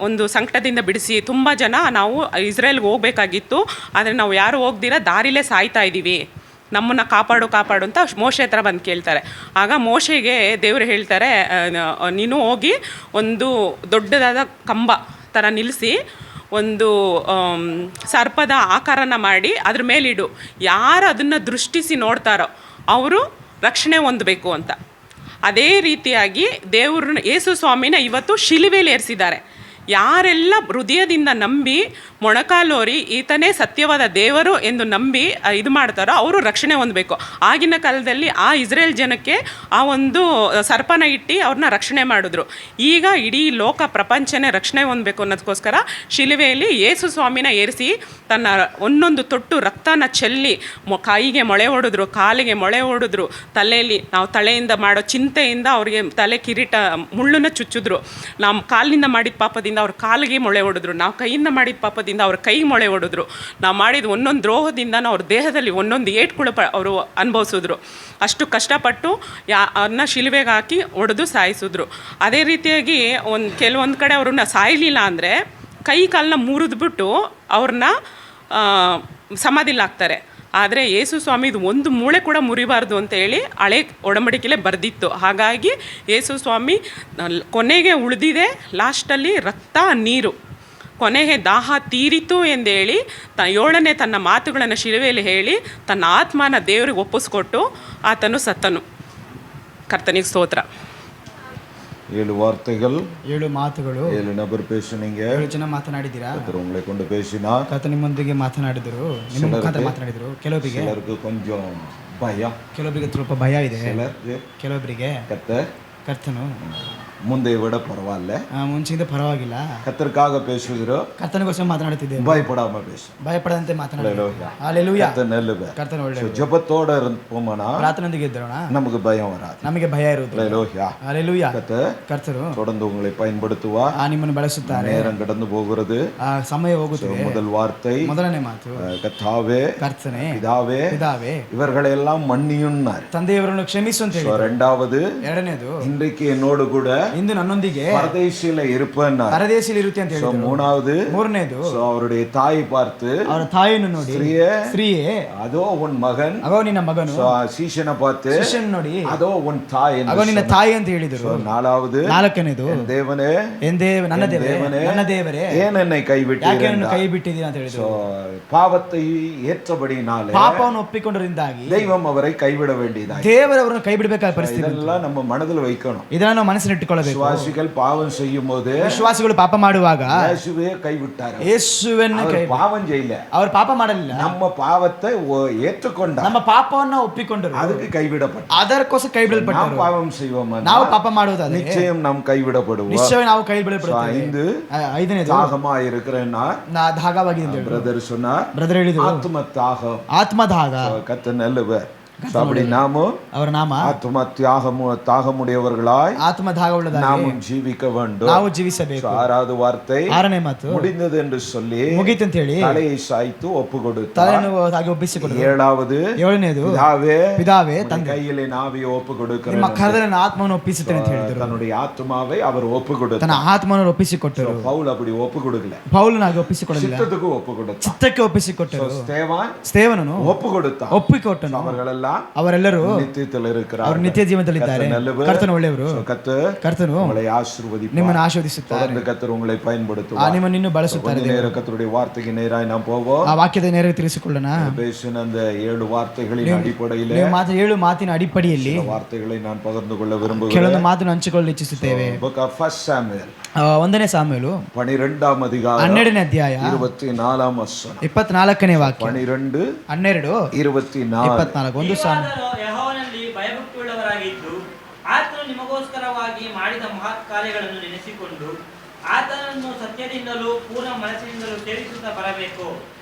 ಒಂದು ಸಂಕಟದಿಂದ ಬಿಡಿಸಿ, ತುಂಬ ಜನ ನಾವು ಇಸ್ರೇಲ್ಗೆ ಹೋಗಬೇಕಾಗಿತ್ತು, ಆದರೆ ನಾವು ಯಾರು ಹೋಗ್ದಿರ ದಾರಿಲೇ ಸಾಯ್ತಾ ಇದ್ದೀವಿ, ನಮ್ಮನ್ನು ಕಾಪಾಡು ಅಂತ ಮೋಶೆ ಹತ್ರ ಬಂದು ಕೇಳ್ತಾರೆ. ಆಗ ಮೋಶೆಗೆ ದೇವರು ಹೇಳ್ತಾರೆ, ನೀನು ಹೋಗಿ ಒಂದು ದೊಡ್ಡದಾದ ಕಂಬ ಥರ ನಿಲ್ಲಿಸಿ ಒಂದು ಸರ್ಪದ ಆಕಾರನ ಮಾಡಿ ಅದ್ರ ಮೇಲಿಡು, ಯಾರು ಅದನ್ನು ದೃಷ್ಟಿಸಿ ನೋಡ್ತಾರೋ ಅವರು ರಕ್ಷಣೆ ಹೊಂದಬೇಕು ಅಂತ. ಅದೇ ರೀತಿಯಾಗಿ ದೇವ್ರನ್ನ ಯೇಸು ಸ್ವಾಮಿನ ಇವತ್ತು ಶಿಲುಬೆಯಲ್ಲಿ ಏರಿಸಿದ್ದಾರೆ. ಯಾರೆಲ್ಲ ಹೃದಯದಿಂದ ನಂಬಿ ಮೊಣಕಾಲೋರಿ ಈತನೇ ಸತ್ಯವಾದ ದೇವರು ಎಂದು ನಂಬಿ ಇದು ಮಾಡ್ತಾರೋ ಅವರು ರಕ್ಷಣೆ ಹೊಂದಬೇಕು. ಆಗಿನ ಕಾಲದಲ್ಲಿ ಆ ಇಸ್ರೇಲ್ ಜನಕ್ಕೆ ಆ ಒಂದು ಸರ್ಪನ ಇಟ್ಟು ಅವ್ರನ್ನ ರಕ್ಷಣೆ ಮಾಡಿದ್ರು. ಈಗ ಇಡೀ ಲೋಕ ಪ್ರಪಂಚನೇ ರಕ್ಷಣೆ ಹೊಂದಬೇಕು ಅನ್ನೋದಕ್ಕೋಸ್ಕರ ಶಿಲುಬೆಯಲ್ಲಿ ಯೇಸು ಸ್ವಾಮಿನ ಏರಿಸಿ ತನ್ನ ಒಂದೊಂದು ತೊಟ್ಟು ರಕ್ತನ ಚೆಲ್ಲಿ ಕೈಗೆ ಮೊಳೆ ಹೊಡೆದ್ರು, ಕಾಲಿಗೆ ಮೊಳೆ ಹೊಡೆದ್ರು, ತಲೆಯಲ್ಲಿ ನಾವು ತಲೆಯಿಂದ ಮಾಡೋ ಚಿಂತೆಯಿಂದ ಅವ್ರಿಗೆ ತಲೆ ಕಿರೀಟ ಮುಳ್ಳನ್ನು ಚುಚ್ಚಿದ್ರು. ನಾವು ಕಾಲಿನಿಂದ ಮಾಡಿದ ಪಾಪದಿಂದ ಅವ್ರ ಕಾಲಿಗೆ ಮೊಳೆ ಹೊಡೆದ್ರು, ನಾವು ಕೈಯಿಂದ ಮಾಡಿದ ಪಾಪದಿಂದ ಅವ್ರ ಕೈಗೆ ಮೊಳೆ ಹೊಡೆದ್ರು, ನಾವು ಮಾಡಿದ ಒಂದೊಂದು ದ್ರೋಹದಿಂದ ಅವ್ರ ದೇಹದಲ್ಲಿ ಒಂದೊಂದು ಏಟ್ಗಳು ಅವರು ಅನುಭವಿಸಿದ್ರು. ಅಷ್ಟು ಕಷ್ಟಪಟ್ಟು ಅವ್ರನ್ನ ಶಿಲುಬೆಗೆ ಹಾಕಿ ಹೊಡೆದು ಸಾಯಿಸಿದ್ರು. ಅದೇ ರೀತಿಯಾಗಿ ಕೆಲವೊಂದು ಕಡೆ ಅವ್ರನ್ನ ಸಾಯಲಿಲ್ಲ ಅಂದರೆ ಕೈ ಕಾಲನ್ನ ಮುರಿದ್ಬಿಟ್ಟು ಅವ್ರನ್ನ ಸಮಾಧಿಲಾಗ್ತಾರೆ. ಆದರೆ ಯೇಸು ಸ್ವಾಮಿದು ಒಂದು ಮೂಳೆ ಕೂಡ ಮುರಿಬಾರ್ದು ಅಂತೇಳಿ ಹಳೆ ಒಡಂಬಡಿಕೆಯಲ್ಲೇ ಬರೆದಿತ್ತು. ಹಾಗಾಗಿ ಯೇಸು ಸ್ವಾಮಿ ಕೊನೆಗೆ ಉಳಿದಿದೆ ಲಾಸ್ಟಲ್ಲಿ ರಕ್ತ ನೀರು, ಕೊನೆಗೆ ದಾಹ ತೀರಿತು ಎಂದೇಳಿ 7ನೇ ತನ್ನ ಮಾತುಗಳನ್ನು ಶಿಲುಬೆಯಲ್ಲಿ ಹೇಳಿ ತನ್ನ ಆತ್ಮನ ದೇವರಿಗೆ ಒಪ್ಪಿಸ್ಕೊಟ್ಟು ಆತನು ಸತ್ತನು. ಕರ್ತನಿಗೆ ಸ್ತೋತ್ರ. 7 வார்த்தைகள் 7 ಮಾತುಗಳು 7 நபர் பேசுனீங்க. 7 ಜನ ಮಾತನಾಡಿದ್ದೀರಾ. ಕರ್ತರು உங்களை கொண்டு பேசினார். ಕರ್ತರು ನಿಮ್ಮೊಂದಿಗೆ ಮಾತನಾಡಿದರು, ನಿಮ್ಮ ಮುಖಾಂತರ ಮಾತನಾಡಿದರು. ಕೆಲವರಿಗೆ ಕೊಂಚಂ ಭಯ, ಕೆಲವರಿಗೆ ಸ್ವಲ್ಪ ಭಯ ಇದೆ, ಕೆಲವರಿಗೆ ಕರ್ತನು முந்தைய விட பரவாயில்ல. ಮುಂಚಿಂದ ಪರವಾಗಿಲ್ಲ. கர்த்தருக்காக பேசுகிறோம். ಕರ್ತನಿಗೋಸ್ಕರ ಮಾತನಾಡುತ್ತಿದ್ದೇವೆ. பயப்படாம பேசு. ಭಯಪಡದಂತೆ ಮಾತನಾಡಿ. ஹalleluya. ஹalleluya. கர்த்தர் நல்லவர். ಕರ್ತನ ಒಳ್ಳೆಯವರು. ஜெபத்தோட இருப்போம்னா ಪ್ರಾರ್ಥನೆಯೊಂದಿಗೆ ಇದ್ದೋಣ நமக்கு பயம் வராது. ನಮಗೆ ಭಯ ಇರುವುದಿಲ್ಲ. ஹalleluya. ஹalleluya. கர்த்தர் தொடர்ந்து உங்களை பயன்படுத்துவார். ನಿಮ್ಮನ್ನು ಬಳಸುತ್ತಾರೆ. நேரம் கடந்து போகிறது. ಸಮಯ ಹೋಗುತ್ತದೆ. முதல் வார்த்தை ಮೊದಲನೇ ಮಾತು கர்த்தாவே, ಕರ್ತನೇ, பிதாவே, இவர்களை எல்லாம் மன்னியுன்னார். ತಂದೆಯವರನ್ನು ಕ್ಷಮಿಸು ಅಂತ ಹೇಳಿ. இரண்டாவது, ಎರಡನೇದು, இன்றைக்கு என்னோடு கூட ಇಂದು ನನ್ನೊಂದಿಗೆ பரதேசில இருப்பேன்னார். ಪರದೇಶಿಯಲ್ಲಿ ಇರುತ್ತೆ ಅಂತ ಹೇಳಿದ್ರು. மூணாவது, ಮೂರನೇದು, அவருடைய தாயை பார்த்து ಅವರ ತಾಯಿಯನ್ನು ನೋಡಿ, ಸ್ತ್ರೀಯೇ அதோ உன் மகன், ಅಗೋ ನಿನ್ನ ಮಗನು, ಶಿಷ್ಯನ பார்த்து ಶಿಷ್ಯನ ನೋಡಿ, அதோ உன் தாய், ಅಗೋ ನಿನ್ನ ತಾಯಿ ಅಂತ ಹೇಳಿದರು. ನಾಲ್ಕನೇದು, ದೇವನೇ, ನನ್ನ ದೇವರೇ, ನನ್ನ ದೇವರೇ, ಏನ್ என்னை கைவிட்டீர், ಯಾಕೆ ನನ್ನ ಕೈ ಬಿಟ್ಟಿದ್ದೀರಾ ಅಂತ ಹೇಳಿದರು. ಪಾಪத்தை ஏற்றபடினாலே, ಪಾಪವನ್ನು ಒಪ್ಪಿಕೊಂಡರಿಂದಾಗಿ ದೈವಂ ಅವரை கைவிட வேண்டியதாய், ದೇವರವರನ್ನು ಕೈ ಬಿಡಬೇಕಾದ ಪರಿಸ್ಥಿತಿ. இதெல்லாம் நம்ம மனதில் வைக்கணும். ಇದನ್ನು ನಾವು ಮನಸ್ಸಿನಿಟ್ಟುಕೊಳ್ಳಬೇಕು. விசுவாசிகள் பாவம் செய்யும் போது, ವಿಶ್ವಾಸಿಗಳು ಪಾಪ ಮಾಡುವಾಗ ಯೇಸುವೆ ಕೈಬಿಟ್ಟಾರೆ. ಯೇಸುವನ್ನು ಪಾಪಂ செய்யல, ಅವರು ಪಾಪ ಮಾಡಲಿಲ್ಲ. ನಮ್ಮ ಪಾಪத்தை ಏற்றுಕೊಂಡ, ನಮ್ಮ ಪಾಪವನ್ನು ಒಪ್ಪಿಕೊಂಡರು, ಅದಕ್ಕೆ ಕೈಬಿಡಪಟ್ಟ, ಅದಕ್ಕೋಸ್ಕರ ಕೈ ಬಿಡಲ್ಪಟ್ಟರು. ನಾವು ಪಾಪಂ செய்வோம், ನಾವು ಪಾಪ ಮಾಡುವುದಾದರೆ நிச்சயம் நாம் கைவிடப்படுவோம். ನಿಶ್ಚಯ ನಾವು ಕೈ ಬಿಡಲ್ಪಡುತ್ತೇವೆ. ಐದನೇದು, தாகமா இருக்கிறேன்னா, நான் தாகவாಗಿದೆ பிரதர் சொன்னார், பிரதர் ಹೇಳಿದರು, ஆத்ம தாகம், ஆத்ಮ ದಾಹ. கர்த்தர் நல்லவர். அப்படி நாமும் ಅವರ ನಾಮ ಆತ್ಮ தாகமுடையவர்களாய், ಆತ್ಮ ದಾಹವುಳ್ಳದಾಗಿ நாமும் ஜீவிக்க வேண்டும். ನಾವು ಜೀವಿಸಬೇಕು. ஆறாவது வார்த்தை, ಆರನೇ ಮಾತು, முடிந்தது என்று சொல்லி ಮುಗಿತು ಅಂತ ಹೇಳಿ தலையை சாய்த்து ஒப்பு கொடுத்தார். ತಲೆಯನ್ನು ಹಾಗೆ ಒಪ್ಪಿಸಿಕೊಟ್ಟರು. ஏழாவது, ಏಳನೇದು, பிதாவே, ತಂದೆ கையிலே நாவை ஒப்பு கொடுக்கிறேன், ನಿಮ್ಮ ಕರ್ತನ ಆತ್ಮವನ್ನು ಒಪ್ಪಿಸುತ್ತೇನೆ ಅಂತ ಹೇಳಿದರು. தன்னுடைய ஆத்மாவை அவர் ஒப்பு கொடுத்தார். ತನ್ನ ಆತ್ಮವನ್ನು ಒಪ್ಪಿಸಿಕೊಟ್ಟರು. பவுல் அப்படி ஒப்பு கொடுக்கல, ಪೌಲನಾಗಿ ಒಪ್ಪಿಸಿಕೊಡಲಿಲ್ಲ, ಚಿತ್ತಕ್ಕೆ ಒಪ್ಪು கொடுத்தார். ಚಿತ್ತಕ್ಕೆ ಒಪ್ಪಿಸಿಕೊಟ್ಟರು. ಸ್ಟೇವನನು ಒಪ್ಪು கொடுத்தார். ಒಪ್ಪಿಕೊಟ್ಟನು. ಅವರೆಲ್ಲರೂ ನಿತ್ಯದಲ್ಲಿ ಇರುತ್ತಾರೆ, ಅವರು ನಿತ್ಯ ಜೀವನದಲ್ಲಿದ್ದಾರೆ. ಕರ್ತನು ಒಳ್ಳೆಯವರು. ಕರ್ತನು உங்களை ஆசீர்வதிப்பார். ನಿಮ್ಮನ್ನು ಆಶೀರ್ವದಿಸುತ್ತಾರೆ. கர்த்தர் உங்களை பயன்படுத்துவார். ನಿಮ್ಮನ್ನು ಇನ್ನೂ ಬಳಸುತ್ತಾರೆ. கர்த்தருடைய வார்த்தைக்கு நேராய் நாம் போவோம். ಆ ವಾಕ್ಯದ ನೇರವಾಗಿ ತಿಳಿಸಿಕೊಳ್ಳೋಣ. பேசின அந்த 7 வார்த்தைகளின் அடிப்படையில், ನೀವು ಮಾತು 7 ಮಾತಿನ ಅಡಿಪಡಿಯಲ್ಲಿ வார்த்தைகளை நான் பகிர்ந்து கொள்ள ವಿರುಂಬುತ್ತೇನೆ. ಕೆಲವೊಂದು ಮಾತನ್ನು ಹಂಚಿಕೊಳ್ಳಲು ಇಚ್ಛಿಸುತ್ತೇವೆ. book of first Samuel, 1ನೇ ಸಾಮುವೇಲು 12ನೇ ಅಧ್ಯಾಯ 12ನೇ ಅಧ್ಯಾಯ 24ನೇ ವಚನ, 24ನೇ ವಾಕ್ಯ. 12 12 24 ಒಂದು ಸಾಮುವೇಲ. ಯೆಹೋವನಲ್ಲಿ ಭಯಭಕ್ತಿಯುಳ್ಳವರಾಗಿದ್ದು ಆತನು ನಿಮಗೋಸ್ಕರವಾಗಿ ಮಾಡಿದ ಮಹತ್ ಕಾರ್ಯಗಳನ್ನು ನೆನೆಸಿಕೊಂಡು ಆತನನ್ನು ಸತ್ಯದಿಂದಲೂ ಪೂರ್ಣ ಮನಸ್ಸಿನಿಂದಲೂ ಸೇವಿಸುತ್ತಾ ಬರಬೇಕು.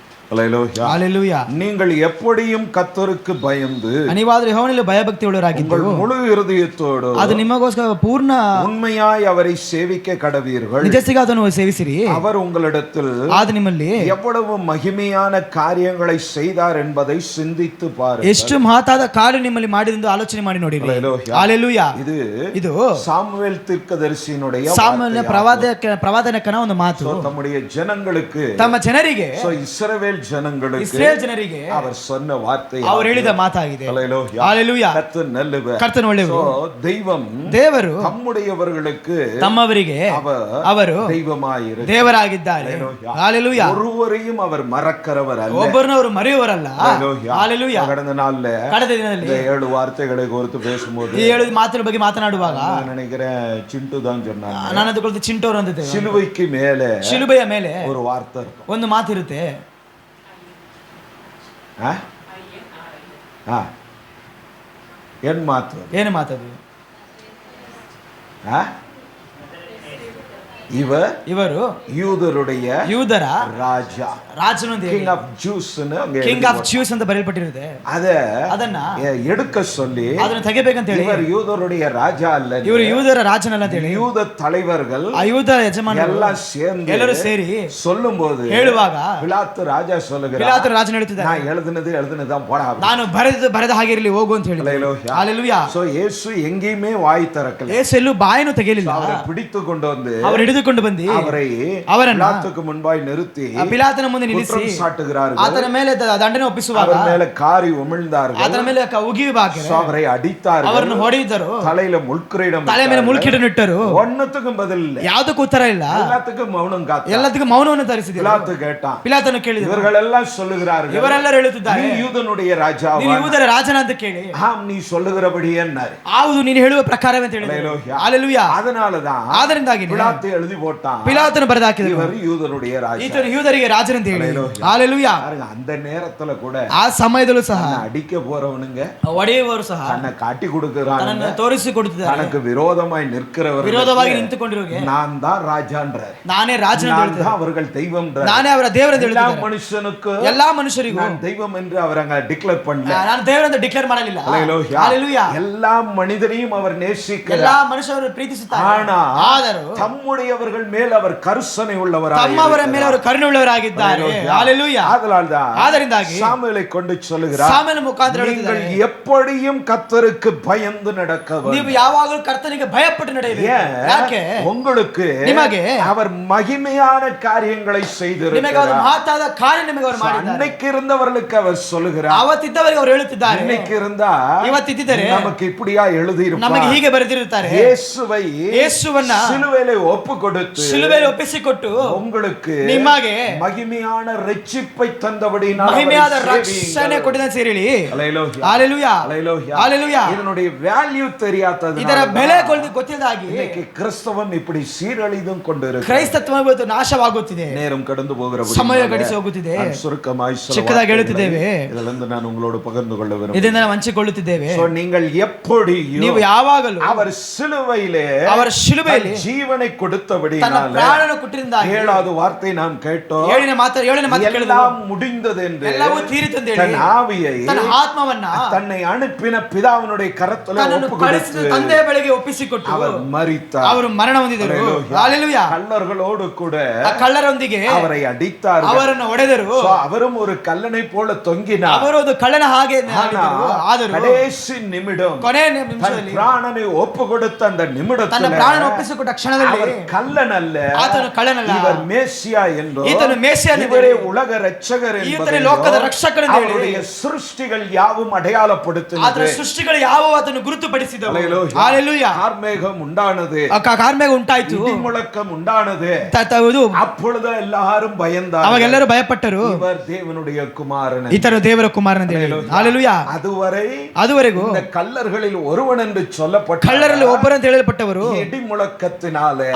அல்லேலூயா. நீங்கள் எப்படியும் கர்த்தருக்கு பயந்து, ನೀವಾದರೂ ಯೆಹೋವನಲ್ಲಿ ಭಯಭಕ್ತಿ ಉಳ್ಳವರಾಗಿದ್ದು முழு இருதயத்தோடு ಅದು ನಿಮಗೋಸ್ಕರ ಪೂರ್ಣ உண்மையாய் அவரை சேவிக்க கடவீர்கள். ನಿಜಸಿಗೆ ಅದನ್ನು ಸೇವಿಸಿರಿ. அவர் உங்களிடத்தில் ಅದು ನಿಮ್ಮಲ್ಲಿ எவ்வளவு மகிமையான காரியங்களை செய்தார் என்பதை சிந்தித்து பாருங்கள். ಎಷ್ಟು ಮಹತ್ತಾದ ಕಾರ್ಯ ನಿಮ್ಮಲ್ಲಿ ಮಾಡಿದೆಂದು ಆಲೋಚನೆ ಮಾಡಿ ನೋಡಿರಿ. ಹಲ್ಲೆಲೂಯಾ. ಇದು சாமுவேல் தீர்க்கதரிசியினுடைய ಸಾಮುವೇಲನ ಪ್ರವಾದಕನ ಒಂದು ಮಾತು. தம்முடைய ஜனங்களுக்கு, ತಮ್ಮ ಜನರಿಗೆ, இஸ்ரவேல் ஜனங்களுக்கு, ಇಸ್ರೇಲ್ ಜನರಿಗೆ அவர் சொன்ன வார்த்தை, ಅವರು ಹೇಳಿದ ಮಾತಾಗಿದೆ. ஹல்லேலூயா. கர்த்தர் நல்லவர். ಕರ್ತನು ಒಳ್ಳೆಯವರು. தெய்வம், ದೇವರು தம்முடையவர்களுக்கு, ತಮ್ಮವರಿಗೆ ಅವರು தெய்வமாயிரு ದೇವರಾಗಿದ್ದಾರೆ. ಹಲ್ಲೆಲೂಯಾ. ஒருவரையும் அவர் மறக்கிறவர் அல்ல, ಒಬ್ಬರನ್ನು ಅವರು ಮರೆಯುವರಲ್ಲ. ಹಲ್ಲೆಲೂಯಾ. கடந்த ದಿನದಲ್ಲಿ 7 வார்த்தைகளை குறித்து பேசும்போது, ಈ 7 ಮಾತಿನ ಬಗ್ಗೆ ಮಾತನಾಡುವಾಗ நினைக்கிறேன் ಚಿಂಟು தான் சொன்னாங்க, ನಾನು ಅದಕ್ಕೆ ಚಿಂಟೋರು ಅಂದಿದ್ದೆ. ಶಿಲುಬೆಯ ಮೇಲೆ, ಶಿಲುಬೆಯ ಮೇಲೆ ஒரு வார்த்தை இருக்கும், ಒಂದು ಮಾತಿರುತ್ತೆ. ಏನ್ ಮಾತು? ಏನು ಮಾತದು? ಇವರು ಯೂದರ ರಾಜನು, ಕಿಂಗ್ ಆಫ್ ಜ್ಯೂಸ್ ಅಂತ ಬರೆಯಲ್ಪಟ್ಟಿರುತ್ತೆ. ಅದನ್ನ எடுக்க சொல்லி ಅದನ್ನು ತೆಗೆಬೇಕಂತ ಹೇಳಿ, இவர் யூதருடைய ராஜா அல்ல, ಇವರು ಯೂದರ ರಾಜನಲ್ಲ ಅಂತ ಹೇಳಿ, யூத தலைவர்கள் ಯೂದ ಯಜಮಾನರು எல்லாம் சேர்ந்து ಎಲ್ಲರೂ ಸೇರಿ சொல்லும்போது, ಹೇಳುವಾಗ பிலாத்து ರಾಜ சொல்லுகிறார், ಪಿಲಾತನ ರಾಜನು ಹೇಳುತ್ತಿದ್ದಾನೆ, நான் எழுதுனதான் போடா, ನಾನು ಬರೆದ ಹಾಗೆ ಇರಲಿ, ಹೋಗು ಅಂತ ಹೇಳಿ. ಹಲ್ಲೆಲೂಯಾ. சோ இயேசு எங்கேயுமே வாய் திறக்கல, ಯೇಸು ಎಲ್ಲೂ ಬಾಯನ್ನು ತೆಗೆಯಲಿಲ್ಲ. அவரை பிடித்து கொண்டு வந்து, ಅವರು ಹಿಡಿದುಕೊಂಡು ಬಂದು ಅವರನ್ನು ಪಿಲಾತನಿಗೆ ಮುಂಬಾಗಿ ನಿರುತ್ತಿ, ಪಿಲಾತನ ಮುಂದೆ ನಿಲ್ಲಿಸಿ ಆತನ ಮೇಲೆ ದಂಡನೆ ಒಪ್ಪಿಸುವಾಗ, ಮೇಲೆ ಕಾರಿ ಉಮಿழ்ந்தார்கள், ಆತನ ಮೇಲೆ ಉಗಿಯುವಾಗ அவரை அடித்தார்கள், ಅವರನ್ನು ಹೊಡೆಯಿದರು, தலையில ಮುಳ್ಕಿರೀடம், ತಲೆ ಮೇಲೆ ಮುಳ್ಕಿರೀಡ ಇಟ್ಟರು. ஒன்னத்துக்கும் பதில் ಇಲ್ಲ, ಯಾವುದಕ್ಕೂ ಉತ್ತರ ಇಲ್ಲ, எல்லாத்துக்கும் மௌனம் காத்து, ಎಲ್ಲದಕ್ಕೂ ಮೌನವನ್ನು ಧರಿಸಿದರು. ಪಿಲಾತು கேட்டான், ಪಿಲಾತನು ಕೇಳಿದ, இவர்களெல்லாம் சொல்லுகிறார்கள், ಇವರೆಲ್ಲರೂ ಹೇಳುತ್ತಿದ್ದಾರೆ, நீ யூதனுடைய ராஜா, ನೀನು ಯೂದರ ರಾಜನ ಅಂತ ಕೇಳಿ, ஆம் நீ சொல்லுகிறபடி என்னாரு, ಹೌದು ನೀನು ಹೇಳುವ ಪ್ರಕಾರವೇ ಅಂತ ಹೇಳಿದರು. ಹಲ್ಲೆಲೂಯಾ. அதனாலதான் ಆದ್ದರಿಂದಾಗಿ ಪಿಲಾತು எழுதி போட்டான், ಪಿಲಾತನು ಬರೆದಾಕಿದನು, இவர் யூதருடைய ராஜா. ಈತನು ಯೂದರಿಗೆ ರಾಜನಂತ ಹೇಳಿ. Hallelujah. ಹಾಲೆಲೂಯಾ. பாருங்க, அந்த நேரத்துல கூட ಆ ಸಮಯದಲ್ಲೂ ಸಹ தன்னை அடிக்க போறவனுங்க, ಒಡೆಯುವವರು ಸಹ தன்னை காட்டி கொடுக்கிறானுங்க, ತನ್ನನ್ನು ತೋರಿಸಿಕೊಡುತ್ತಿದ್ದಾರೆ. தனக்கு விரோதமாய் நிற்கிறவர் ವಿರೋಧವಾಗಿ ನಿಂತುಕೊಂಡಿರುವಗೆ நான் தான் ராஜான்ற, ನಾನೇ ರಾಜನ நான் தான் அவர்கள் தெய்வம், ನಾನೇ ಅವರ ದೇವರೆಂದು எல்லா ಹೇಳುತ್ತಿದ್ದಾರೆ. மனுஷனுக்கு ಎಲ್ಲಾ ಮನುಷ್ಯರಿಗೂ நான் தெய்வம் என்று அவர் அங்க டிக்ளேர் பண்ணல. ನಾನು ದೇವರೆಂದು ಡಿಕ್ಲೇರ್ ಮಾಡಲಿಲ್ಲ. Hallelujah. ಹಾಲೆಲೂಯಾ. எல்லா மனிதரையும் அவர் ಎಲ್ಲಾ நேசிக்கிறார். ಮನುಷ್ಯರನ್ನು ಪ್ರೀತಿಸುತ್ತಾರೆ. ஆனாலும் தம்முடையவர்கள் மேல் அவர் கருசனை உள்ளவராய் ತಮ್ಮವರ ಮೇಲೆ ಅವರು ಕರುಣೆ ಉಳ್ಳವರಾಗಿದ್ದಾರೆ. ಹಾಲೆಲೂಯಾ. ಆದ್ದರಿಂದಾಗಿ சாமுவேலை கொண்டு சொல்லுகிறார், ಸಾಮೇಲ ಮುಖಾಂತರ நீங்கள் ಹೇಳುತ್ತಿದ್ದಾರೆ, எப்படியும் கர்த்தருக்கு பயந்து நடக்க வேண்டும். ನೀವು ಯಾವಾಗಲೂ ಕರ್ತನಿಗೆ ಭಯಪಟ್ಟು ನಡೆಯಬೇಕು. ಯಾಕೆ? உங்களுக்கு ನಿಮಗೆ அவர் மகிமையான காரியங்களை ನಿಮಗೆ ಅವರು செய்திருக்கிறார். ಮಹತ್ತಾದ ಕಾರ್ಯ ನಿಮಗೆ ಅವರು ಮಾಡಿದ್ದಾರೆ. அன்னைக்கு இருந்தவர்களுக்கு அவர் சொல்லுகிறார், ಅವತ್ತಿದ್ದವರಿಗೆ ಅವರು ಹೇಳುತ್ತಿದ್ದಾರೆ, இன்னைக்கு இருந்தா ಇವತ್ತಿದ್ದರೆ நமக்கு இப்படியா எழுதி ನಮಗೆ ಹೀಗೆ ಬರೆದಿರುತ್ತಾರೆ. ಯೇಸುವನ್ನ சிலுவையிலே ஒப்பு கொடுத்து ಶಿಲುಬೆಯಲ್ಲಿ ಒಪ್ಪಿಸಿಕೊಟ್ಟು உங்களுக்கு ನಿಮಗೆ மகிமையான ரட்சிப்பை தந்தபடியினால் ಮಹಿಮೆಯಾದ அவரை ರಕ್ಷಣೆ சேவியுங்கள். ಕೊಟ್ಟಿದ್ದಾನೆ ಸೇರಿ. Hallelujah. ಹಾಲೆಲೂಯಾ. Hallelujah. ಹಾಲೆಲೂಯಾ. இதனுடைய வேல்யூ தெரியாதது, ಇದರ ಬೆಲೆ ಗೊತ್ತಿಲ್ಲದಾಗಿ இன்னைக்கு கிறிஸ்தவம் இப்படி சீரழிதும் கொண்டிருக்கிறது. ಕ್ರೈಸ್ತತ್ವ ಇವತ್ತು ನಾಶವಾಗುತ್ತಿದೆ. நேரம் கடந்து போகிற ಸಮಯ ಗಡಿಸಿ ಹೋಗುತ್ತಿದೆ. சுருக்கமாய் ಚಿಕ್ಕದಾಗಿ ಹೇಳುತ್ತಿದ್ದೇವೆ. இதிலிருந்து நான் உங்களோடு பகிர்ந்து கொள்ள விரும்புகிறேன். ಇದನ್ನ ನಾವು ಹಂಚಿಕೊಳ್ಳುತ್ತಿದ್ದೇವೆ. So, நீங்கள் எப்படியும் ನೀವು ಯಾವಾಗಲೂ அவர் சிலுவையிலே ಅವರ ಶಿಲುಬೆಯಲ್ಲಿ ஜீவனை ತನ್ನ கொடுத்தபடியினால ಪ್ರಾಣನ ಕೊಟ್ಟಿದ್ದಾಗಿ 7வது வார்த்தை நாம் கேட்டோம், ಏಳನೇ ಮಾತು ಕೇಳಿದೆವು. எல்லாம் முடிந்தது என்று ಎಲ್ಲವೂ ತೀರಿತು ಅಂತ ಹೇಳಿ தன் ஆவியை ತನ್ನ ಆತ್ಮವನ್ನ தன்னை அனுப்பின பிதாவினுடைய கரத்தில் ತನ್ನನ್ನು ஒப்பு ಕಳಿಸಿದ கொடுத்து ತಂದೆಯ ಬಳಿಗೆ ಒಪ್ಪಿಸಿಕೊಟ್ಟು அவர் மரித்தார். ಅವರು ಮರಣ ಹೊಂದಿದರು. Hallelujah. ಹಾಲೆಲೂಯಾ. கள்ளர்களோடு கூட ಆ ಕಳ್ಳರೊಂದಿಗೆ அவரை அடித்தார்கள். ಅವರನ್ನು ಹೊಡೆದರು. So, அவரும் ஒரு கல்லனை போல தொங்கினார். ಅವರು ಒಂದು ಕಳ್ಳನ ಹಾಗೆ ஆனா, ಆದರೂ கடைசி நிமிடம் ಕೊನೆ தன் ನಿಮಿಷದಲ್ಲಿ பிராணனை ஒப்பு கொடுத்த அந்த ತನ್ನ நிமிடத்தில் ಪ್ರಾಣನ ಒಪ್ಪಿಸಿಕೊಟ್ಟ ಕ್ಷಣದಲ್ಲಿ அவர் கள்ளன் அல்ல, ಆತನು ಕಳ್ಳನಲ್ಲ, இவர் மேசியா என்றோ, ಈತನು ಮೇಸಿಯನು இவரே உலக ரட்சகர் ಈತನೇ என்பதையோ, ಲೋಕದ ರಕ್ಷಕನೆಂದು ಹೇಳಿ அவருடைய சிருஷ்டிகள் யாவும் ಆತನ அடையாளப்படுத்தினது. ಸೃಷ್ಟಿಗಳು ಯಾವ ಆತನು ಗುರುತುಪಡಿಸಿದವು. Hallelujah. ಹಾಲೆಲೂಯಾ. கார்மேகம் உண்டானது, ಕಾರ್ಮೇಘ ಉಂಟಾಯ್ತು, இடி முழக்கம் உண்டானது. ಇದು அப்பொழுது எல்லாரும் பயந்தார்கள். ಅವಾಗೆಲ್ಲರೂ ಭಯಪಟ್ಟರು. இவர் தேவனுடைய குமாரன். ಈತನು ದೇವರ ಕುಮಾರನೆಂದು ಹೇಳಿ. ಹಾಲೆಲೂಯಾ. ಅದುವರೆಗೂ இந்த கல்லர்களில் ஒருவன் என்று சொல்லப்பட்ட ಕಳ್ಳರಲ್ಲಿ ಒಬ್ಬರಂತ ಹೇಳಲ್ಪಟ್ಟವರು இடி முழக்கத்தினாலே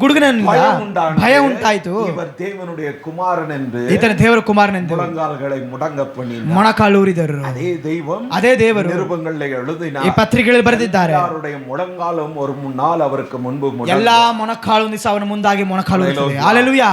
ಗುಡುಗಿನಿಂದ ಭಯ ಉಂಟಾಯ್ತು. இவர் தேவனுடைய குமாரன் என்று ಈತನ ದೇವರ ಕುಮಾರನೆಂದು முழங்கால்களை முடங்க பண்ணினார். ಮೊಣಕಾಲು ಊರಿದರು. அதே தெய்வம், ಅದೇ ದೇವರು நிருபங்களில் எழுதினார். ಈ ಪತ್ರಿಕೆಗಳಲ್ಲಿ ಬರೆದಿದ್ದಾರೆ, எல்லாருடைய முழங்காலும் ஒரு நாள் அவருக்கு முன்பு ಎಲ್ಲಾ ಮೊಣಕಾಲು ಒಂದು ದಿವಸ ಅವನ ಮುಂದಾಗಿ ಮೊಣಕಾಲು ಊರುತ್ತದೆ. ಹಾಲೆಲೂಯಾ.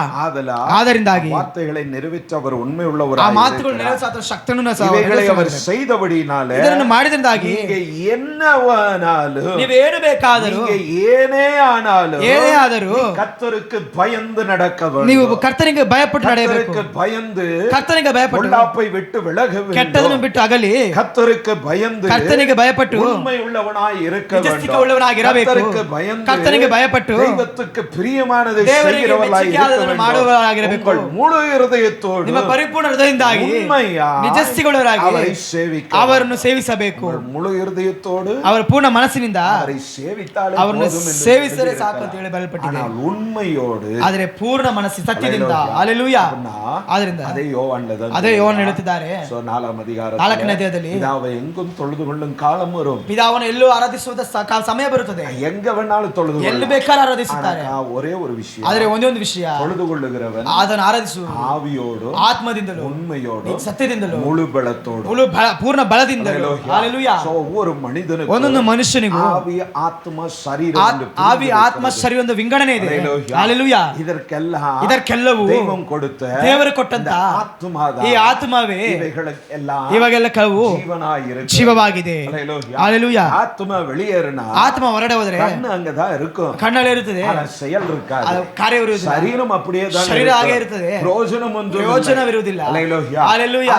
ಆದ್ದರಿಂದಾಗಿ வார்த்தைகளை நிறைவேற்ற அவர் உண்மை உள்ளவர். ಆ ಮಾತುಗಳು ನೆರವೇರಿಸುವ ಶಕ್ತಿಯನ್ನು இவைகளை அவர் செய்தபடியினாலே ಇದನ್ನು ಮಾಡಿದ್ರಿಂದಾಗಿ நீங்க என்னவானாலும், ನೀವೇನು ಬೇಕಾದರೂ, நீங்க ஏனே ஆனாலும், ಏನೇ ಆದರೂ கர்த்தருக்கு பயந்து நடக்க வேண்டும். ನೀವು ಕರ್ತನಿಗೆ ಭಯಪಟ್ಟು ನಡೆಯಬೇಕು. கர்த்தருக்கு பயந்து ಕರ್ತನಿಗೆ ಭಯಪಟ್ಟು பொல்லாப்பை விட்டு விலக ಕೆಟ್ಟದನ್ನು வேண்டும். ಬಿಟ್ಟು ಅಗಲಿ கர்த்தருக்கு பயந்து ಕರ್ತನಿಗೆ ಭಯಪಟ್ಟು உண்மை உள்ளவனாய் இருக்க ನಿಜಸ್ಥಿಕ வேண்டும். ಉಳ್ಳವನಾಗಿರಬೇಕು. கர்த்தருக்கு பயந்து ಕರ್ತನಿಗೆ ಭಯಪಟ್ಟು தெய்வத்துக்கு பிரியமானதை ದೇವರಿಗೆ செய்கிறவர்களாய் இருக்க ಮೆಚ್ಚಿಕೆಯಾದದನ್ನು வேண்டும். ಮಾಡುವವರಾಗಿರಬೇಕು. உங்கள் முழு இருதயத்தோடு ನಿಮ್ಮ ಪರಿಪೂರ್ಣ ಹೃದಯದಿಂದಾಗಿ உண்மையாய் ನಿಜಸ್ಥಿಕೊಳ್ಳವರಾಗಿ அவரை சேவிக்க ಅವರನ್ನು ಸೇವಿಸಬೇಕು. உங்கள் முழு இருதயத்தோடு ಅವರ ಪೂರ್ಣ ಮನಸ್ಸಿನಿಂದ அவரை சேவித்தாலே ಅವರನ್ನು போதும் என்று ಸೇವಿಸರೆ ಸಾಕು சொல்லியிருக்கிறார். ಅಂತ ಹೇಳಿ ಬರೆಯಲ್ಪಟ್ಟಿದೆ. ஆனால் ಉண்மையோடு ಆದರೆ ಪೂರ್ಣ ಮನಸ್ಸು ಸತ್ಯದಿಂದ. Hallelujah. ಹಾಲೆಲೂಯಾ. அப்படின்னா, ಆದ್ರಿಂದ ಅದೇ ಯೋಹಾನದಲ್ಲಿ ಅದೇ ಯೋಹಾನ ಹೇಳುತ್ತಿದ್ದಾರೆ. So, 4ನೇ ಅಧ್ಯಾಯದಲ್ಲಿ 4ನೇ ಅಧ್ಯಾಯದಲ್ಲಿ பிதாவை எங்கும் தொழுது கொள்ளும் காலம் வரும். ಪಿತಾವನ್ನು ಎಲ್ಲೂ ಆರಾಧಿಸುವ ಸಮಯ ಬರುತ್ತದೆ. எங்க வேணாலும் தொழுது ಎಲ್ಲಿ கொள்ளலாம். ಬೇಕಾದ್ರೂ ಆರಾಧಿಸುತ್ತಾರೆ. ஆனா, ஒரே ஒரு விஷயம், ಆದರೆ ಒಂದೇ ಒಂದು ವಿಷಯ, தொழுது கொள்ளுகிறவன் ಅದನ್ನು ಆರಾಧಿಸುವ ஆவியோடு ಆತ್ಮದಿಂದಲೂ உண்மையோடு ಸತ್ಯದಿಂದಲೂ முழு பலத்தோடு ಪೂರ್ಣ ಬಲದಿಂದಲೂ. ಹಾಲೆಲೂಯಾ. So, ஒவ்வொரு மனிதனுக்கும் ಒಂದೊಂದು ಮನುಷ್ಯನಿಗೂ ஆவி ಆತ್ಮ ಶರೀರ ಎಂದು ಆವಿ ಆತ್ಮ ಶರೀರ ಒಂದು ವಿಂಗಡಣೆ ಇದೆ. ಹಾಲೆಲೂಯಾ. ಇದಕ್ಕೆಲ್ಲವೂ தெய்வம் கொடுத்த ದೇವರು ಕೊಟ್ಟಂತ ಈ ಆತ್ಮವೇ ಇವಾಗೆಲ್ಲ ಕವು ಜೀವವಾಗಿದೆ. ಹಾಲೆಲೂಯಾ. ஆத்ம வெளியேறினா ಆತ್ಮ ಹೊರಡೆ ಹೋದ್ರೆ கண்ணு அங்கதான் இருக்கும், ಕಣ್ಣಲ್ಲಿ ಇರುತ್ತದೆ, ஆனா செயல் இருக்காது. ಅದು ಕಾರ್ಯ ಇರುವುದಿಲ್ಲ. சரீரம் அப்படியே தான் ಶರೀರ இருக்கும். ಹಾಗೆ ಇರುತ್ತದೆ, பிரயோஜனமிருதில்ல. ಹಾಲೆಲೂಯಾ.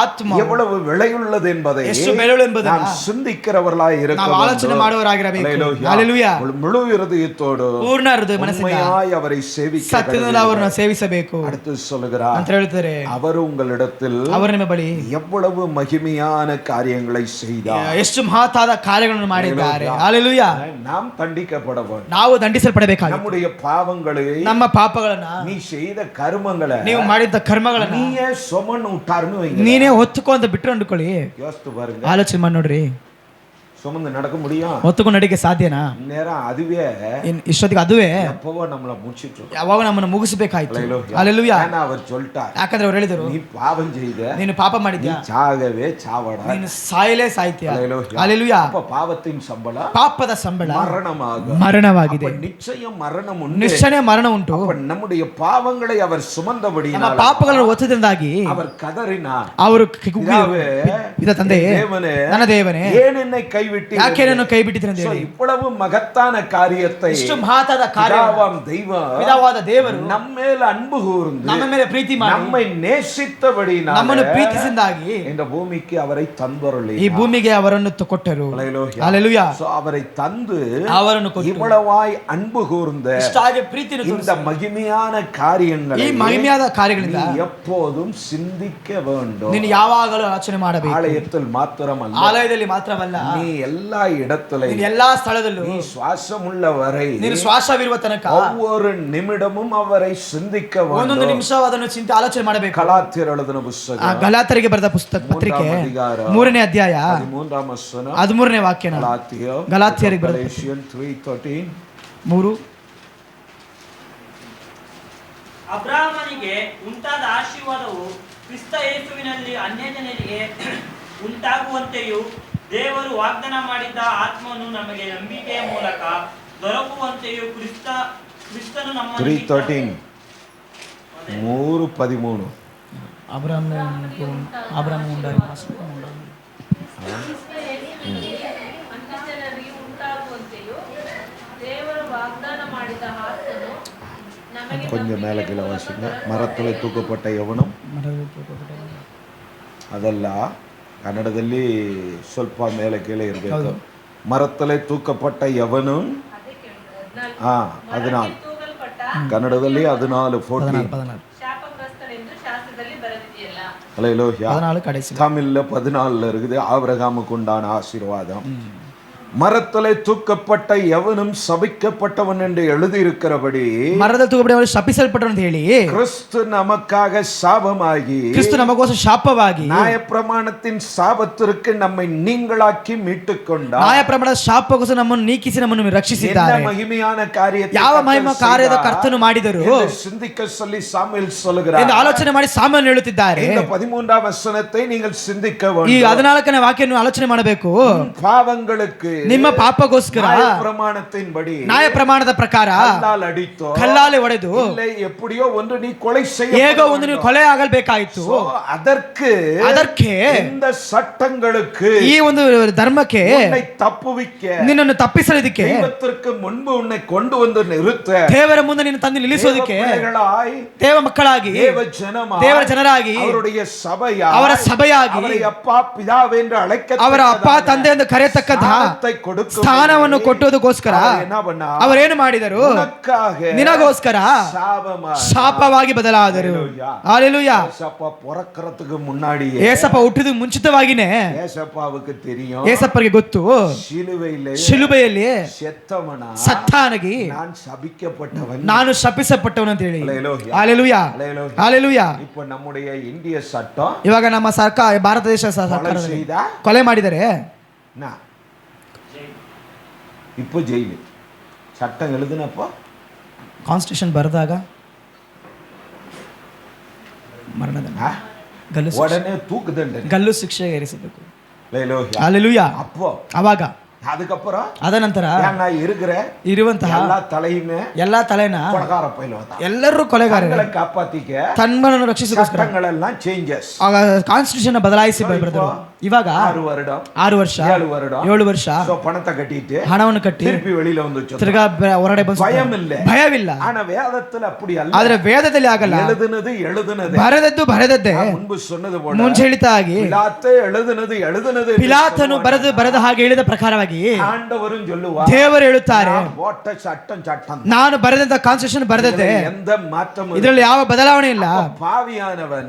ஆத்மா எவ்வளவு விலையுள்ளது என்பதை ಎಷ್ಟು ಬೆಲೆಯುಳ್ಳ ಎಂಬುದನ್ನು நாம் சிந்திக்கிறவர்களாய் இருக்க ನಾವು ಆಲೋಚನೆ வேண்டும். ಮಾಡುವವರಾಗಿರಬೇಕು. Hallelujah. ಹಾಲೆಲೂಯಾ. முழு இருதயத்தோடு ಪೂರ್ಣ ಹೃದಯ ಮನಸ್ಸಿಂದ உண்மையாய் அவரை சேவிக்க ಸತ್ಯದಿಂದ ಅವರನ್ನು ಸೇವಿಸಬೇಕು அடுத்து சொல்லுகிறார், ಅಂತ ಹೇಳ್ತಾರೆ. அவர் உங்களிடத்தில் ಅವರು ನಿಮ್ಮ ಬಳಿ எவ்வளவு மகிமையான காரியங்களை செய்தார். ಎಷ್ಟು ಮಹತ್ತಾದ ಕಾರ್ಯಗಳನ್ನು ಮಾಡಿದ್ದಾರೆ. ಹಾಲೆಲೂಯಾ. நாம் தண்டிக்கப்பட வேண்டும். ನಾವು ದಂಡಿಸಲ್ಪಡಬೇಕಾಗಿದೆ. நம்முடைய பாவங்களை, ನಮ್ಮ ಪಾಪಗಳನ್ನ, நீ செய்த கர்மங்களை ನೀವು ಮಾಡಿದ ಕರ್ಮಗಳನ್ನ நீயே சுமன்னு விட்டாருன்னு வைங்க. ನೀನೇ ಹೊತ್ತುಕೋ ಅಂತ ಬಿಟ್ಟು ಅಂದ್ಕೊಳ್ಳಿ. யோசித்து பாருங்க. ಆಲೋಚನೆ ಮಾಡಿ ನೋಡ್ರಿ. சுமந்து நடக்க முடியும்? ಹೊತ್ತುಕೊಂಡು ನಡಿಗೆ ಸಾಧ್ಯನಾ? நேரம் அதுவே ಇಷ್ಟೊತ್ತಿಗೆ ಅದುವೇ எப்பவோ நம்மள முடிச்சிட்டு ಯಾವಾಗ ನಮ್ಮನ್ನು ಮುಗಿಸಬೇಕಾಯ್ತು. ಹಲ್ಲೆಲೂಯಾ. அவர் சொல்லிட்டார், ಯಾಕಂದ್ರೆ ಅವ್ರು ಹೇಳಿದರು, நீ பாவம் செய்த, ನೀನು ಪಾಪ ಮಾಡಿದ್ಯಾ, சாகவே சாவடா, ನೀನು ಸಾಯಲೇ ಸಾಯ್ತೀಯ. ಹಲ್ಲೆಲೂಯಾ. அப்ப பாவத்தின் சம்பளம் ಪಾಪದ ಸಂಬಳ ಮರಣವಾಗಿದೆ. ಮರಣವಾಗಿದೆ. நிச்சயம் மரணம் உண்டு. ನಿಶ್ಚಯ ಮರಣ ಉಂಟು. அப்ப நம்முடைய பாவங்களை அவர் ನಮ್ಮ சுமந்தபடியினால் ಪಾಪಗಳನ್ನು ಒತ್ತದಿಂದಾಗಿ அவர் கதறினார், ಅವರು ಇದ ತಂದೆ, தேவனே, ನನ್ನ ದೇವನೇ, ஏன் என்னை கைவிட்டீர்? ಯಾಕೆ ನನ್ನನ್ನು ಕೈ ಬಿಟ್ಟಿದ್ದೀರಿ ಅಂತ ಹೇಳಿ. இவ்வளவு மகத்தான காரியத்தை ಇಷ್ಟು ಮಹತ್ತಾದ ಕಾರ್ಯ தெய்வம் ವಿಧವಾದ ದೇವರು ನಮ್ಮ ಮೇಲೆ ಅன்பು ಕೂರ್ந்து ನಮ್ಮ ಮೇಲೆ ಪ್ರೀತಿ ಮಾಡಿ நம்மை நேசித்தபடியினால் ನಮ್ಮನ್ನು ಪ್ರೀತಿಸಿದಾಗಿ இந்த பூமிக்கு அவரை தந்தருளி ಈ ಭೂಮಿಗೆ ಅವರನ್ನು ಕೊಟ್ಟರು. ஹல்லேலூயா. ಹಲ್ಲೆಲೂಯಾ. சோ அவரை தந்து ಅವರನ್ನು ಕೊಟ್ಟು இவ்வளவாய் அன்பு கூர்ந்த ಇಷ್ಟಾಗಿ ಪ್ರೀತಿಯನ್ನು இந்த ಮಹಿಮೆயான ಕಾರ್ಯங்களை ಈ ಮಹಿಮೆಯಾದ ಕಾರ್ಯಗಳಿಂದ எப்போதும் சிந்திக்க வேண்டும். ನೀನು ಯಾವಾಗಲೂ ಆಲೋಚನೆ ಮಾಡಬೇಕು. ஆலயத்தில் மாத்திரமல்ல, ಆಲಯದಲ್ಲಿ ಮಾತ್ರವಲ್ಲ, நீ எல்லா இடத்திலும், ನೀನು ಎಲ್ಲಾ ಸ್ಥಳದಲ್ಲೂ, நீ சுவாசமுள்ள வரை, ನೀನು ಶ್ವಾಸವಿರುವ ತನಕ ஒவ்வொரு நிமிடமும் அவரை சிந்திக்க ಒಂದೊಂದು வேண்டும். ನಿಮಿಷ ಅದನ್ನು ಚಿಂತೆ ಆಲೋಚನೆ ಮಾಡಬೇಕು. ಗಲಾತ್ಯರು எழுதின புத்தகம் ಗಲಾತ್ಯರಿಗೆ ಬರೆದ ಪತ್ರಿಕೆ 3ನೇ ಅಧ್ಯಾಯ 13ನೇ ವಚನ, 13ನೇ ವಾಕ್ಯನ. ಗಲಾತ್ಯರಿಗೆ ಬರೆದ 3:13 3. ಅಬ್ರಾಹ್ಮನಿಗೆ ಉಂಟಾದ ಆಶೀರ್ವಾದವು ಕ್ರಿಸ್ತ ಯೇಸುವಿನಲ್ಲಿ ಅನ್ಯಜನರಿಗೆ ಉಂಟಾಗುವಂತೆಯೂ ದೇವರು ವಾಗ್ದಾನ ಮಾಡಿದ್ದ ಆತ್ಮವನ್ನು ನಮಗೆ ನಂಬಿಕೆಯ ಮೂಲಕ ದೊರಕುವಂತೆಯೂ ಕ್ರಿಸ್ತನು ನಮ್ಮ 3:13 3:13 ಅಬ್ರಾಹ್ಮ ಉಂಟಾಗಿ கொஞ்சம் மேலே கீழே வாசிங்க. மரத்தில் ತೂಕಪಟ್ಟ ಯವನಂ, ಅದೆಲ್ಲ ಕನ್ನಡದಲ್ಲಿ ಸ್ವಲ್ಪ ಮೇಲೆ ಕೀழே ಇರಬೇಕು. ಮರತ್ತಲೆ ತೂಕಪಟ್ಟ ಯವನು 14, ಕನ್ನಡದಲ್ಲಿ 14 தமிழ்ல 14 இருக்குது. ஆபிரகாமுக்கு உண்டான ஆசீர்வாதம். மரத்தலை தூக்கப்பட்ட எவனும் சபிக்கப்பட்டவன் என்று எழுதியிருக்கிறபடி, ಮರದಲ್ಲಿ ತೂಗಲ್ಪಟ್ಟವನು ಶಪಿಸಲ್ಪಟ್ಟವನು ಅಂತ ಹೇಳಿ, கிறிஸ்து நமக்காக சாபமாகி, ಕ್ರಿಸ್ತ ನಮಗೋಸ್ಕರ ಶಾಪವಾಗಿ, நியாயப்பிரமாணத்தின் சாபத்திற்கு நம்மை நீங்களாக்கி மீட்டுக்கொண்டார். ನ್ಯಾಯಪ್ರಮಾಣದ ಶಾಪಗೋಸ್ಕರ ನಮ್ಮನ್ನು ನೀಕಿಸಿ ನಮ್ಮನ್ನು ರಕ್ಷಿಸಿದ್ದಾರೆ. என்ன மகிமையான காரியத்தை ಯಾವ ಮಹಿಮಾ ಕಾರ್ಯದ ಕರ್ತನು ಮಾಡಿದರು சிந்திக்க சொல்லி சாமுவேல் சொல்லுகிறார். ಎಂದು ಆಲೋಚನೆ ಮಾಡಿ ಸಾಮಾನ್ಯ ಹೇಳುತ್ತಿದ್ದಾರೆ. இந்த 13வது ವಚನத்தை நீங்கள் சிந்திக்க ಈ வேண்டும். 14ನೇ ವಾಕ್ಯವನ್ನು ಆಲೋಚನೆ ಮಾಡಬೇಕು. ಪಾಪங்களுக்கு, ನಿಮ್ಮ ಪಾಪಗೋಸ್ಕರ ಪ್ರಮಾಣத்தின்படி, ನ್ಯಾಯ ಪ್ರಮಾಣದ ಪ್ರಕಾರ ಕಲ್ಲಾಲೆ ಹೊಡೆದು எப்படியோ ஒன்று நீ கொலை செய்ய, ಹೇಗೋ ಒಂದು ನೀವು ಕೊಲೆ ಆಗಬೇಕಾಯಿತು. ಅದಕ್ಕೆ இந்த சட்டங்களுக்கு, ಈ ಒಂದು ಧರ್ಮಕ್ಕೆ உன்னை தப்புவிக்க, ನಿನ್ನನ್ನು ತಪ್ಪಿಸಲಿಕ್ಕೆ, ದೈವಕ್ಕೆ ಮುன்பು ಉನ್னை கொண்டு வந்து நிறுத்த, ದೇವರ ಮುಂದೆ ನಿನ್ನ ತಂದು ನಿಲ್ಲಿಸೋದಕ್ಕೆ, ದೇವ ಮಕ್ಕಳಾಗಿ, ದೇವರ ಜನರಾಗಿ, ಅವರ ಸಭೆಯಾಗಿ, ಅವರ ಅಪ್ಪ ತಂದೆ ಎಂದು ಕರೆಯತಕ್ಕಂತಹ ಸ್ಥಾನವನ್ನು ಕೊಟ್ಟೋದಕ್ಕೋಸ್ಕರ ಅವರೇನು ಮಾಡಿದರು? ನಿನಗೋಸ್ಕರ ಶಾಪವಾಗಿ ಬದಲಾದರು. ಹಲ್ಲೆಲೂಯಾ. ಏಸಪ್ಪ ಹುಟ್ಟಿದ ಮುಂಚಿತವಾಗಿನೇ ಏಸಪ್ಪರಿಗೆ ಗೊತ್ತು, ಶಿಲುಬೆಯಲ್ಲಿ ಸತ್ತಾನಗಿ ನಾನು ಶಪಿಸಲ್ಪಟ್ಟವನು ಅಂತ ಹೇಳಿ. Hallelujah, hallelujah. ಇವಾಗ ನಮ್ಮ ಸರ್ಕಾರ, ಭಾರತ ದೇಶ ಸರ್ಕಾರದಲ್ಲಿ ಕೊಲೆ ಮಾಡಿದರೆ இப்போ ஜெயிலு. சட்டம் எழுதுனப்போ, ಕಾನ್ಸ್ಟಿಟ್ಯೂಷನ್ ಬರೆದಾಗ ಮರಣದಂಡ, உடனே தூக்கு தண்டனை, ಗಲ್ಲು ಶಿಕ್ಷೆಗೆ ಏರಿಸಬೇಕು. ஹல்லேலூயா. அப்போ ಅವಾಗ அதுக்கப்புறம் ಅದ ನಂತರ ಇರುವಂತಹ ಎಲ್ಲಾ ತಲೆನ ಎಲ್ಲರೂ ಕೊಲೆಗಾರರು ತನ್ನನ್ನು ರಕ್ಷಿಸೋಸ್ಕರ ಕಾನ್ಸ್ಟಿಟ್ಯೂಷನ್ ಬದಲಾಯಿಸಿ ಬರೆದರು. ಇವಾಗ 6 ವರ್ಷ 7 ವರ್ಷ ಹಣವನ್ನು ಕಟ್ಟಿ ತಿರ್ಗಾ ಹೊರಗಡೆ ಬಂದು ಭಯವಿಲ್ಲ. ಆದ್ರೆ ವೇದದಲ್ಲಿ ಆಗಲ್ಲ. ಬರೆದದ್ದು ಬರೆದದ್ದೇ. ಮುಂಚೆ ಹೇಳಿತಾಗಿ ಪಿಲಾತನು ಬರೆದ ಹಾಗೆ ಹೇಳಿದ ಪ್ರಕಾರವಾಗಿ ದೇವರು ಹೇಳುತ್ತಾರೆ, ನಾನು ಬರೆದಂತ ಕಾನ್ಸ್ಟಿಟ್ಯೂಷನ್ ಬರೆದದ್ದೇ, ಇದರಲ್ಲಿ ಯಾವ ಬದಲಾವಣೆ ಇಲ್ಲ.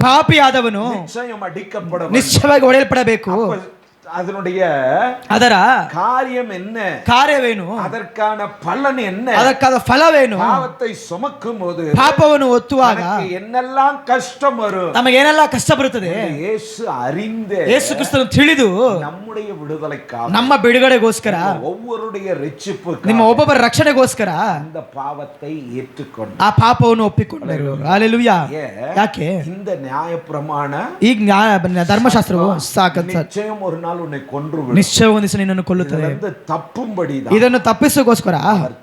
ಪಾಪಿಯಾದವನು ನಿಶ್ಚಯವಾಗಿ ಹೊಡೆಯಲ್ಪಡಬೇಕು. அதனுடைய ಅದರ காரியம் என்ன, ಕಾರ್ಯವೇನು, அதற்கான பலன் என்ன, ಅದಕ್ಕಾದ ಫಲವೇನು, பாவத்தை சுமக்கும் போது ಪಾಪವನ್ನು ಒತ್ತುವಾಗ என்னெல்லாம் கஷ்டம் வரும், ನಮಗೇನೆಲ್ಲ ಕಷ್ಟ ಬರುತ್ತದೆ, இயேசு அறிந்த ಯೇಸು ಕ್ರಿಸ್ತನು ತಿಳಿದು நம்முடைய விடுதலைக்காக, ನಮ್ಮ ಬಿಡುಗಡೆಗೋಸ್ಕರ, ஒவ்வொருடைய ರಕ್ಷಿಪುக்காக, ನಿಮ್ಮ ಒಬ್ಬೊಬ್ಬರ ರಕ್ಷಣೆಗೋಸ್ಕರ அந்த பாவத்தை ஏற்றுக்கொண்டு ಆ ಪಾಪವನ್ನು ಒಪ್ಪಿಕೊಂಡರು. ಹಲ್ಲೆಲೂಯಾ. ಯಾಕೆ இந்த நியாய பிரமாಣ ಈಗ ಧರ್ಮಶಾಸ್ತ್ರವು நிச்சயம் ஒரு நாள் உன்னை கொன்று ನಿಶ್ಚಯ ಒಂದು ದಿವಸ ನಿನ್ನನ್ನು ಕೊಲ್ಲುತ್ತದೆ. தப்பும்படி ಇದನ್ನು ತಪ್ಪಿಸೋಗೋಸ್ಕರ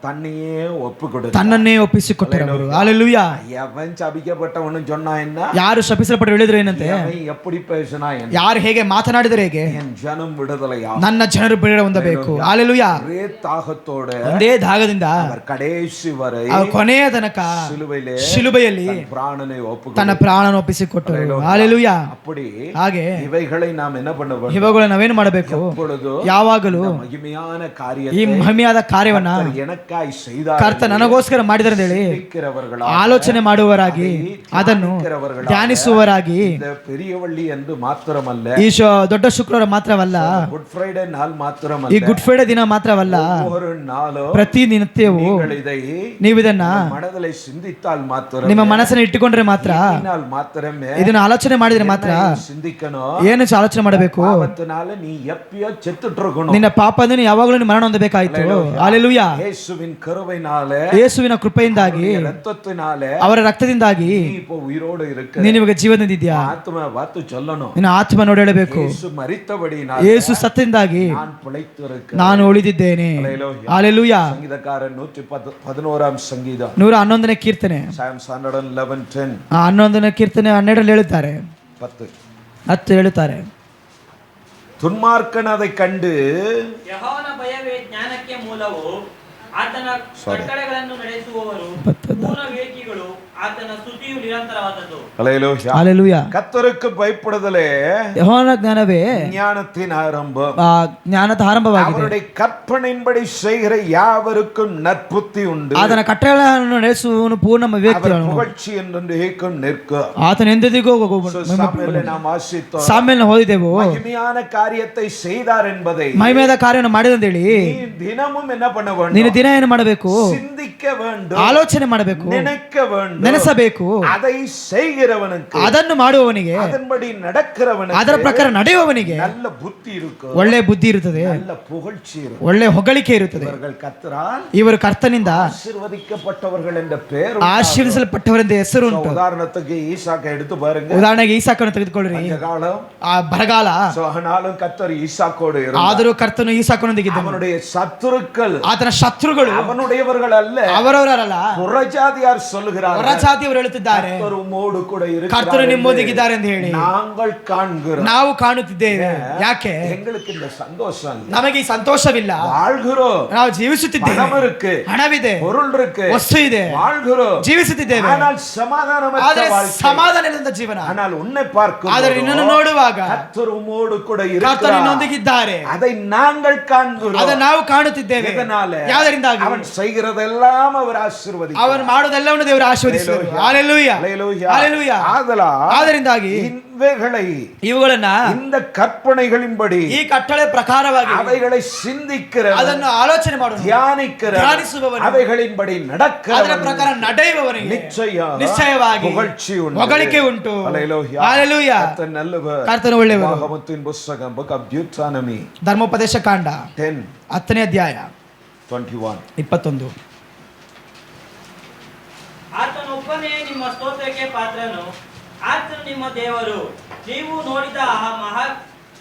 தன்னையே ஒப்பு கொடு, ತನ್ನನ್ನೇ ಒಪ್ಪಿಸಿಕೊಟ್ಟರು. ಹಲ್ಲೆಲೂಯಾ. எவன் சபிக்கப்பட்டவனு சொன்னா என்ன, ಯಾರು ಶಪಿಸಲ್ಪಟ್ಟು ಹೇಳಿದ್ರು ಏನಂತೆ, எவன் எப்படி பேசினா என்ன, ಯಾರು ಹೇಗೆ ಮಾತನಾಡಿದರೆ ಹೇಗೆ, என் ஜனம் விடுதலையா, ನನ್ನ ಜನರು ಬಿಡುಗಡೆ ಹೊಂದಬೇಕು. ಹಲ್ಲೆಲೂಯಾ. ஒரே தாகத்தோட ಒಂದೇ ದಾಗದಿಂದ அவர் ಕಡೆಸಿ ವರೆ ಕೊನೆಯ ತನಕ ಶಿಲುಬೆಯಲ್ಲಿ ಪ್ರಾಣனை ಒಪ್ಪು ತನ್ನ ಪ್ರಾಣನ ಒಪ್ಪಿಸಿಕೊಟ್ಟರು. ಹಲ್ಲೆಲೂಯಾ. அப்படி ಹಾಗೆ இவைகளை நாம் என்ன பண்ணಬೇಕು, ಇವುಗಳ ನಾವೇನು ಮಾಡಬೇಕು, ಯಾವಾಗಲೂ ಮಹಿಮೆಯಾನ ಈ ಕಾರ್ಯத்தை ಮಹಿಮೆಯಾದ ಕಾರ್ಯವನ್ನ எனக்காய் செய்தார் ಕರ್ತ ನನಗೋಸ್ಕರ ಮಾಡಿದರೆ ಅಂತ ಹೇಳಿ ಆಲೋಚನೆ ಮಾಡುವವರಾಗಿ, ಅದನ್ನು ಧ್ಯಾನಿಸುವವರಾಗಿ, பெரியவள்ளி என்று மாத்திரமல்ல, ಈ ದೊಡ್ಡ ಶುಕ್ರವಾರ ಮಾತ್ರವಲ್ಲ, ಗುಡ್ ಫ್ರೈಡೆ ನಾள் ಮಾತ್ರಮಲ್ಲ, ಈ ಗುಡ್ ಫ್ರೈಡೆ ದಿನ ಮಾತ್ರವಲ್ಲ, ஒரு நாளோ ಪ್ರತಿನಿತ್ಯವೂ ನೀವು ಇದನ್ನ மனதிலே சிந்தித்தால் ಮಾತ್ರ, ನಿಮ್ಮ ಮನಸ್ಸನ್ನು ಇಟ್ಟುಕೊಂಡ್ರೆ ಮಾತ್ರ, ಮಾತ್ರமே ಇದನ್ನ ಆಲೋಚನೆ ಮಾಡಿದ್ರೆ ಮಾತ್ರ, சிந்திக்கணும், ಏನು ಆಲೋಚನೆ ಮಾಡಬೇಕು, ಪಾಪத்தினால நீ எப்பயோ செத்துட்டு இருக்கணும், ನಿನ್ನ ಪಾಪದಿಂದ ಯಾವಾಗಲೂ ನೀನು ಮರಣ ಹೊಂದಬೇಕಾಯ್ತು. ಹಲ್ಲೆಲೂಯಾ. ಯೇಸುವಿನ ಕೃಪೆಯಿಂದಾಲೆ, ಯೇಸುವಿನ ಕೃಪೆಯಿಂದಾಗಿ, ರಕ್ತத்தினாலே, ಅವರ ರಕ್ತದಿಂದಾಗಿ இப்போ உயிரோடு இருக்க, ನೀನು ಇವಾಗ ಜೀವನದಿದ್ಯಾ, ಆತ್ಮ ವಾತು சொல்லணும், ನಿನ್ನ ಆತ್ಮ ನೋಡಿ ಹೇಳಬೇಕು, ಯೇಸು ಮರಿತಬಡಿನಾಲೆ, ಯೇಸು ಸತ್ತಿಂದಾಗಿ ನಾನು ಪುಳೈತಿರುಕ, ನಾನು ಉಳಿದಿದ್ದೇನೆ. ಹಲ್ಲೆಲೂಯಾ. ಸಂಗೀತಕಾರ 111 ಸಂಗೀತ 111ನೇ ಕೀರ್ತನೆ, Psalms 111:10, 11ನೇ ಕೀರ್ತನೆ 12ರಲ್ಲಿ ಹೇಳುತ್ತಾರೆ, 10 ಹೇಳುತ್ತಾರೆ, துன்மார்க்கன் அதை கண்டு ಯೆಹೋವನ ಭಯವೇ ಜ್ಞಾನಕ್ಕೆ ಮೂಲವು, ಆತನ ಕಟ್ಟಳೆಗಳನ್ನು ನಡೆಸುವವರು ಪೂರ್ಣ ವಿವೇಕಿಗಳು, ಆತನ ಸ್ತುತಿಯು ನಿರಂತರವಾದದ್ದು. ಹಲ್ಲೆಲೂಯಾ. கர்த்தருக்கு பயப்படுதலே ಯೆಹೋವನ ಜ್ಞಾನವೇ ஞானத்தின் ஆரம்பம், ಜ್ಞಾನದ ಆರಂಭವಾಗಿದೆ. அவருடைய கற்பனையின்படி செய்கிற யாவருக்கும் நற்புத்தி உண்டு, ಆತನ ಕಟ್ಟಳೆಗಳನ್ನು ನಡೆಸುವವನು ಪೂರ್ಣ ವ್ಯಕ್ತಿಗಳು, புகழ்ச்சி என்றென்றைக்கும் நிற்கும். ಆತನ ಎಂದೆಂದಿಗೂ சாமுவேலை நாம் வாசித்தோம், ಸಾಮ್ಯಲ್ನ ಓದಿದೆವು, மகிமையான காரியத்தை செய்தார் என்பதை ಮಹಿಮೆಯಾದ ಕಾರ್ಯವನ್ನು ಮಾಡಿದಂತೇಳಿ நீ தினமும் என்ன பண்ண வேண்டும், ನೀನು ದಿನ ಏನು ಮಾಡಬೇಕು, சிந்திக்க வேண்டும், ಆಲೋಚನೆ ಮಾಡಬೇಕು, நினைக்க வேண்டும், ನೆನೆಸಬೇಕು. அதை செய்கிறவனுக்கு, ಅದನ್ನು ಮಾಡುವವನಿಗೆ, அதன்படி நடக்கிறவனுக்கு, ಅದರ ಪ್ರಕಾರ ನಡೆಯುವವನಿಗೆ நல்ல புத்தி இருக்கும், ಒಳ್ಳೆ ಬುದ್ಧಿ ಇರುತ್ತದೆ, நல்ல புகழ்ச்சி இருக்கும், ಒಳ್ಳೆ ಹೊಗಳಿಕೆ ಇರುತ್ತದೆ. இவர்கள் கர்த்தரால் ಇವರು ಕರ್ತನಿಂದ ஆசீர்வதிக்கப்பட்டவர்கள் என்ற பெயர் ಆಶೀರ್ವಿಸಲ್ಪಟ್ಟವರೆಂದ ಹೆಸರು ಉಂಟು. உதாரணத்துக்கு ஈசாக்க எடுத்து பாருங்க, ಉದಾಹರಣೆಗೆ ಈಸಾಕನ್ನು ತೆಗೆದುಕೊಳ್ಳ್ರಿ. காலம் ಆ ಬರಗಾಲ, ஆனாலும் கர்த்தர் ஈசாக்கோடு இருந்தார், ಆದರೂ ಕರ್ತನು ಈಸಾಕನೊಂದಿಗಿದ್ದ. அவனுடைய சத்துருக்கள் ಆತನ ಶತ್ರುಗಳು அவனுடையவர்கள் அல்ல, ಅವರವರಲ್ಲ, புறஜாதியார் சொல்லுகிறார்கள், ಹೊರಜಾತಿಯವರು ಹೇಳುತ್ತಿದ್ದಾರೆ, கர்த்தர் உம்மோடு கூட இருக்கிறார் ಕರ್ತನು ನಿಮ್ಮೊಂದಿಗಿದ್ದಾರೆ ಎಂದು ಹೇಳಿ நாங்கள் காண்கிறோம், ನಾವು ಕಾಣುತ್ತಿದ್ದೇವೆ. ಯಾಕೆ எங்களுக்கு இந்த சந்தோஷம் இல்ல, ನಮಗೆ ಈ ಸಂತೋಷವಿಲ್ಲ, வாழ்கிறோம், ನಾವು ಜೀವಿಸುತ್ತಿದ್ದೇವೆ, பணம் இருக்கு, ಹಣವಿದೆ, பொருள் இருக்கு, ವಸ್ತು ಇದೆ, வாழ்கிறோம், ಜೀವಿಸುತ್ತಿದ್ದೇವೆ, ஆனால் சமாதானமற்ற ಆದರೆ வாழ்க்கை, ಸಮಾಧಾನ ಇಲ್ಲದ ಜೀವನ. ஆனால் உன்னை பார்க்கும் ಆದರೆ ನಿನ್ನನ್ನು ನೋಡುವಾಗ கர்த்தர் உம்மோடு கூட ಕರ್ತನು இருக்கிறார், ನಿನ್ನೊಂದಿಗಿದ್ದಾರೆ, அதை நாங்கள் காண்கிறோம், ಅದನ್ನು ನಾವು ಕಾಣುತ್ತಿದ್ದೇವೆ. எதனால? ಯಾವುದರಿಂದಾಗಿ? அவன் செய்கிறதெல்லாம் அவர் ಆಶೀರ್ವದಿಸುತ್ತಾನೆ, ಅವನು ಮಾಡುವುದೆಲ್ಲವನ್ನು ದೇವರು ಆಶೀರ್ವದಿಸುವರು. ಹಲ್ಲೆಲೂಯಾ. ஹல்லேலூயா. ಹಲ್ಲೆಲೂಯಾ. ಆದರಿಂದಾಗಿ இவைகளை, ಇವುಗಳನ್ನ, இந்த கற்பனைகளின்படி, ಈ ಕಟ್ಟಳೆ ಪ್ರಕಾರವಾಗಿ அவைகளை சிந்திக்கிற, ಅದನ್ನು ಆಲೋಚನೆ ಮಾಡುವ, தியானிக்கிற, ಧ್ಯಾನಿಸುವವನು, அவைகளின்படி நடக்கிற, ಅದರ ಪ್ರಕಾರ ನಡೆಯುವವನಿಗೆ ನಿಶ್ಚಯವಾಗಿ புகழ்ச்சி உண்டு, ಹೊಗಳಿಕೆ ಉಂಟು. ஹல்லேலூயா. ಹಲ್ಲೆಲೂಯಾ. கர்த்தர் நல்லவர், ಕರ್ತನು ಒಳ್ಳೆಯವರು. ஆகமத்தின் புத்தகம் Book of Deuteronomy ಧರ್ಮೋಪದೇಶ ಕಾಂಡ 10ನೇ ಅಧ್ಯಾಯ 21. ಆತನೊಬ್ಬನೇ ನಿಮ್ಮ ಸ್ತೋತ್ರಕ್ಕೆ ಪಾತ್ರನು, ಆತನು ನಿಮ್ಮ ದೇವರು. ನೀವು ನೋಡಿದ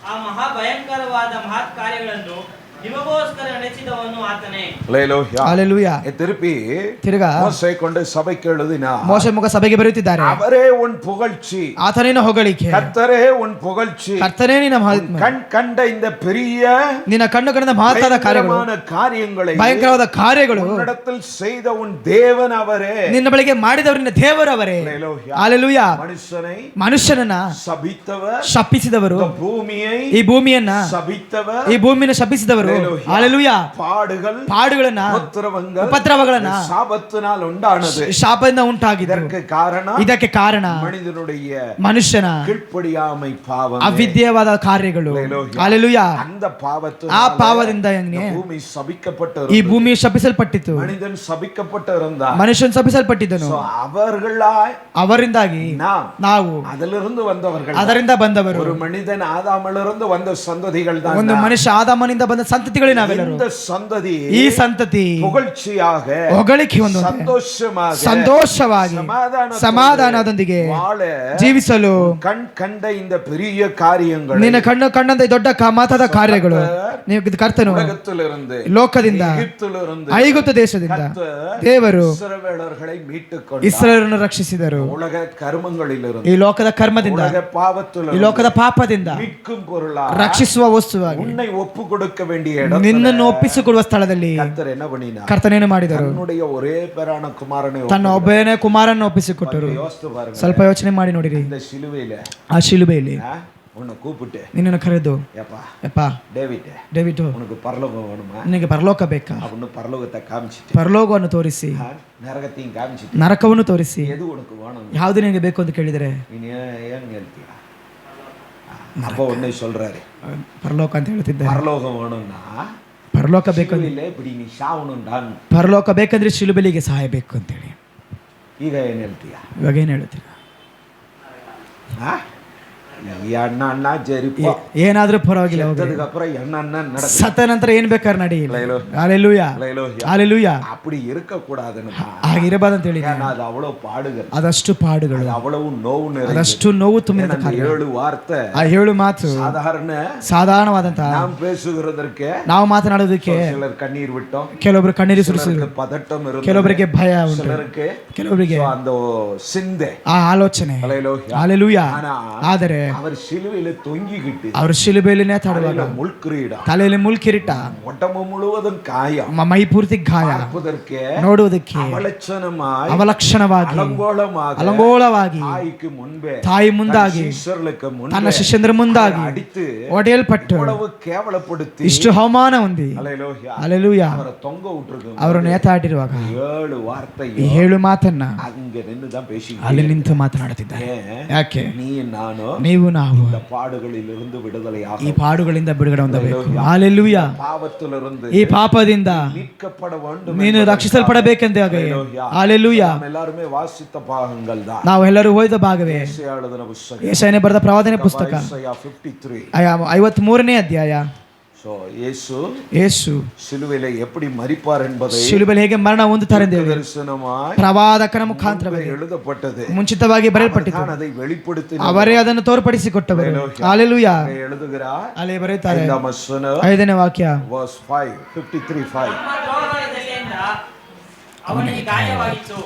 ಆ ಮಹಾಭಯಂಕರವಾದ ಮಹತ್ ಕಾರ್ಯಗಳನ್ನು ನಿಮಗೋಸ್ಕರ ನಡೆಸಿದವನು ಆತನೇ. ಹಲ್ಲೆಲೂಯಾ. திருப்பி ತಿರುಗಾ ಮೋಸೆ ಕೊಂಡು ಸಭೆಗೆ எழுதினா, ಮೋಶೆ ಮುಖ ಸಭೆಗೆ ಬರೆಯುತ್ತಿದ್ದಾರೆ, அவரே உன் புகழ்ச்சி, ಆತನಿನ ಹೊಗಳಿಕೆ, கர்த்தரே உன் புகழ்ச்சி, ಕರ್ತನೇ ನಿನ್ನ ಮಹಿಮೆ, கண் கண்ட இந்த பெரிய ನಿನ್ನ ಕಣ್ಣು ಕಂಡ ಮಹತ್ತಾದ ಕಾರ್ಯಗಳು, காரியங்களை, ಭಯಂಕರವಾದ ಕಾರ್ಯಗಳು உன்னிடத்தில் செய்த உன் தேவன் அவரೇ, ನಿನ್ನ ಬಳಿಗೆ ಮಾಡಿದವರು ನಿನ್ನ ದೇವರವರೇ. ಹಲ್ಲೆಲೂಯಾ. ಮನುಷ್ಯನನ್ನ சபித்தவர், ಶಪಿಸಿದವರು, பூமியை ಈ ಭೂಮಿಯನ್ನ, சபித்தவர், ಈ ಭೂಮಿಯನ್ನು ಶಪಿಸಿದವರು, ಅವರು ಹಲ್ಲೆಲೂಯಾ ಪಾಡುಗಳನ್ನ ಉಪದ್ರವಗಳನ್ನ சாபத்தினால் உண்டானது ಶಾಪದಿಂದ ಉಂಟಾಗಿದೆ. ಇದಕ್ಕೆ ಕಾರಣ ಮನುಷ್ಯನ கீழ்ப்படியாமை பாவம், ಅವಿದ್ಯವಾದ ಕಾರ್ಯಗಳು. ಹಲ್ಲೆಲೂಯಾ. அந்த பாவத்து ಆ ಪಾವದಿಂದ ಭೂಮಿ ಶಪಿக்கப்பಟ್ಟಿತು, ಈ ಭೂಮಿ ಶಪಿಸಲ್ಪಟ್ಟಿತು, ಮನುಷ್ಯನು ಶಪಿக்கப்பಟ್ಟಿರುವಂತ ಮನುಷ್ಯನು ಶಪಿಸಲ್ಪಟ್ಟಿದ್ದನು. ಅವರಿಂದಾಗಿ ನಾವು ಅದರಿಂದ ಬಂದವರು. ஒரு மனிதன் ஆதாமிலிருந்து வந்த சந்ததிகள் தான். ಒಂದು ಮನುಷ್ಯ ಆದಾಮನಿಂದ ಬಂದ ಸಂತತಿಗಳೇ ನಾವೆಲ್ಲರೂ. இந்த ಸಂತತಿ ಈ ಸಂತತಿ புகழ்ச்சியாக ಹೊಗಳಿಕೆ ಒಂದು ಸಂತೋಷವಾಗಿ ಸಮಾಧಾನದೊಂದಿಗೆ ಜೀವಿಸಲು ಕಂಡ இந்த பெரிய காரியங்கள், ನಿನ್ನ ಕಂಡಂತ ದೊಡ್ಡ ಮಾತಾದ ಕಾರ್ಯಗಳು ಕರ್ತನು ಲೋಕದಿಂದ ಐಗುಪ್ತ ದೇಶದಿಂದ ದೇವರು ಇಸ್ರಾಯೇಲರನ್ನು ರಕ್ಷಿಸಿದರು. ಈ ಲೋಕದ ಕರ್ಮದಿಂದ, ಈ ಲೋಕದ ಪಾಪದಿಂದ ರಕ್ಷಿಸುವ ವಸ್ತುವಾಗಿ ನಿನ್ನನ್ನು ಒಪ್ಪಿಸಿಕೊಡುವ ಸ್ಥಳದಲ್ಲಿ ಕರ್ತನೇನು ಮಾಡಿದರು? ತನ್ನ ಒಬ್ಬನೇ ಕುಮಾರನ್ನು ಒಪ್ಪಿಸಿಕೊಟ್ಟರು. ಸ್ವಲ್ಪ ಯೋಚನೆ ಮಾಡಿ ನೋಡಿರಿ. ಆ ಶಿಲುಬೆಯಲ್ಲಿ ನಿನ್ನನ್ನು ಕರೆದು, ಡೇವಿಡ್ ನಿನಗೆ ಪರಲೋಕ ಬೇಕಾ? ಪರಲೋಕವನ್ನು ತೋರಿಸಿ, ನರಕವನ್ನು ತೋರಿಸಿ, ಯಾವುದು ನಿನಗೆ ಬೇಕು ಅಂತ ಕೇಳಿದರೆ ಪರಲೋಕ ಅಂತ ಹೇಳ್ತಿದ್ದೆ. ಪರಲೋಕ ಬೇಕು, ಪರಲೋಕ ಬೇಕಂದ್ರೆ ಶಿಲುಬೆಲಿಗೆ ಸಹಾಯ ಬೇಕು ಅಂತೇಳಿ. ಇವಾಗ ಏನ್ ಹೇಳ್ತೀರ? ಏನಾದ್ರೂ ಪರವಾಗಿಲ್ಲ, ಸತ್ತ ನಂತರ ಏನ್ ಬೇಕಾದ್ರೆ ನಡಿ. ಹಾಗಿರಬಾರ್ದು ಅಂತ ಹೇಳಿ. ಅದಷ್ಟು ಪಾಡುಗಳು, ಅದಷ್ಟು ನೋವು ತುಂಬಿದ ಆ 7 ಮಾತು ಸಾಧಾರಣವಾದಂತಹ ನಾವು ಮಾತನಾಡೋದಕ್ಕೆ ಕೆಲವೊಬ್ರು ಕಣ್ಣೀರು ಸುರಿಸಿದ್ರು, ಕೆಲವೊಬ್ಬರಿಗೆ ಭಯ ಉಂಟು, ಕೆಲವೊಬ್ಬರಿಗೆ ಆ ಆಲೋಚನೆ. ಹಲ್ಲೆಲೂಯಾ. ಆದರೆ ಅವರು ಶಿಲುಬೆಯಲ್ಲಿ ನೇತಾಡುವಾಗ ತಲೆಯಲ್ಲಿ ಮುಳ್ಕಿರೀಟ, ಮೈ ಪೂರ್ತಿ ಗಾಯ, ನೋಡುವುದಕ್ಕೆ ಅವಲಕ್ಷಣವಾಗಿ ಅಲಂಗೋಲವಾಗಿ ತಾಯಿ ಮುಂದಾಗಿ ತನ್ನ ಶಿಷ್ಯಂದ್ರ ಮುಂದಾಗಿ ಒಡೆಯಲ್ಪಟ್ಟು ಇಷ್ಟು ಅವಮಾನ ಹೊಂದಿ ಹಲ್ಲೆಲೂಯಾ ಅವರು ನೇತಾಡಿರುವಾಗ ಈ 7 ಮಾತನ್ನ ಅಲ್ಲಿ ನಿಂತು ಮಾತನಾಡುತ್ತಿದ್ದಾರೆ. ಯಾಕೆ? ನೀವು ನಾವು ಈ ಪಾಡುಗಳಿಂದ ಬಿಡುಗಡೆ ಹೊಂದಬೇಕು. ಹಲ್ಲೆಲೂಯಾ. ಈ ಪಾಪದಿಂದ ನೀನು ರಕ್ಷಿಸಲ್ಪಡಬೇಕೆಂದು. ಹಲ್ಲೆಲೂಯಾ. ನಾವು ಎಲ್ಲರೂ ಓದಿದ ಭಾಗವೇ ಯೆಶಾಯನೇ ಬರೆದ ಪ್ರವಾದನೆ ಪುಸ್ತಕ 53ನೇ ಅಧ್ಯಾಯ. ಯೇಸು ಶಿಲುಬೆಯಲ್ಲಿ ಹೇಗೆ ಮರಣ ಹೊಂದುತ್ತಾರೆ ಪ್ರವಾದಕನ ಮುಖಾಂತರವಾಗಿ ಮುಂಚಿತವಾಗಿ ಬರೆಯಲ್ಪಟ್ಟಿತು. ಅವರೇ ಅದನ್ನು ತೋರ್ಪಡಿಸಿಕೊಟ್ಟವರು. ಹಲ್ಲೆಲೂಯಾ. ಅಲ್ಲಿ ಬರೆಯುತ್ತಾರೆ 5ನೇ ವಾಕ್ಯ. ಅವನಿಗೆ ಗಾಯವಾಗಿತ್ತು,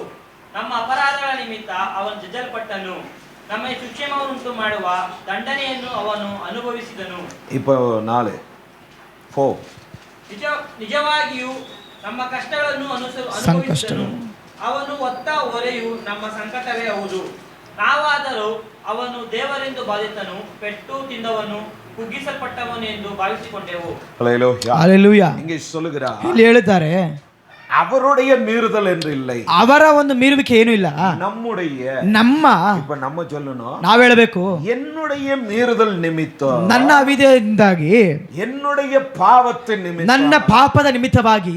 ನಮ್ಮ ಅಪರಾಧಗಳ ನಿಮಿತ್ತ ಅವನು ಜಜ್ಜಲ್ಪಟ್ಟನು, ನಮ್ಮ ಶಿಕ್ಷೆಯನ್ನುಂಟು ಮಾಡುವ ದಂಡನೆಯನ್ನು ಅವನು ಅನುಭವಿಸಿದನು. ನಿಜವಾಗಿಯೂ ನಮ್ಮ ಕಷ್ಟಗಳನ್ನು ಅನುಭವಿಸಿದನು, ಅವನು ಹೊತ್ತ ಹೊರೆಯು ನಮ್ಮ ಸಂಕಟವೇ ಹೌದು. ನಾವಾದರೂ ಅವನು ದೇವರೆಂದು ಬಾಧಿತನು, ಪೆಟ್ಟು ತಿಂದವನು, ಕುಗ್ಗಿಸಲ್ಪಟ್ಟವನು ಎಂದು ಭಾವಿಸಿಕೊಂಡೆವು. ಹಲ್ಲೆಲೂಯಾ. ಇಲ್ಲಿ ಹೇಳುತ್ತಾರೆ அவருடைய மீறுதல் என்று இல்லை, ಅವರ ಒಂದು ಮೀರುವಿಕೆ ಏನೂ ಇಲ್ಲ. ನಮ್ಮ சொல்லணும், ನಾವು ಹೇಳಬೇಕು, என்னுடைய மீறுதல் நிமித்தம், ನನ್ನ ಅವಿಧೇಯದಿಂದಾಗಿ, என்னுடைய பாவத்தின் நிமித்தம், ನನ್ನ ಪಾಪದ ನಿಮಿತ್ತವಾಗಿ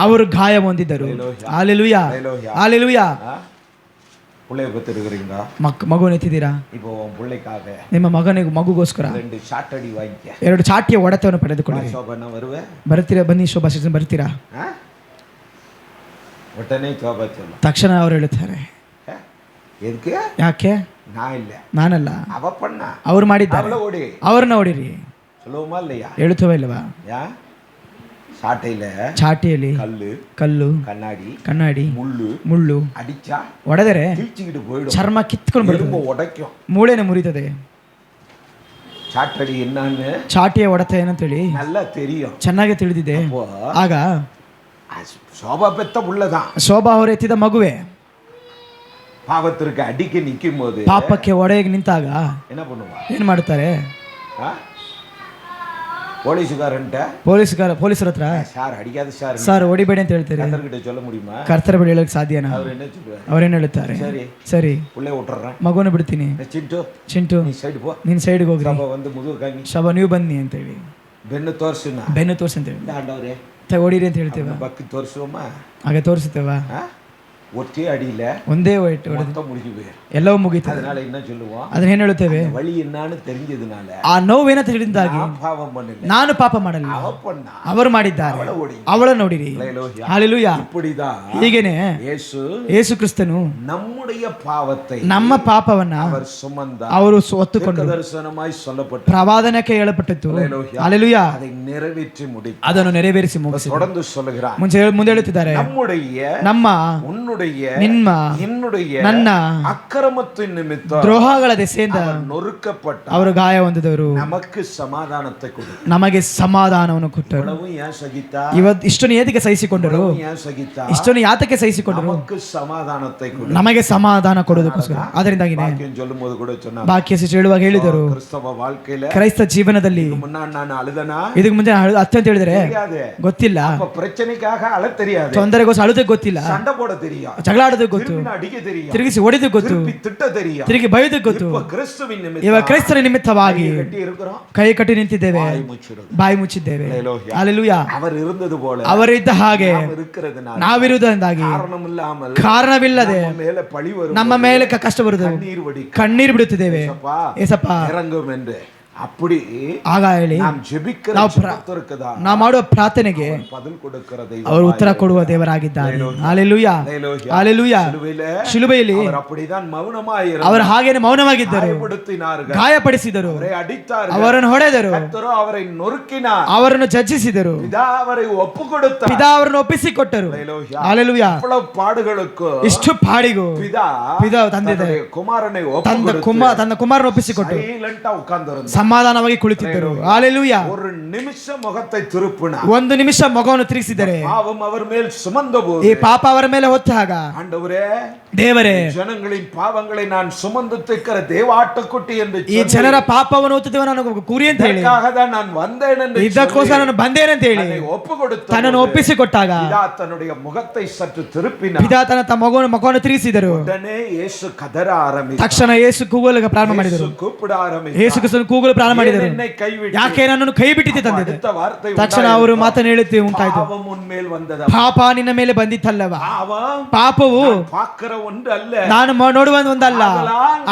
ಅವರು ಗಾಯ ಹೊಂದಿದ್ದರು. ಹಲ್ಲೆಲೂಯಾ. ಹಲ್ಲೆಲೂಯಾ. ಮಗು ನೆತ್ತಿದ್ದೀರಾ? ನಿಮ್ಮ ಮಗುಗೋಸ್ಕರ 2 ಚಾಟಿಯ ಒಡೆತವನ್ನು ಪಡೆದುಕೊಳ್ಳಿ. ಬರ್ತೀರಾ? ಬನ್ನಿ ಶೋಭಾ ಸಿಸ್ಟರ್, ಬರ್ತೀರಾ? ತಕ್ಷಣ ಅವರು ಹೇಳುತ್ತಾರೆ, ಯಾಕೆ? ನಾನಲ್ಲ, ಅವ್ರು ಮಾಡಿದ್ದಾರೆ, ಅವ್ರನ್ನ ಹೊಡಿರಿ. ಹೇಳುತ್ತವ ಇಲ್ವಾ? ಚಾಟಿಯಲ್ಲಿ ಕಲ್ಲು, ಕಣ್ಣಾಡಿ, ಮುಳ್ಳು ಹೊಡೆದರೆ ಚರ್ಮ ಕಿತ್ಕೊಂಡು ಬರ್ತದೆ, ಮೂಳೆನೆ ಮುರಿತದೆ. ಚಾಟಿಯ ಹೊಡೆತ ಏನಂತೇಳಿ ಚೆನ್ನಾಗಿ ತಿಳಿದಿದೆ. ಆಗ ಶೋಭಾ ಅವರು ಎತ್ತಿದ ಮಗುವೆ ಪಾಪಕ್ಕೆ ಒಡೆಗೆ ನಿಂತಾಗ ಏನ್ ಮಾಡ್ತಾರೆ? போலீஸுக்காரன்ட்ட போலೀಸರ ಹತ್ರ சார் அடிக்காத சார் ಸರ್ ಹೊಡಿಬೇಡಿ ಅಂತ ಹೇಳ್ತಾರೆ. கத்தர்கிட்ட சொல்ல முடியுமா? ಕರ್ತರ ಬಳಿ ಹೇಳಕ್ ಸಾಧ್ಯನಾ? அவர் என்ன சொல்லுவார்? ಅವ್ರೇನು ಹೇಳುತ್ತಾರೆ? சரி ಸರಿ உள்ளே விட்டுறேன், ಮಗುನ ಬಿಡ್ತೀನಿ, ಚಿಂಟು ಚಿಂಟು ನೀ ಸೈಡ್ ಪೋ, ನೀನ್ ಸೈಡ್ಗೆ ಹೋಗ್ರಿ, ಸಭ ಒಂದು ಮುದುಗ ಕಾಮಿ, ಶಬ ನೀವು ಬನ್ನಿ ಅಂತ ಹೇಳಿ ಬೆನ್ನು ತೋರ್ಸಿನ ಬೆನ್ನು ತೋರ್ಸಿ ಅಂತ ಹೇಳಿ ಆಂಡವ್ರೆ ಹೊಡೀರಿ ಅಂತ ಹೇಳ್ತೇವೆ. பக்கு தோர்சுவோமா? ಹಾಗೆ ತೋರಿಸ್ತೇವ. ஒற்றே அடியில ಒಂದೇ ಹೊಟ್ಟು மொத்தம் முடிஞ்சு போயிடும். ಎಲ್ಲವೂ ಮುಗೀತದೆ. அதனால என்ன சொல்லுவோம்? ಅದನ್ನ ಏನ್ ಹೇಳುತ್ತೇವೆ? வழி என்னன்னு தெரிஞ்சதுனால ಆ ನೋವೇನ ತಿಳಿದಾಗಿ பாவம் பண்ணல, ನಾನು ಪಾಪ ಮಾಡಲ್ಲ, அவ பண்ணா, ಅವರು ಮಾಡಿದ್ದಾರೆ, ಅವಳ ನೋಡಿರಿ. ಹಲ್ಲೆಲೂಯಾ. இப்படிதான் ಹೀಗೇನೆ ಯೇಸು ಕ್ರಿಸ್ತನು நம்முடைய பாவத்தை ನಮ್ಮ ಪಾಪವನ್ನ அவர் சுமந்தார், ಅವರು ಹೊತ್ತುಕೊಂಡು ದರ್ಶನமாய் சொல்லப்பட்ட ಪ್ರವಾದನಕ್ಕೆ ಹೇಳಲ್ಪಟ್ಟಿತು. ಹಲ್ಲೆಲೂಯಾ. அதை நிறைவேற்றி முடித்தார், ಅದನ್ನು ನೆರವೇರಿಸಿ ಮುಗಿಸಿ தொடர்ந்து சொல்லுகிறார். ಮುಂದೆ ಹೇಳುತ್ತಿದ್ದಾರೆ, நம்முடைய ನಮ್ಮ உன்னுடைய ನಿಮ್ಮ என்னுடைய ನನ್ನ அக்கிரமத்தின் நிமித்தம் ದ್ರೋಹಗಳ ದೆಸೆಯಿಂದ நொறுக்கப்பட்ட ಅವರು ಗಾಯ ಹೊಂದಿದವರು, நமக்கு சமாதானத்தை கொடு. ನಮಗೆ ಸಮಾಧಾನವನ್ನು ಕೊಟ್ಟರು. இவ்வளவும் ஏன் சகித்தா? ಇಷ್ಟನ್ನು ಏತಕ್ಕೆ ಸಹಿಸಿಕೊಂಡರು? ஏன் சகித்தா? ಇಷ್ಟನ್ನು ಯಾತಕ್ಕೆ ಸಹಿಸಿಕೊಂಡರು? நமக்கு சமாதானத்தை கொடு, ನಮಗೆ ಸಮಾಧಾನ ಕೊಡುವುದಕ್ಕೋಸ್ಕರ. ಅದರಿಂದಾಗಿನೇ ವಾಕ್ಯ சொல்லும்போது கூட சொன்னார், ವಾಕ್ಯ ಹೇಳುವಾಗ ಹೇಳಿದರು, ಕ್ರಿಸ್ತವ வாழ்க்கையில ಕ್ರೈಸ್ತ ಜೀವನದಲ್ಲಿ முன்னாடி ನಾನು ಅಳದನಾ, ಇದಕ್ಕೆ ಮುಂದೆ ಅತ್ಯಂತ ಹೇಳಿದರೆ ಗೊತ್ತಿಲ್ಲ, பிரச்சனைக்காக ಅಳ தெரியாது, ತೊಂದರೆಗೋಸ್ಕರ ಅಳುವುದಕ್ಕೆ ಗೊತ್ತಿಲ್ಲ, சண்டை போட தெரியும், ಜಗಳ ಆಡೋದಕ್ಕೆ ಗೊತ್ತು, ಅಡಿಗೆ தெரியும், ತಿರುಗಿಸಿ ಹೊಡೆದು ಗೊತ್ತು, திட்ட தெரியும், ತಿರುಗಿ ಬೈಯೋದಕ್ಕೆ ಗೊತ್ತು. கிறிஸ்துவின் நிமித்தம் ಇವಾಗ ಕ್ರೈಸ್ತರ ನಿಮಿತ್ತವಾಗಿ கட்டி இருக்கிறோம், ಕೈ ಕಟ್ಟಿ ನಿಂತಿದ್ದೇವೆ, ಬಾಯಿ ಮುಚ್ಚಿದ್ದೇವೆ. ಹಲ್ಲೆಲೂಯಾ. அவர் இருந்தது போல ಅವರಿದ್ದ ಹಾಗೆ இருக்கிறதுனால ನಾವಿರುವುದರಿಂದಾಗಿ ಕಾರಣವಿಲ್ಲದೆ மேல பழி வரும், ನಮ್ಮ ಮೇಲೆ ಕಷ್ಟ ಬರುವುದು, ಕಣ್ಣೀರು ಬಿಡುತ್ತಿದ್ದೇವೆ. ಏಸಪ್ಪ இறங்கும் என்று அப்படி ಆಗ ಹೇಳಿ நாம் ஜெபிக்கிற ನಾವು ಮಾಡುವ ಪ್ರಾರ್ಥನೆಗೆ பதில் கொடுக்கிற ಅವರು ಉತ್ತರ ಕೊಡುವ ದೇವರಾಗಿದ್ದಾರೆ. ಹಲ್ಲೆಲೂಯಾ. ಹಲ್ಲೆಲೂಯಾ. ಶಿಲುಬೆಯಲ್ಲಿ அவர் அப்படிதான் மௌனமாய் ಅವರು ಹಾಗೇನೆ ಮೌನವಾಗಿದ್ದರು, ಗಾಯಪಡಿಸಿದರು, ಅವರನ್ನು ಹೊಡೆದರು, அவரை நொறுக்கினார், ಅವರನ್ನು ಜಜ್ಜಿಸಿದರು, பிதா அவரை ஒப்புக்கொடுத்தார், ಪಿತಾ ಅವರನ್ನು ಒಪ್ಪಿಸಿಕೊಟ್ಟರು. ಹಲ್ಲೆಲೂಯಾ. இவ்வளவு பாடுகளுக்கு ಇಷ್ಟು ಪಾಡಿಗೂ ಪಿತಾ ತಂದೆ குமாரனை ತನ್ನ ಕುಮಾರನ ಒಪ್ಪಿಸಿಕೊಟ್ಟರು, சைலண்டா உட்கார்ந்திருந்தார், ಸಮಾಧಾನವಾಗಿ ಕುಳಿತಿದ್ದರು. ಹಲ್ಲೆಲೂಯಾ. ஒரு நிமிஷம் முகத்தை திருப்பினார், ಒಂದು ನಿಮಿಷ ಮೊಗವನ್ನು ತಿರುಗಿಸಿದರೆ பாவம் அவர் மேல் சுமந்தபோது ಈ ಪಾಪ ಅವರ ಮೇಲೆ ಹೊತ್ತಾಗ, ஆண்டவரೇ ದೇವರೇ ಜನங்களின் ಪಾಪங்களை நான் சுமந்து தைக்கிற தேவாட்டுக்குட்டி என்று ಈ ಜನರ ಪಾಪವನ್ನು ಹೊತ್ತುತ್ತೇವೆ ನಾನು ಕುರಿ ಅಂತ ಹೇಳಿ, இதற்காகதான் நான் வந்தேன் என்று ಇದಕ್ಕೋಸ್ಕರ ನಾನು ಬಂದೇನೆ ಅಂತ ಹೇಳಿ ஒப்புக்கொடுத்து ತನ್ನನ್ನು ಒಪ್ಪಿಸಿಕೊಟ್ಟಾಗ பிதா தன்னுடைய முகத்தை சற்று திருப்பினார், ಪಿತಾ ತನ್ನ ಮೊಗವನ್ನು ತಿರುಗಿಸಿದರು. உடனே இயேசு கதற ಆರಂಭಿಸಿದರು, ತಕ್ಷಣ ಯೇಸು ಕೂಗಲು ಪ್ರಾರಂಭ ಮಾಡಿದರು, கூப்பிட ಆರಂಭಿಸಿದರು, ಯೇಸು ಕ್ರಿಸ್ತನು ಕೂಗಲು ಪ್ರಾರಂಭ ಮಾಡಿದರು, என்னை கைவிட்டு ಯಾಕೆ ನನ್ನನ್ನು ಕೈ ಬಿಟ್ಟಿದೆ ತಂದೆ. அடுத்த வார்த்தை ತಕ್ಷಣ ಅವರು ಮಾತನ್ನು ಹೇಳುತ್ತೆ ಉಂಟಾಯ್ತು, பாவம் உன்மேல் வந்தது, ಪಾಪ ನಿನ್ನ ಮೇಲೆ ಬಂದಿತ್ತಲ್ಲವಾ, பாவம் ಪಾಪವು பார்க்கிற ஒன்று அல்ல, ನಾನು ನೋಡುವ ಒಂದಲ್ಲ,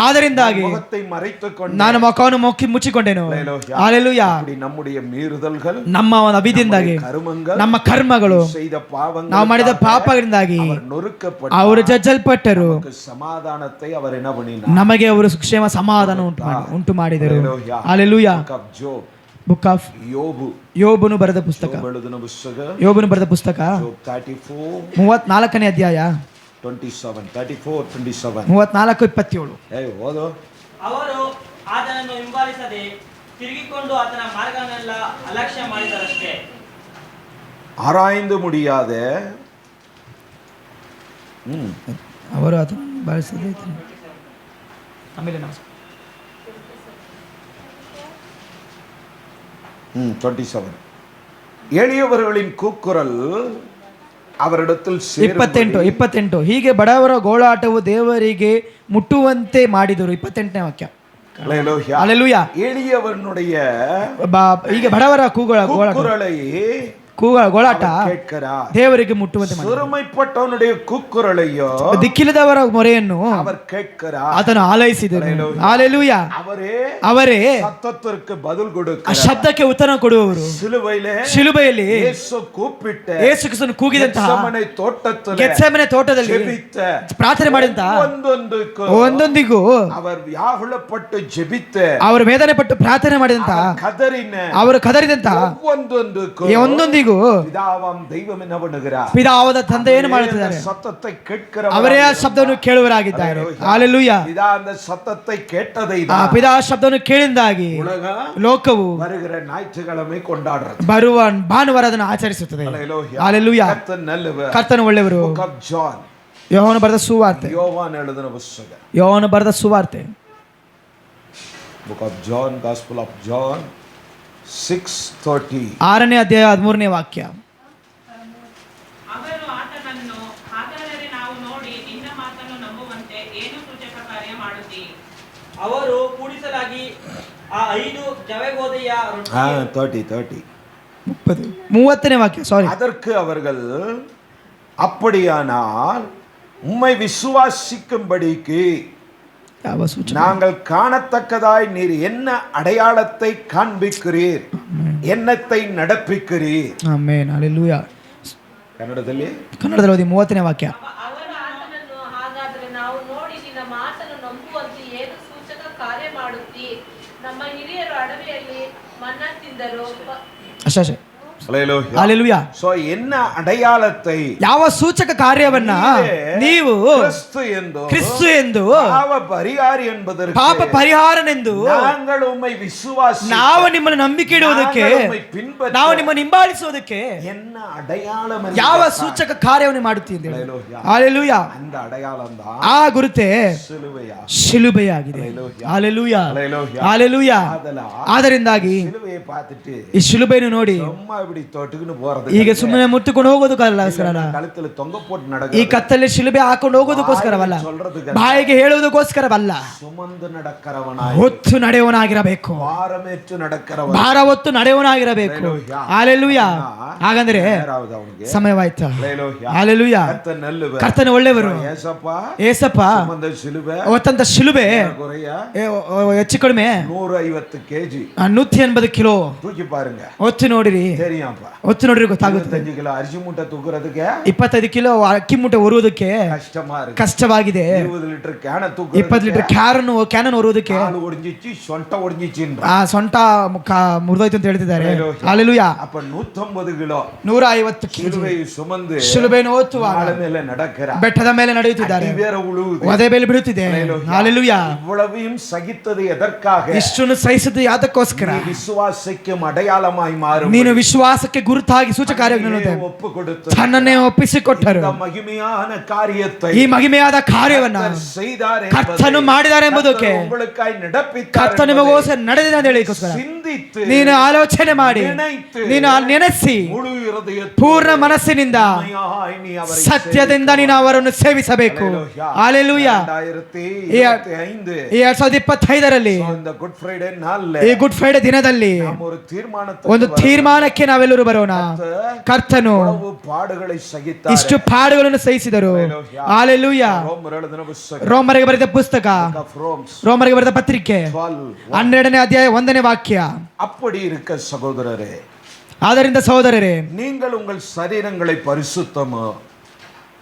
ಆದ್ದರಿಂದಾಗಿ முகத்தை மறைத்துக்கொண்டு ನಾನು ಮುಖವನ್ನು ಮುಚ್ಚಿಕೊಂಡೆನು. ಹಲ್ಲೆಲೂಯಾ. நம்முடைய மீறுதல்கள், ನಮ್ಮ ಒಂದು ಅವಿದ್ಯೆಯಿಂದಾಗಿ, கருமங்கள், ನಮ್ಮ ಕರ್ಮಗಳು, செய்த பாவங்கள், ನಾವು ಮಾಡಿದ ಪಾಪಗಳಿಂದಾಗಿ நொறுக்கப்பட்டு ಅವರು ಜಜ್ಜಲ್ಪಟ್ಟರು. ಸಮಾಧಾನத்தை அவர் என்ன பண்ணினார், ನಮಗೆ ಅವರು ಕ್ಷೇಮ ಸಮಾಧಾನ ಉಂಟು ಮಾಡಿದರು. ಹಲ್ಲೆಲೂಯಾ. ಬುಕ್ ಆಫ್ ಯೋಬನು ಬರೆದ ಪುಸ್ತಕ, ಯೋಬನು ಬರೆದ ಪುಸ್ತಕ 34ನೇ ಅಧ್ಯಾಯ 34:27. ಅವರು ಆತನನ್ನು ಹಿಂಬಾಲಿಸದೆ ತಿರುಗಿಕೊಂಡು ಆತನ ಮಾರ್ಗವನ್ನೆಲ್ಲ ಅಲಕ್ಷ್ಯ ಮಾಡಿದರಷ್ಟೇ. ಆರಾಯ್ದು முடியாத ಅವರು ಆತನನ್ನು ಬಾಳಿಸದೆ ಆಮೇಲೆ 27 ಎಳೆಯವರ್களின் ಕೂಕ್ಕುರಲ್ ಅವರಿಡத்தில் 28 ಹೀಗೆ ಬಡವರ ಗೋಳಾಟವು ದೇವರಿಗೆ ಮುಟ್ಟುವಂತೆ ಮಾಡಿದರು. 28ನೇ ವಾಕ್ಯ. ಹಲ್ಲೆಲೂಯಾ. ಎಳೆಯವರனுடைய ಹೀಗೆ ಬಡವರ ಕೂಗುರலை ಗೋಳಾಟ ದೇವರಿಗೆ ಮುಟ್ಟುವಂತೆ ಸಿறுமைப்பட்டவனுடைய ಕೂಕ್ಕುರலையோ ದಿಕ್ಕಿಲ್ಲದವರ ಮೊರೆಯನ್ನು ಆತನು ಆಲೈಸಿದನು. ಹಲ್ಲೆಲೂಯಾ. ಅವರೇ சத்தத்திற்கு பதில் கொடுக்க, ಆ ಶಬ್ದಕ್ಕೆ ಉತ್ತರ ಕೊಡುವವರು. ಶಿಲುಬೆಯಲ್ಲಿ ಯೇಸು ಕ್ರಿಸ್ತನು ಕೂಗಿದಂತಹ ಗೆತ್ಸೆಮನೆ ತೋಟದಲ್ಲಿ ಪ್ರಾರ್ಥನೆ ಮಾಡಿದಂತಹ ಒಂದೊಂದಿಗೂ ವ್ಯಾಕುಲಪಟ್ಟು ಜೆಬಿತ್ತ, ಅವರು ವೇದನೆ ಪಟ್ಟು ಪ್ರಾರ್ಥನೆ ಮಾಡಿದಂತಹ, ಅವರು ಕದರಿದಂತಹ ಒಂದೊಂದಿಗೂ ಪಿತಾವಾದ ತಂದೆ ಏನು ಮಾಡುತ್ತಿದ್ದಾರೆ, ಅವರೇ ಆ ಶಬ್ದವನ್ನು ಕೇಳುವರಾಗಿದ್ದಾರೆ. ಹಲ್ಲೆಲೂಯಾ. ಪಿತಾ ಶಬ್ದವನ್ನು ಕೇಳಿದಾಗಿ ಲೋಕವು ಬರುವ ಭಾನುವಾರ ಅದನ್ನು ಆಚರಿಸುತ್ತದೆ. ಹಲ್ಲೆಲೂಯಾ. ಕರ್ತನು ಒಳ್ಳೆಯವರು. ಯೋಹಾನ ಬರೆದ ಸುವಾರ್ತೆ, ಯೋಹಾನ ಬರೆದ ಸುವಾರ್ತೆ, Book of John, Gospel of John, 6:30. 6ನೇ ಅಧ್ಯಾಯ 13ನೇ ವಾಕ್ಯ. ಅವರು ಆತನನ್ನು, ಹಾಗಾದರೆ ನಾವು ನೋಡಿ ನಿನ್ನ ಮಾತನ್ನು ನಂಬುವಂತೆ ಏನು ಸೂಚಕ ಕಾರ್ಯ ಮಾಡುತ್ತಿ? ಅವರು ಕೂಡಿಸಲಾಗಿ ಆ 5 ಜವೆಗೋದಿಯ ಹಾ, ರೊಟ್ಟಿ 30. 30ನೇ ವಾಕ್ಯ. ಸಾರಿ, அதற்கு அவர்கள், அப்படியானால் உம்மை விசுவாசிக்கும்படிக்கு ಯಾವ ಸೂಚನೆ? நாங்கள் காணத்தக்கதாய் நீர் என்ன அடையாளத்தை காண்பிக்கிறீர், என்னத்தை நடப்பிக்கிறீர். Amen, hallelujah. ಕನ್ನಡದಲ್ಲಿ ಕನ್ನಡದಲ್ಲಿ 30ನೇ ವಾಕ್ಯ. ಅವರು ಆತನನ್ನು, ಹಾಗಾದರೆ ನಾವು ನೋಡಿ ನಿನ್ನ ಮಾತನ್ನು ನಂಬುವಂತೆ ಏನು ಸೂಚಕ ಕಾರ್ಯ ಮಾಡುತ್ತಿ? ನಮ್ಮ ಹಿರಿಯರು ಅಡವಿಯಲ್ಲಿ ಮನ್ನಾ ತಿಂದರು. ಅಷ್ಟೇ. ஹல்லேலூயா. ಹಲ್ಲೆಲೂಯಾ. சோ என்ன அடையாளத்தை ಯಾವ ಸೂಚಕ ಕಾರ್ಯವನ್ನ ನೀವು ಕ್ರಿಸ್ತು ಎಂದು ಪಾಪ ಪರಿಹಾರಿ ಎಂಬುದಕ್ಕೆ, ಪಾಪ ಪರಿಹಾರನೆಂದು ನಾங்கள் ಉಮ್ಮೈ ವಿಶ್ವಾಸಿ, ನಾವು ನಿಮ್ಮನ್ನು ನಂಬಿಕೆ ಇಡುವುದಕ್ಕೆ, ನಾವು ನಿಮ್ಮನ್ನು ಹಿಂಬಾಲಿಸುವುದಕ್ಕೆ என்ன அடையாளம், ಯಾವ ಸೂಚಕ ಕಾರ್ಯವನ್ನು ಮಾಡುತ್ತೀರಿ? ಹಲ್ಲೆಲೂಯಾ. அந்த அடையாளம் தான் ಆ ಗುರುತೆ ಸಿಲುಬೆಯ ಶಿಲುಬೆಯಾಗಿದೆ. Hallelujah, hallelujah. ಆದ್ದರಿಂದಾಗಿ ಸಿಲುಬೆயை பார்த்துட்டு ಈ ಶಿಲುಬೆಯನ್ನು ನೋಡಿ சும்மா இப்படி தொட்டுக்குன்னு போறது, ಈಗ ಸುಮ್ಮನೆ ಮುಟ್ಟುಕೊಂಡು ಹೋಗೋದಕ್ಕೋಸ್ಕರ, கழுத்துல தொங்க போட்டு ಈ நடக்கிறது, ಕತ್ತಲ್ಲಿ ಶಿಲುಬೆ ಹಾಕೊಂಡು ಹೋಗೋದಕ್ಕೋಸ್ಕರವಲ್ಲ, ಬಾಯಿಗೆ ಹೇಳುವುದಕ್ಕೋಸ್ಕರವಲ್ಲ, சுமந்து நடக்கிறவனாய், ಹೊತ್ತು ನಡೆಯುವನಾಗಿರಬೇಕು, ಭಾರಮೇற்று நடக்கிறவன், ಭಾರ ಹೊತ್ತು ನಡೆಯುವನಾಗಿರಬೇಕು. ಹಲ್ಲೆಲೂಯಾ. ಹಾಗಂದ್ರೆ ಯಾರಾவது ಅವನಿಗೆ ಸಮಯವಾಯ್ತಾ? ಹಲ್ಲೆಲೂಯಾ. ಹಲ್ಲೆಲೂಯಾ. ಕರ್ತನ ನಲ್ಲುವೆ, ಕರ್ತನ ಒಳ್ಳೆಯವರು. ಏಸಪ್ಪ ಸುಮಂದ ಶಿಲುಬೆ, ಹೊತ್ತಂತ ಶಿಲುಬೆ குறைய ಹೆಚ್ಚು ಕಡಿಮೆ 150 kg 180 ಕಿಲೋ தூக்கி பாருங்க, ಹೊತ್ತು ನೋಡಿರಿ, தெரியும்ப்பா. ಹೊತ್ತು ನೋಡಿರಿ ಗೊತ್ತಾಗುತ್ತೆ. 25 ಕಿಲೋ ಅರಿಶಿ ಮೂಟೆ ತೂಗುறதுக்கு 25 ಕಿಲೋ ಅಕ್ಕಿ ಮೂಟೆ ಹೊರುವುದಕ್ಕೆ ಕಷ್ಟமா இருக்கு, ಕಷ್ಟವಾಗಿದೆ. 20 ಲೀಟರ್ ಕ್ಯಾನ್ ತೂಗುறதுக்கு 20 ಲೀಟರ್ ಕ್ಯಾನನ್ ಹೊರುವುದಕ್ಕೆ ಕಾಲು ಒಡೆஞ்சிச்சு, ಸೊಂಟ ಒಡೆஞ்சிச்சுன்ற, ಆ ಸೊಂಟ ಮುರಿದೋಯ್ತು ಅಂತ ಹೇಳ್ತಿದ್ದಾರೆ. ಹಲ್ಲೆಲೂಯಾ. அப்ப 150 ಕಿಲೋ 150 ಶಿಲುಬೆ ಸುಮಂದು ಶಿಲುಬೆಯನ್ನು ಹೊತ್ತುವಾಗ ಆಳ ಮೇಲೆ ನಡೆಕರ, ಬೆಟ್ಟದ ಮೇಲೆ ನಡೆಯುತ್ತಿದ್ದಾರೆ, ಬೇರೆ ಉಳುವುದು, ಒದೆ ಮೇಲೆ ಬೀಳುತ್ತಿದೆ. ಹಲ್ಲೆಲೂಯಾ. இவ்வளவையும் சகித்தது எதற்காக? ಇಷ್ಟನ್ನು ಸಹಿಸಿದ್ದು ಯಾತಕ್ಕೋಸ್ಕರ? ವಿಶ್ವಾಸಕ್ಕೆ ಅಡಯಾಳಮಾಯಿ ಮಾರು, ನೀನು ವಿಶ್ವಾಸಕ್ಕೆ ಗುರುತಾಗಿ ಸೂಚಕ ಕಾರ್ಯಗಳನ್ನು ಒಪ್ಪು ಕೊಡುತ್ತ ತನ್ನನ್ನೇ ಒಪ್ಪಿಸಿಕೊಟ್ಟರು. ಮಹಿಮೆಯಾದ ಕಾರ್ಯத்தை, ಈ ಮಹಿಮೆಯಾದ ಕಾರ್ಯವನ್ನ செய்தார், ಕರ್ತನು ಮಾಡಿದ್ದಾರೆ ಎಂಬುದಕ್ಕೆ, உங்களுக்காய் நடப்பித்தார், ಕರ್ತನು ನಿಮಗೋಸ್ಕರ ನಡೆದಿದೆ ಅಂತ ಹೇಳಿಕೋಸ್ಕರ சிந்தித்து ನೀನು ಆಲೋಚನೆ ಮಾಡಿ, ನೀನು ನೆನೆಸಿ, ಮುಳು ಹೃದಯ ಪೂರ್ಣ ಮನಸ್ಸಿನಿಂದ ಸತ್ಯದಿಂದ ನೀನು ಅವರನ್ನು ಸೇವಿಸಬೇಕು. ಹಲ್ಲೆಲೂಯಾ. 2025ರಲ್ಲಿ ಗುಡ್ ಫ್ರೈಡೆ ನಾಳೆ, ಈ ಗುಡ್ ಫ್ರೈಡೆ ದಿನದಲ್ಲಿ ಒಂದು ತೀರ್ಮಾನಕ್ಕೆ ನಾವೆಲ್ಲರೂ ಬರೋಣ. ಕರ್ತನು ಪಾಡುகளை ಸಹಿತ ಇಷ್ಟು ಪಾಡುಗಳನ್ನು ಸಹಿಸಿದರು. ಹಲ್ಲೆಲೂಯಾ. ರೋಮರಿಗೆ ಬರೆದ ಪುಸ್ತಕ, ರೋಮರಿಗೆ ಬರೆದ ಪತ್ರಿಕೆ 12ನೇ ಅಧ್ಯಾಯ 1ನೇ ವಾಕ್ಯ. அப்படி இருக்க சகோதரரே, ಆದ್ದರಿಂದ ಸಹೋದರರೇ, நீங்கள் உங்கள் சரீரங்களை பரிசுத்தமோ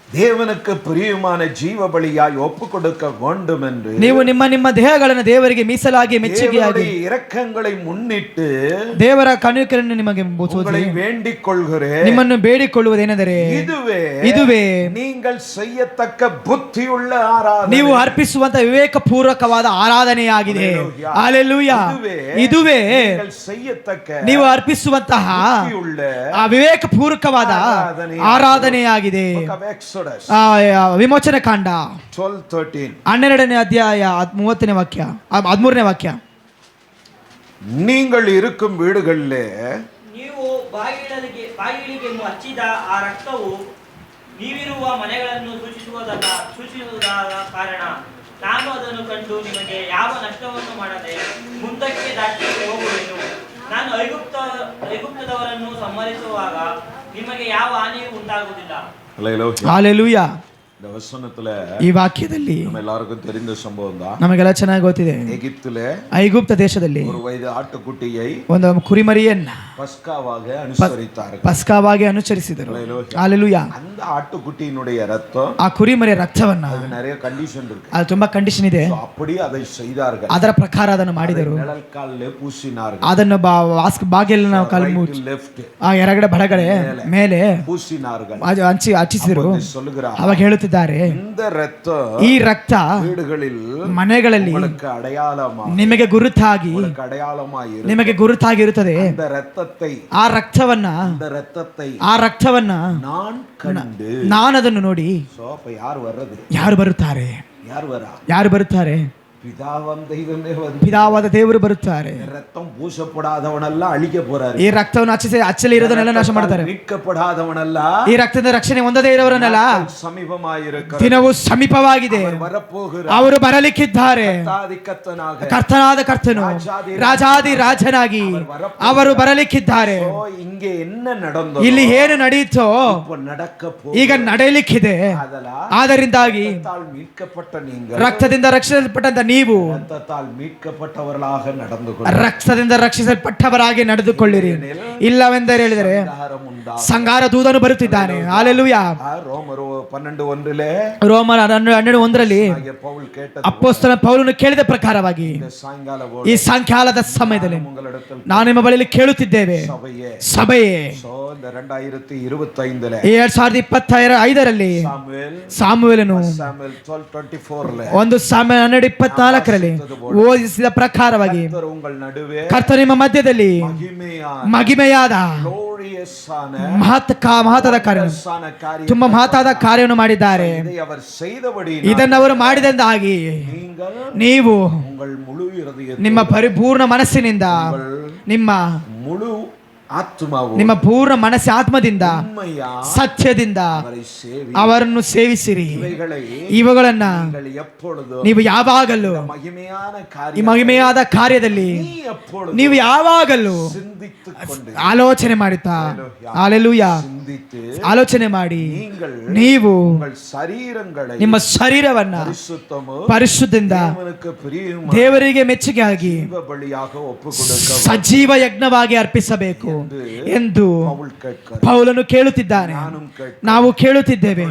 ದೇವನಕ್ಕೆ ಪ್ರಿಯಮಾನ ಜೀವ ಬಲಿಯಾಗಿ ಒಪ್ಪು ಕೊಡಕ வேண்டும் என்று ನೀವು ನಿಮ್ಮ ದೇಹಗಳನ್ನು ದೇವರಿಗೆ ಮೀಸಲಾಗಿ ಮೆಚ್ಚುಗೆಯಾಗಿ இரக்கங்களை முன்னிட்டு ದೇವರ ಕನಿಕರನ್ನು ನಿಮಗೆ வேண்டிக் கொள்கிறேன். ನಿಮ್ಮನ್ನು ಬೇಡಿಕೊಳ್ಳುವುದೇನೆಂದರೆ ಇದುವೇ நீங்கள் செய்யத்தக்க புத்தியுள்ள ಆರಾಧನೆ, ನೀವು ಅರ್ಪಿಸುವಂತ ವಿವೇಕಪೂರ್ವಕವಾದ ಆರಾಧನೆಯಾಗಿದೆ. ಹಲ್ಲೆಲೂಯಾ. ಇದುವೇ நீங்கள் செய்யத்தக்க ನೀವು ಅರ್ಪಿಸುವಂತಹ ಆ ವಿವೇಕಪೂರ್ವಕವಾದ ಆರಾಧನೆಯಾಗಿದೆ. ವಿಮೋಚನೆ ಕಾಂಡ 12ನೇ ಅಧ್ಯಾಯ 30ನೇ ವಾಕ್ಯ 13ನೇ ವಾಕ್ಯ. நீங்கள் இருக்கும் வீடுகளிலே ನೀವು ಬಾಗಿಲಿಗೆ ಹಚ್ಚಿದ ಆ ರಕ್ತವು ನೀವಿರುವ ಮನೆಗಳನ್ನು ಸೂಚಿಸುವುದಾದ ಕಾರಣ ನಾನು ಅದನ್ನು ಕಂಡು ನಿಮಗೆ ಯಾವ ನಷ್ಟವನ್ನು ಮಾಡದೆ ಮುಂದಕ್ಕೆ ದಾಟಿ ಹೋಗುವೆನು. ನಾನು ಐಗುಪ್ತದವರನ್ನು ಸಂಹರಿಸುವಾಗ ನಿಮಗೆ ಯಾವ ಹಾನಿಯೂ ಉಂಟಾಗುವುದಿಲ್ಲ. ಹಲ್ಲೆಲೂಯಾ. வசனத்துல ಈ ವಾಕ್ಯದಲ್ಲಿ எல்லாருக்கும் தெரிந்த சம்பவம் தான். ನಮಗೆಲ್ಲ ಚೆನ್ನಾಗಿ ಗೊತ್ತಿದೆ. ಐಗುಪ್ತ ದೇಶದಲ್ಲಿ ஒரு ವಯದ ಆಟುಕುಟ್ಟಿயை ಒಂದು ಕುರಿಮರಿಯನ್ನ ಪಸ್ಕಾವಾಗಿ ಅನುಸರಿಸಿದ್ದಾರೆ, ಪಸ್ಕಾವಾಗಿ ಅನುಸರಿಸಿದರು. ಹಲ್ಲೆಲೂಯಾ. அந்த ஆட்டுக்குட்டியினுடைய ரத்தம், ಆ ಕುರಿಮರಿಯ ರಕ್ತವನ್ನ, ಅದು நிறைய ಕಂಡೀಷನ್ ಇருக்கு, ಅದು ತುಂಬಾ ಕಂಡೀಷನ್ ಇದೆ, அப்படியே அதை செய்தார்கள், ಅದರ ಪ್ರಕಾರ ಅದನ್ನು ಮಾಡಿದರು. ನೆಲಕಾಲಲ್ಲಿ ಪೂಸಿನಾர்கள், ಅದನ್ನು ಬಾಗಿಲು ನಾವು ಕಾಲು ಲೆಫ್ಟ್ ಆ ಎರಗಡೆ ಬಲಗಡೆ ಮೇಲೆ ಪೂಸಿನಾர்கள், ಹಚ್ಚಿಸಿದರು. ಅವಾಗ ಹೇಳುತ್ತಿದ್ದಾರೆ, ಈ ರಕ್ತ ಮನೆಗಳಲ್ಲಿ ನಿಮಗೆ ಗುರುತಾಗಿ ಗುರುತಾಗಿರುತ್ತದೆ. ಆ ರಕ್ತವನ್ನ ನಾನು ಅದನ್ನು ನೋಡಿ ಯಾರು ಬರುತ್ತಾರೆ பிதாவாம் தெய்வமே வந்து ಪಿದಾವಾದ ದೇವರು ಬರುತ್ತಾರೆ. ரத்தம் பூசப்படாதவனெல்லாம் அழிக்க போறாரு. ಈ ರಕ್ತವನ್ನು ಹಚ್ಚಲಿ ಇರೋದನ್ನೆಲ್ಲ ನಾಶ ಮಾಡ್ತಾರೆ. மீட்கப்படாதவனெಲ್ಲ ಈ ರಕ್ತದ ರಕ್ಷಣೆ ಹೊಂದದೇ ಇರೋರನ್ನೆಲ್ಲ ಸಮೀಪಮಾಗಿರುತ್ತಾರೆ. ದಿನವೂ ಸಮೀಪವಾಗಿದೆ. வரப்போகிறார். ಅವರು ಬರಲಿಕ್ಕಿದ್ದಾರೆ. ಕರ್ತನಾದ ಕರ್ತನು ರಾಜಾದಿ ರಾಜನಾಗಿ ಅವರು ಬರಲಿಕ್ಕಿದ್ದಾರೆ. இங்கே என்ன நடந்ததோ ಇಲ್ಲಿ ಏನು ನಡೆಯಿತೋ இப்ப நடக்க ಈಗ ನಡೆಯಲಿಕ್ಕಿದೆ. ಆದ್ದರಿಂದಾಗಿ மீட்கப்பட்ட நீங்கள் ರಕ್ತದಿಂದ ರಕ್ಷಿಸಲ್ಪಟ್ಟಂತ ನೀವು ரத்தத்தால் மீட்கப்பட்டவர்களாக நடந்து கொள்ளுங்கள். ರಕ್ತದಿಂದ ರಕ್ಷಿಸಲ್ಪಟ್ಟವರಾಗಿ ನಡೆದುಕೊಳ್ಳಿರಿ. ಇಲ್ಲವೆಂದರೆ ಹೇಳಿದರೆ ಸಂಗಾರ ದೂತನು ಬರುತ್ತಿದ್ದಾನೆ. ಹಲ್ಲೆಲೂಯಾ. ರೋಮರು 12:1 ರೋಮರ 12:1 ಪೌಲ್ ಕೇಟ ಅಪೊಸ್ತಲ ಪೌಲನು ಕೇಳಿದ ಪ್ರಕಾರವಾಗಿ ಈ ಸಾಯಂಕಾಲದ ಸಮಯದಲ್ಲಿ ನಾನು ನಿಮ್ಮ ಬಳಿಯಲ್ಲಿ ಕೇಳುತ್ತಿದ್ದೇವೆ, ಸಭೆಯೇ 2025ರಲ್ಲಿ ಸಾಮುವೇಲನು 1 ಸಾಮುವೇಲ 12:24 ಓದಿಸಿದ ಪ್ರಕಾರವಾಗಿ ಕರ್ತನು ನಿಮ್ಮ ಮಧ್ಯದಲ್ಲಿ ಮಹಿಮೆಯಾದ ಮಹತ್ತಾದ ಕಾರ್ಯ, ತುಂಬಾ ಮಹತ್ತಾದ ಕಾರ್ಯವನ್ನು ಮಾಡಿದ್ದಾರೆ. ಇದನ್ನು ಅವರು ಮಾಡಿದಂದಾಗಿ ನೀವು ನಿಮ್ಮ ಪರಿಪೂರ್ಣ ಮನಸ್ಸಿನಿಂದ ನಿಮ್ಮ ಪೂರ್ಣ ಮನಸ್ಸು ಆತ್ಮದಿಂದ ಸತ್ಯದಿಂದ ಅವರನ್ನು ಸೇವಿಸಿರಿ. ಇವುಗಳನ್ನ ನೀವು ಯಾವಾಗಲೂ ಈ ಮಹಿಮೆಯಾದ ಕಾರ್ಯದಲ್ಲಿ ನೀವು ಯಾವಾಗಲೂ ಆಲೋಚನೆ ಮಾಡುತ್ತಾ ಹಲ್ಲೆಲೂಯಾ ಆಲೋಚನೆ ಮಾಡಿ ನೀವು ನಿಮ್ಮ ಶರೀರವನ್ನ ಪರಿಶುದ್ಧದಿಂದ ದೇವರಿಗೆ ಮೆಚ್ಚುಗೆಯಾಗಿ ಸಜೀವ ಯಜ್ಞವಾಗಿ ಅರ್ಪಿಸಬೇಕು ಎಂದು ಪೌಲನು ಕೇಳುತ್ತಿದ್ದಾನೆ. ನಾವು ಕೇಳುತ್ತಿದ್ದೇವೆ,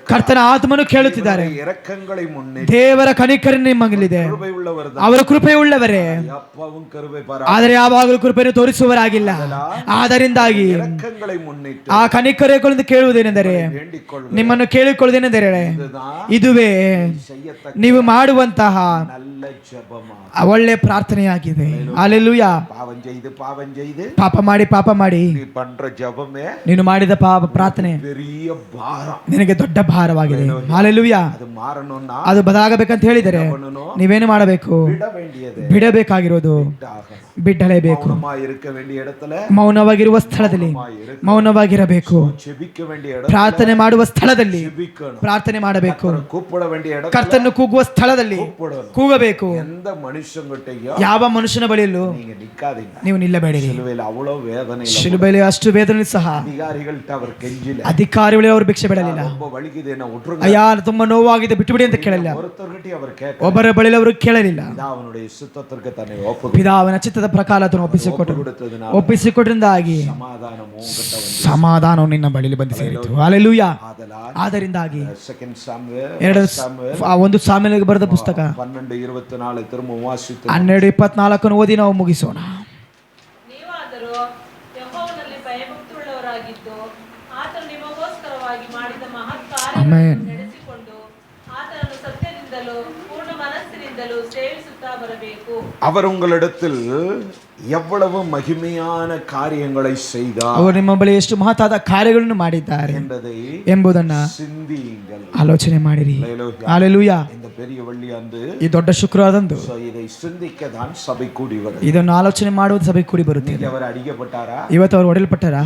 ಕರ್ತನ ಆತ್ಮನು ಕೇಳುತ್ತಿದ್ದಾರೆ. ದೇವರ ಕನಿಕರ ನಿಮ್ಮಲ್ಲಿದೆ, ಅವರ ಕೃಪೆಯುಳ್ಳವರೇ, ಆದರೆ ಯಾವಾಗಲೂ ಕೃಪೆಯನ್ನು ತೋರಿಸುವವರಾಗಿಲ್ಲ. ಆದ್ದರಿಂದಾಗಿ ಆ ಕನಿಕರಗಳನ್ನು ಕೇಳುವುದೇನೆಂದರೆ, ನಿಮ್ಮನ್ನು ಕೇಳಿಕೊಳ್ಳುವುದೇನೆಂದರೆ, ಇದುವೇ ನೀವು ಮಾಡುವಂತಹ ಒಳ್ಳೆ ಪ್ರಾರ್ಥನೆಯಾಗಿದೆ. ಹಲ್ಲೆಲೂಯಾ. ಪಾಪ ಮಾಡಿ ನೀನು ಮಾಡಿದ ಪ್ರಾರ್ಥನೆ ನಿನಗೆ ದೊಡ್ಡ ಭಾರವಾಗಿದೆ. ಹಲ್ಲೆಲೂಯಾ. ಅದು ಬದಲಾಗಬೇಕಂತ ಹೇಳಿದರೆ ನೀವೇನು ಮಾಡಬೇಕು? ಬಿಡಬೇಕಾಗಿರೋದು ಬಿಡಲೇಬೇಕು. ಮೌನವಾಗಿರುವ ಸ್ಥಳದಲ್ಲಿ ಮೌನವಾಗಿರಬೇಕು. ಪ್ರಾರ್ಥನೆ ಮಾಡುವ ಸ್ಥಳದಲ್ಲಿ ಪ್ರಾರ್ಥನೆ ಮಾಡಬೇಕು. ಕರ್ತನ್ನು ಕೂಗುವ ಸ್ಥಳದಲ್ಲಿ ಕೂಗಬೇಕು. ಯಾವ ಮನುಷ್ಯನ ಬಳಿಯಲ್ಲೂ ನೀವು ನಿಲ್ಲಬೇಡಿರಿ. ಶಿಲುಬೆಯಲ್ಲಿ ಅಷ್ಟು ವೇದನೆ ಸಹ ಅಧಿಕಾರಿಗಳಿಗೆ ಅವರು ಭಿಕ್ಷೆ ಬಿಡಲಿಲ್ಲ. ಅಯ್ಯ ತುಂಬಾ ನೋವಾಗಿದೆ ಬಿಟ್ಟು ಬಿಡಿ ಅಂತ ಕೇಳಲಿಲ್ಲ. ಒಬ್ಬರ ಬಳಿಯಲ್ಲಿ ಅವರು ಕೇಳಲಿಲ್ಲ. ಪಿದಾವಿನ ಚಿತ್ತದ ಪ್ರಕಾರ ಅದನ್ನು ಒಪ್ಪಿಸಿಕೊಟ್ಟರಿಂದಾಗಿ ಸಮಾಧಾನವು ನಿನ್ನ ಬಳಿಯಲ್ಲಿ ಬಂದು ಸೇರಿತು. ಹಲ್ಲೆಲೂಯಾ. ಆದ್ದರಿಂದಾಗಿ 1 ಸಾಮುವೇಲನಿಗೆ ಬರೆದ ಪುಸ್ತಕ 12:24 ಓದಿ ನಾವು ಮುಗಿಸೋಣ. ಆಮೆನ್. அவர் உங்களிடத்தில் எவ்வளவு மகிமையான காரியங்களை செய்தார், ಅವರು ನಿಮ್ಮ ಬಳಿ ಎಷ್ಟು ಮಹತ್ತಾದ ಕಾರ್ಯಗಳನ್ನು ಮಾಡಿದ್ದಾರೆ ಎಂಬುದನ್ನ சிந்தியுங்கள், ಆಲೋಚನೆ ಮಾಡಿರಿ. ಹಲ್ಲೆಲೂಯಾ. இந்த பெரிய வெள்ளியாண்டு ಈ ದೊಡ್ಡ ಶುಕ್ರವಾರದಂದು இதை சிந்திக்க தான் சபை கூடி வருகிறது. ಇದನ್ನು ಆಲೋಚನೆ ಮಾಡುವುದು ಸಭೆ ಕೂಡಿ ಬರುತ್ತೆ. அவர் ಅಡಿಗೆಪಟ್ಟಾರಾ? ಇವತ್ತು ಅವರು ಹೊಡೆಯಲ್ಪಟ್ಟಾರಾ?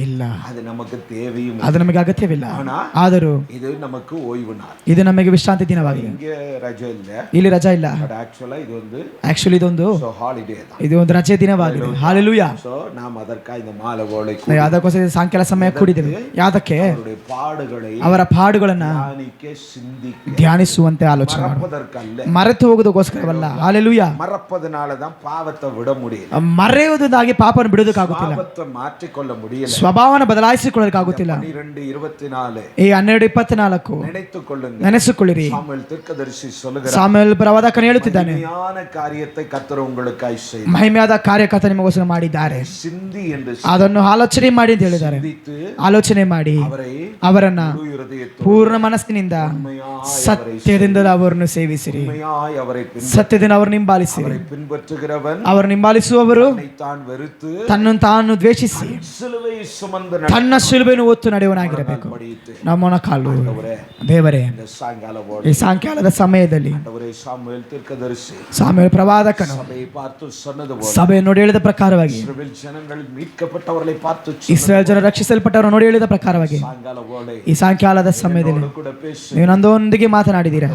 ಇಲ್ಲ. ಅದು ನಮಗೆ ದೇವಿಯೂ ಅದು ನಮಗೆ ಅಗತ್ಯವಿಲ್ಲ. ಆದರೂ ಇದು ನಮಗೆ ಓಯ್ವು ನಾள், ಇದು ನಮಗೆ ವಿಶ್ರಾಂತಿ ದಿನವಾಗಿದೆ. இங்கே ರಜೆ ಇಲ್ಲ, ಇಲ್ಲಿ ರಜಾ ಇಲ್ಲ. ಆಕ್ಚುಲಿ ಇದೊಂದು ಹಾಲಿಡೇ தான், ಇದು ಒಂದು ರಜೆ ದಿನವಾಗಿದೆ. ಹಲ್ಲೆಲೂಯಾ. ಸೋ ನಾವು ಅದಕ್ಕಾಗಿ இந்த ಮಾಲೆ ಓಳೆ ಅದಕ್ಕೋಸ್ಕರ ಸಾಯಂಕಾಲ ಸಮಯ ಕೂಡಿದ್ದೇವೆ. ಯಾದಕ್ಕೆ? ಅವರ ಪಾಡುಗಳನ್ನ ಧ್ಯಾನಿಸುವಂತೆ ಆಲೋಚನೆ ಮರೆತು ಹೋಗುವುದಕ್ಕೋಸ್ಕರವಲ್ಲ. ಹಲ್ಲೆಲೂಯಾ. ಮರೆಪದನಾಲ தான் பாவத்தை விட முடியல. ಮರೆಯುವುದಾಗಿ ಪಾಪವನ್ನು ಬಿಡುವುದಕ್ಕಾಗುತ್ತಿಲ್ಲ. ಪಾಪத்தை ಮಾற்றிಕೊಳ್ಳ முடியல. ಸ್ವಭಾವನ ಬದಲಾಯಿಸಿಕೊಳ್ಳೋದಕ್ಕಾಗುತ್ತಿಲ್ಲ. 12:24 ಈ 12:24 ನೆನೆಸಿಕೊಳ್ಳಿರಿ. ಸಾಮುವೇಲ್ ಪ್ರವಾದಕನು ಹೇಳುತ್ತಿದ್ದಾನೆ, காரியத்தை கர்த்தர் உங்களுக்காய் செய்தார். ಮಹಿಮೆಯಾದ ಕಾರ್ಯಕರ್ತ ನಿಮಗೋಸ್ಕರ ಮಾಡಿದ್ದಾರೆ. சிந்தி என்று ಅದನ್ನು ಆಲೋಚನೆ ಮಾಡಿ ಅಂತ ಹೇಳಿದ್ದಾರೆ. சிந்தித்து ಆಲೋಚನೆ ಮಾಡಿ அவரை ಅವರನ್ನ முழு இருதயத்தோடு ಪೂರ್ಣ ಮನಸ್ಸಿನಿಂದ உண்மையாய் ಸತ್ಯದಿಂದ ಅವರನ್ನು ಸೇವಿಸಿರಿ. உண்மையாய் அவரை ಸತ್ಯದಿಂದ ಅವರನ್ನು ಹಿಂಬಾಲಿಸಿರಿ. பின்பற்றுகிறவன் ಅವರು ಹಿಂಬಾಲಿಸುವವರು தான் வெறுத்து ತನ್ನನ್ನು ತಾನು ದ್ವೇಷಿಸಿ சிலுவை சுமந்து ತನ್ನ ಶಿಲುಬೆಯನ್ನು ಹೊತ್ತು ನಡೆಯುವನಾಗಿರಬೇಕು. ನಮ್ಮನ ಕಾಲು ದೇವರೇ, இந்த சாயங்கால ಈ ಸಾಯಂಕಾಲದ ಸಮಯದಲ್ಲಿ ஆண்டவரே, சாமுவேல் தீர்க்கதரிசி ಸಾಮುವೇಲ ಪ್ರವಾದಕನು சபையை பார்த்து சொன்னது போல ಸಭೆಯನ್ನು ನೋಡಿ ಹೇಳಿದ ಪ್ರಕಾರವಾಗಿ, இஸ்ரவேல் ஜனங்கள் மீட்கப்பட்டவர்களை பார்த்து ಇಸ್ರಾಯೇಲ್ ಜನರು ರಕ್ಷಿಸಲ್ಪಟ್ಟವರು ನೋಡಿ ಹೇಳಿದ ಪ್ರಕಾರವಾಗಿ சாயங்கால போல ಈ ಸಾಯಂಕಾಲದ ಸಮಯದಲ್ಲಿ கூட பேசி ನೀವು ನಂದೊಂದಿಗೆ ಮಾತನಾಡಿದ್ದೀರಾ.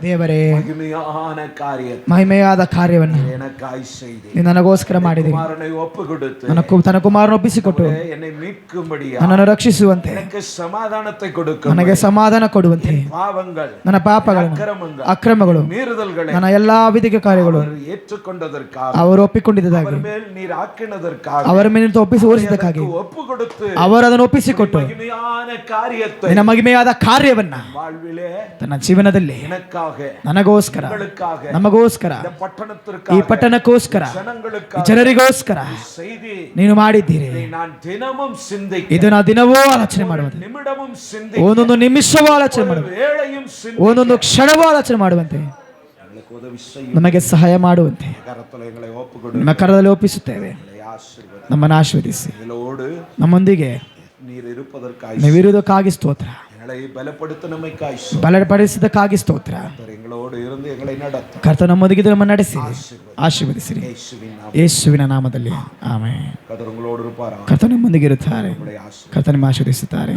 ದೇವರೇ, மகிமையான காரியத்தை ಮಹಿಮೆಯಾದ ಕಾರ್ಯವನ್ನು எனக்காய் செய்து ನೀವು ನನಗೋಸ್ಕರ ಮಾಡಿದಿರಿ. குமாரனை ஒப்பு கொடுத்து ತನ್ನ ಕುಮಾರನ ಒಪ್ಪಿಸಿಕೊಟ್ಟು என்னை மீட்கும்படியா ನನ್ನನ್ನು ರಕ್ಷಿಸುವಂತೆ, எனக்கு சமாதானத்தை கொடுக்கும் ನನಗೆ ಸಮಾಧಾನ ಕೊಡುವಂತೆ, பாவங்கள் ನನ್ನ ಪಾಪಗಳನ್ನು ಅಕ್ರಮಗಳು மீறுதல்களை ನನ್ನ ಎಲ್ಲಾ ವಿಧಿಕ ಕಾರ್ಯಗಳು ஏற்றுக்கொண்டதற்காக ಅವರು ಒಪ್ಪಿಕೊಂಡಿದ್ದಕ್ಕಾಗಿ, மேல் ನೀರು ಹಾಕಿನದಕ್ಕಾக ಅವರ ಮೇಲೆ ಒಪ್ಪಿಸಿ ಓಡಿಸಿದ್ದಕ್ಕಾಗಿ ஒப்பு கொடுத்து ಅವರು ಅದನ್ನು ಒಪ್ಪಿಸಿಕೊಟ್ಟು மகிமையான காரியத்தை ನಿನ್ನ ಮಹಿಮೆಯಾದ ಕಾರ್ಯವನ್ನ வாழ்விலே ತನ್ನ ಜೀವನದಲ್ಲಿ எனக்காக ನನಗೋಸ್ಕರ, உங்களுக்காக ನಮಗೋಸ್ಕರ, இந்த ಈ பட்டணத்திற்காக ಪಟ್ಟಣಕ್ಕೋಸ್ಕರ, ಈ ஜனங்களுக்காக ಜನರಿಗೋಸ್ಕರ செய்தி ನೀನು ಮಾಡಿದ್ದೀರಿ. நான் தினமும் சிந்திக்க ಇದು ನಾ ದಿನವೂ ಆಲೋಚನೆ ಮಾಡುವಂತೆ, நிமிடமும் சிந்திக்க ಒಂದೊಂದು ನಿಮಿಷವೂ ಆಲೋಚನೆ ಮಾಡುವಂತೆ, வேளையும் ಒಂದೊಂದು ಕ್ಷಣವೂ ಆಲೋಚನೆ ಮಾಡುವಂತೆ, எங்களுக்கு உதவி செய்யும் ನಮಗೆ ಸಹಾಯ ಮಾಡುವಂತೆ கரத்தில் எங்களை ஒப்பு ನಿಮ್ಮ ಕರದಲ್ಲಿ ಒಪ್ಪಿಸುತ್ತೇವೆ. ஆசீர்வாதம் ನಮ್ಮನ್ನು ಆಶೀರ್ವದಿಸಿ, எங்களோடு ನಮ್ಮೊಂದಿಗೆ நீர் இருப்பதற்காக ನೀವಿರುವುದಕ್ಕಾಗಿ ಸ್ತೋತ್ರ, எங்களை பலப்படுத்தினமைக்காய் ಬಲಪಡಿಸಿದ್ದಕ್ಕಾಗಿ ಸ್ತೋತ್ರ. எங்களோடு இருந்து எங்களை நடத்தும் ಕರ್ತ ನಮ್ಮೊಂದಿಗೆ ನಮ್ಮನ್ನು ನಡೆಸಿರಿ, ಆಶೀರ್ವದಿಸಿರಿ. இயேசுவின் நாமத்தில் ಯೇಸುವಿನ ನಾಮದಲ್ಲಿ ಆಮೆನ್. கர்த்தர் உங்களோடு இருப்பாரா. ಕರ್ತ ನಿಮ್ಮೊಂದಿಗೆ ಇರುತ್ತಾರೆ, உங்களை ஆசீர்வதிப்பார். ಕರ್ತ ನಿಮ್ಮ ಆಶೀರ್ವದಿಸುತ್ತಾರೆ.